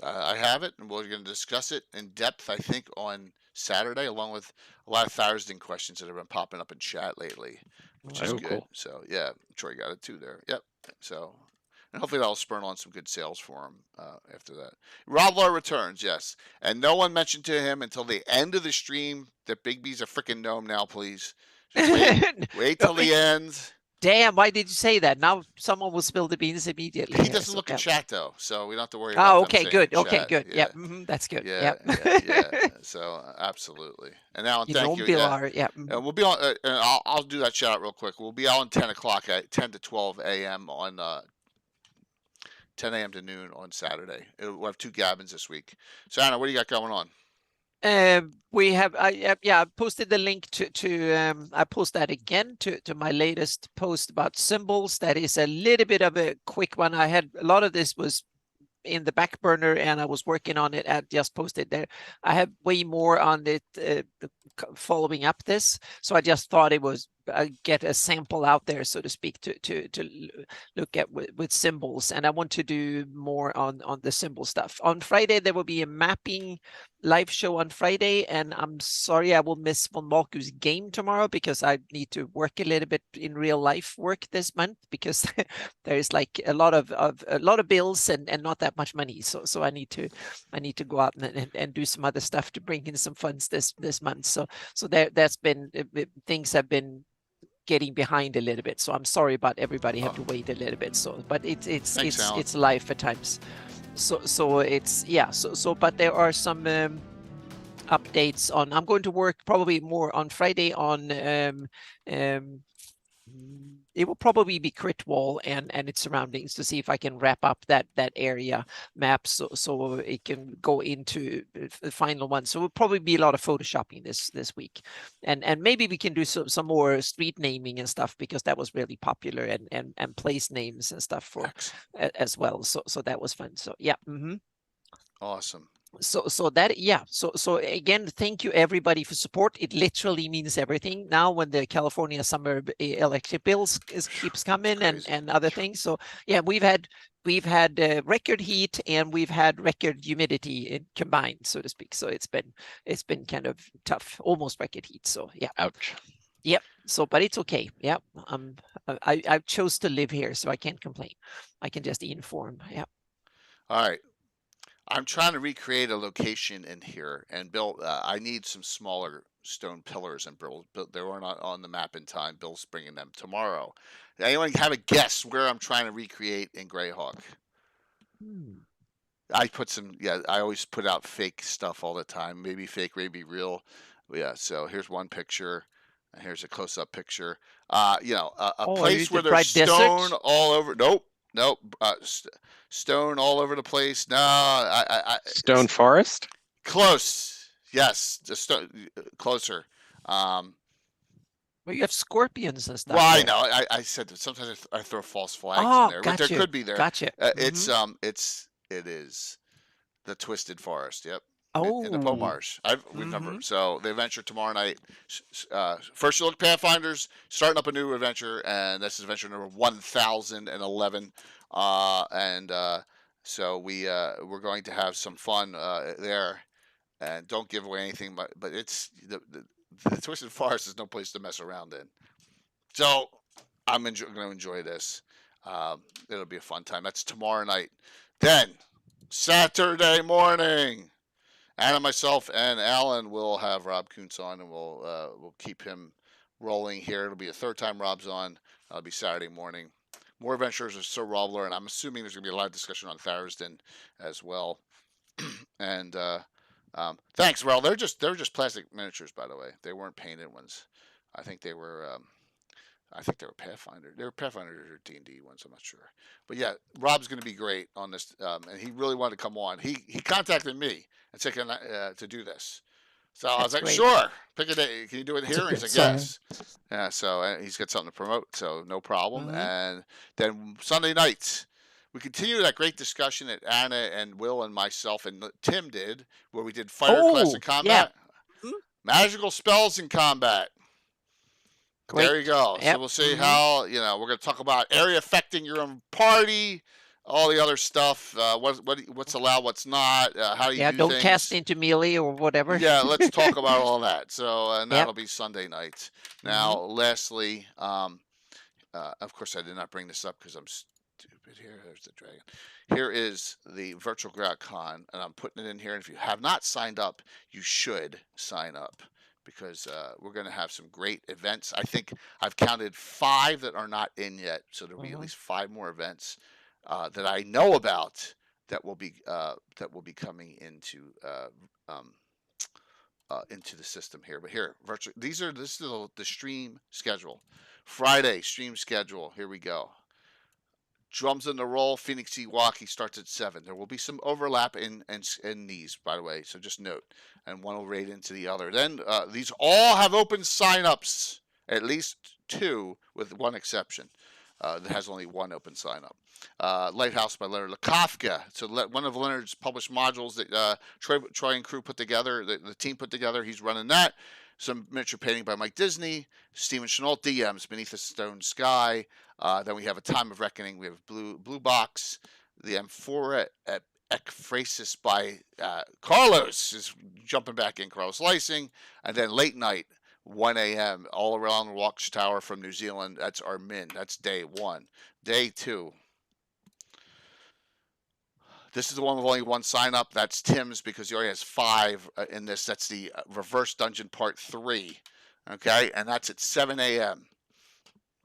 I have it, and we're going to discuss it in depth, I think, on Saturday, along with a lot of Thursday questions that have been popping up in chat lately, which is good. Cool. So yeah, Troy got it too there. Yep. So, and hopefully that'll spur on some good sales for him after that. Rob Law returns, yes, and no one mentioned to him until the end of the stream that Big B's a freaking gnome now, please. Just wait till the end. Damn, why did you say that? Now someone will spill the beans immediately. He doesn't look in chat though, so we don't have to worry about. Oh, okay, good. Okay, good. Yeah, that's good. Yeah. So absolutely. And Alan, thank you. Yeah. We'll be on. And I'll do that shout out real quick. We'll be on 10 o'clock at 10 to 12 a.m. on 10 a.m. to noon on Saturday. We'll have 2 Gabbins this week. So Anna, what do you got going on? We have, I posted the link to I post that again to my latest post about symbols. That is a little bit of a quick one. I had a lot of this was in the back burner and I was working on it. I just posted there. I have way more on it following up this. So I just thought it was get a sample out there, so to speak, to look at with symbols. And I want to do more on the symbol stuff. On Friday, there will be a mapping live show on Friday, and I'm sorry I will miss Von Malku's game tomorrow because I need to work a little bit in real life work this month because there's like a lot of bills and not that much money. So I need to go out and do some other stuff to bring in some funds this month. So that's been, things have been getting behind a little bit. So I'm sorry about everybody have to wait a little bit. So, but it's life at times. So it's, yeah. So but there are some updates on. I'm going to work probably more on Friday on it will probably be Crit Wall and its surroundings to see if I can wrap up that area map so it can go into the final one. So it will probably be a lot of photoshopping this week, and maybe we can do some more street naming and stuff because that was really popular, and place names and stuff for as well. So that was fun. So yeah. Awesome. So that, yeah. So again, thank you everybody for support. It literally means everything now when the California summer electric bills keeps coming and other things. So yeah, we've had we've had record heat and we've had record humidity combined, so to speak. So it's been kind of tough, almost record heat. So yeah. Ouch. Yep. So, but it's okay. Yep. I chose to live here, so I can't complain. I can just inform. Yep. All right. I'm trying to recreate a location in here and build. I need some smaller stone pillars and build. They were not on the map in time. Bill's bringing them tomorrow. Anyone have a guess where I'm trying to recreate in Greyhawk? I put some. Yeah, I always put out fake stuff all the time. Maybe fake, maybe real. But yeah. So here's one picture, and here's a close-up picture. You know, a place where there's stone all over. Nope. Nope. Stone all over the place. No, Stone forest? Close. Yes, just closer. Well, you have scorpions and stuff. Well, I know. I said that sometimes I throw false flags in there, but there could be there. Gotcha. It is the Twisted Forest. Yep. Oh. In the Pomars. I remember. So the adventure tomorrow night. First you look Pathfinders, starting up a new adventure, and this is adventure number 1011. So we're going to have some fun there, and don't give away anything. But it's the Twisted Forest is no place to mess around in. So I'm going to enjoy this. It'll be a fun time. That's tomorrow night. Then Saturday morning, Anna, myself, and Alan will have Rob Kuntz on, and we'll keep him rolling here. It'll be a third time Rob's on. It'll be Saturday morning. More adventures with Sir Robler, and I'm assuming there's going to be a lot of discussion on Tharisden as well. And thanks, Well. They're just plastic miniatures, by the way. They weren't painted ones. I think they were Pathfinder. They were Pathfinder or D&D ones. I'm not sure. But yeah, Rob's going to be great on this, and he really wanted to come on. He contacted me and said, to do this. So I was like, great. Sure, pick a day. Can you do it here? He's like, yes. Yeah, so he's got something to promote, so no problem. Mm-hmm. And then Sunday nights, we continue that great discussion that Anna and Will and myself and Tim did, where we did fire class in combat, magical spells in combat. Great. There you go. Yep. So we'll see how, we're going to talk about area affecting your own party, all the other stuff, what's allowed, what's not, how you do don't things. Cast into melee or whatever. Yeah, let's talk about all that. So, and that'll be Sunday night. Now, lastly, of course, I did not bring this up because I'm stupid here. There's the dragon. Here is the Virtual Greyhawk Con, and I'm putting it in here. And if you have not signed up, you should sign up, because we're going to have some great events. I think I've counted 5 that are not in yet, so there'll be at least 5 more events that I know about that will be coming into the system here. But here, this is the stream schedule. Friday stream schedule. Here we go. Drums in the roll. Phoenix Ewok starts at 7. There will be some overlap in these, by the way, so just note. And one will raid into the other. Then these all have open signups, at least 2, with one exception. That has only 1 open sign-up. Lighthouse by Leonard Lakofka. So one of Leonard's published modules that Troy and crew put together, the team put together. He's running that. Some miniature painting by Mike Disney. Stephen Chenault DMs, Beneath a Stone Sky. Then we have A Time of Reckoning. We have Blue Box. The Amphora at Ekphrasis by Carlos is jumping back in. Carlos Lysing. And then Late Night, 1 a.m. all around the Watchtower from New Zealand. That's our min. That's day 1. Day 2. This is the one with only 1 sign up. That's Tim's, because he already has 5 in this. That's the Reverse Dungeon Part 3. Okay, and that's at 7 a.m.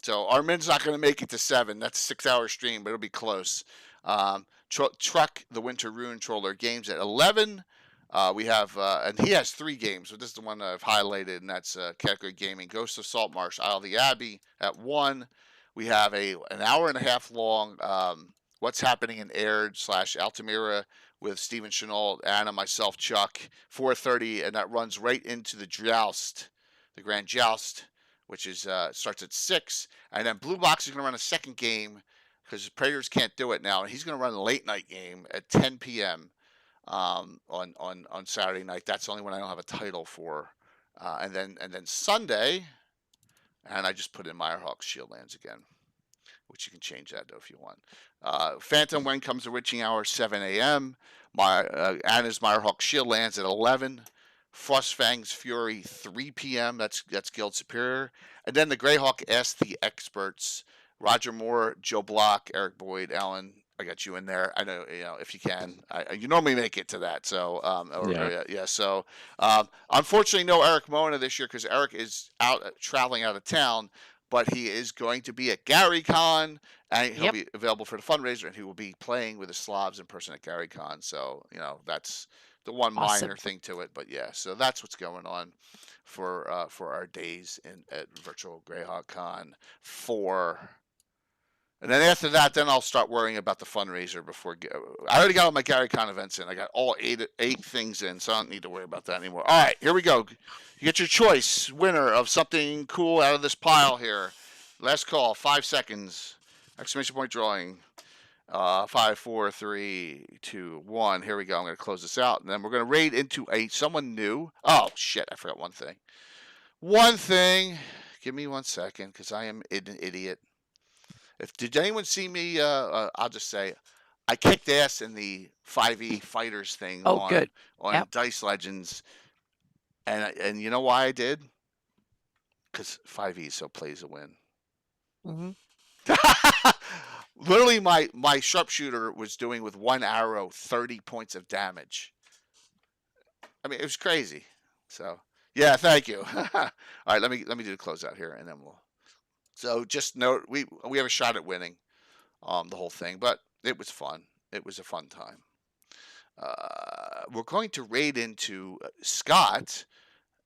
So our min's not going to make it to 7. That's a 6-hour stream, but it'll be close. Truck the Winter Rune Troller games at 11. We have, and he has 3 games, but this is the one I've highlighted, and that's Category Gaming, Ghost of Saltmarsh, Isle of the Abbey at 1. We have an hour and a half long What's Happening in Aird / Altamira with Stephen Chenault, Anna, myself, Chuck, 4:30, and that runs right into the Joust, the Grand Joust, which is starts at 6. And then Blue Box is going to run a second game because Praetors can't do it now, and he's going to run a late night game at 10 p.m. On Saturday night. That's the only one I don't have a title for. And then Sunday, and I just put in Mirehawk's Shieldlands again. which you can change that though if you want. Phantom Wind comes to Witching Hour 7 a.m. Anna's Mirehawk Shield lands at 11. Frostfang's Fury 3 p.m. That's Guild Superior. And then the Greyhawk Ask the Experts. Roger Moore, Joe Block, Eric Boyd, Alan. I got you in there. I know, if you can. You normally make it to that. So, So, unfortunately, no Eric Mona this year because Eric is traveling out of town. But he is going to be at GaryCon, and he'll be available for the fundraiser, and he will be playing with the Slavs in person at GaryCon. So, that's the one minor thing to it. But yeah, so that's what's going on for our days at Virtual Greyhawk Con 4. And then after that, then I'll start worrying about the fundraiser I already got all my GaryCon events in. I got all eight things in, so I don't need to worry about that anymore. All right, here we go. You get your choice, winner of something cool out of this pile here. Last call, 5 seconds. Exclamation point drawing. 5, 4, 3, 2, 1. Here we go. I'm going to close this out, and then we're going to raid into someone new. Oh, shit, I forgot one thing. One thing. Give me 1 second, because I am an idiot. Did anyone see me? I'll just say, I kicked ass in the 5e fighters thing on Dice Legends, and you know why I did? Because 5e so plays a win. Mm-hmm. Literally, my sharpshooter was doing with one arrow 30 points of damage. I mean, it was crazy. So yeah, thank you. All right, let me do the closeout here, and then we'll. So just note, we have a shot at winning the whole thing, but it was fun. It was a fun time. We're going to raid into Scott,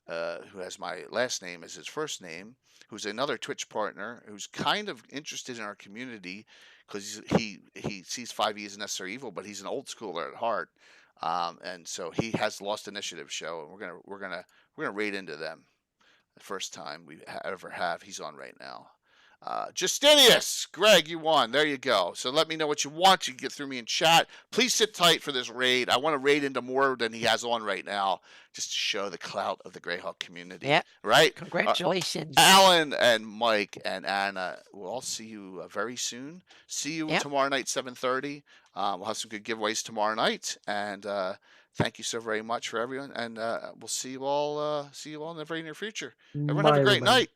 who has my last name as his first name, who's another Twitch partner, who's kind of interested in our community because he sees 5e as a necessary evil, but he's an old schooler at heart, and so he has Lost Initiative show, and we're gonna raid into them. The first time we ever have. He's on right now. Justinius, Greg, you won. There you go. So let me know what you want. You can get through me in chat. Please sit tight for this raid. I want to raid into more than he has on right now, just to show the clout of the Greyhawk community. Yeah. Right? Congratulations. Alan and Mike and Anna, we'll all see you very soon. See you tomorrow night, 7:30. We'll have some good giveaways tomorrow night. And thank you so very much for everyone. And we'll see you all in the very near future. Everyone have a great night.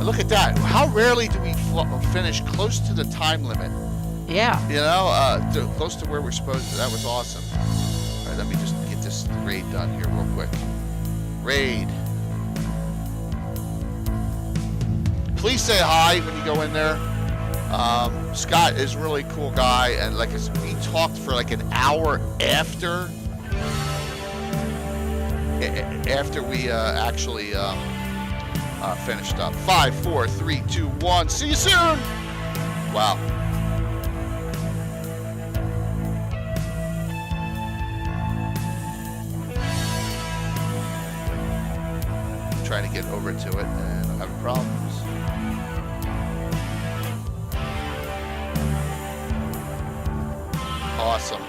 Look at that. How rarely do we finish close to the time limit? Yeah. Close to where we're supposed to. That was awesome. All right, let me just get this raid done here real quick. Raid. Please say hi when you go in there. Scott is a really cool guy, and like we talked for like an hour after we actually finished up. 5, 4, 3, 2, 1. See you soon. Wow. Trying to get over to it, and I'm having problems. Awesome.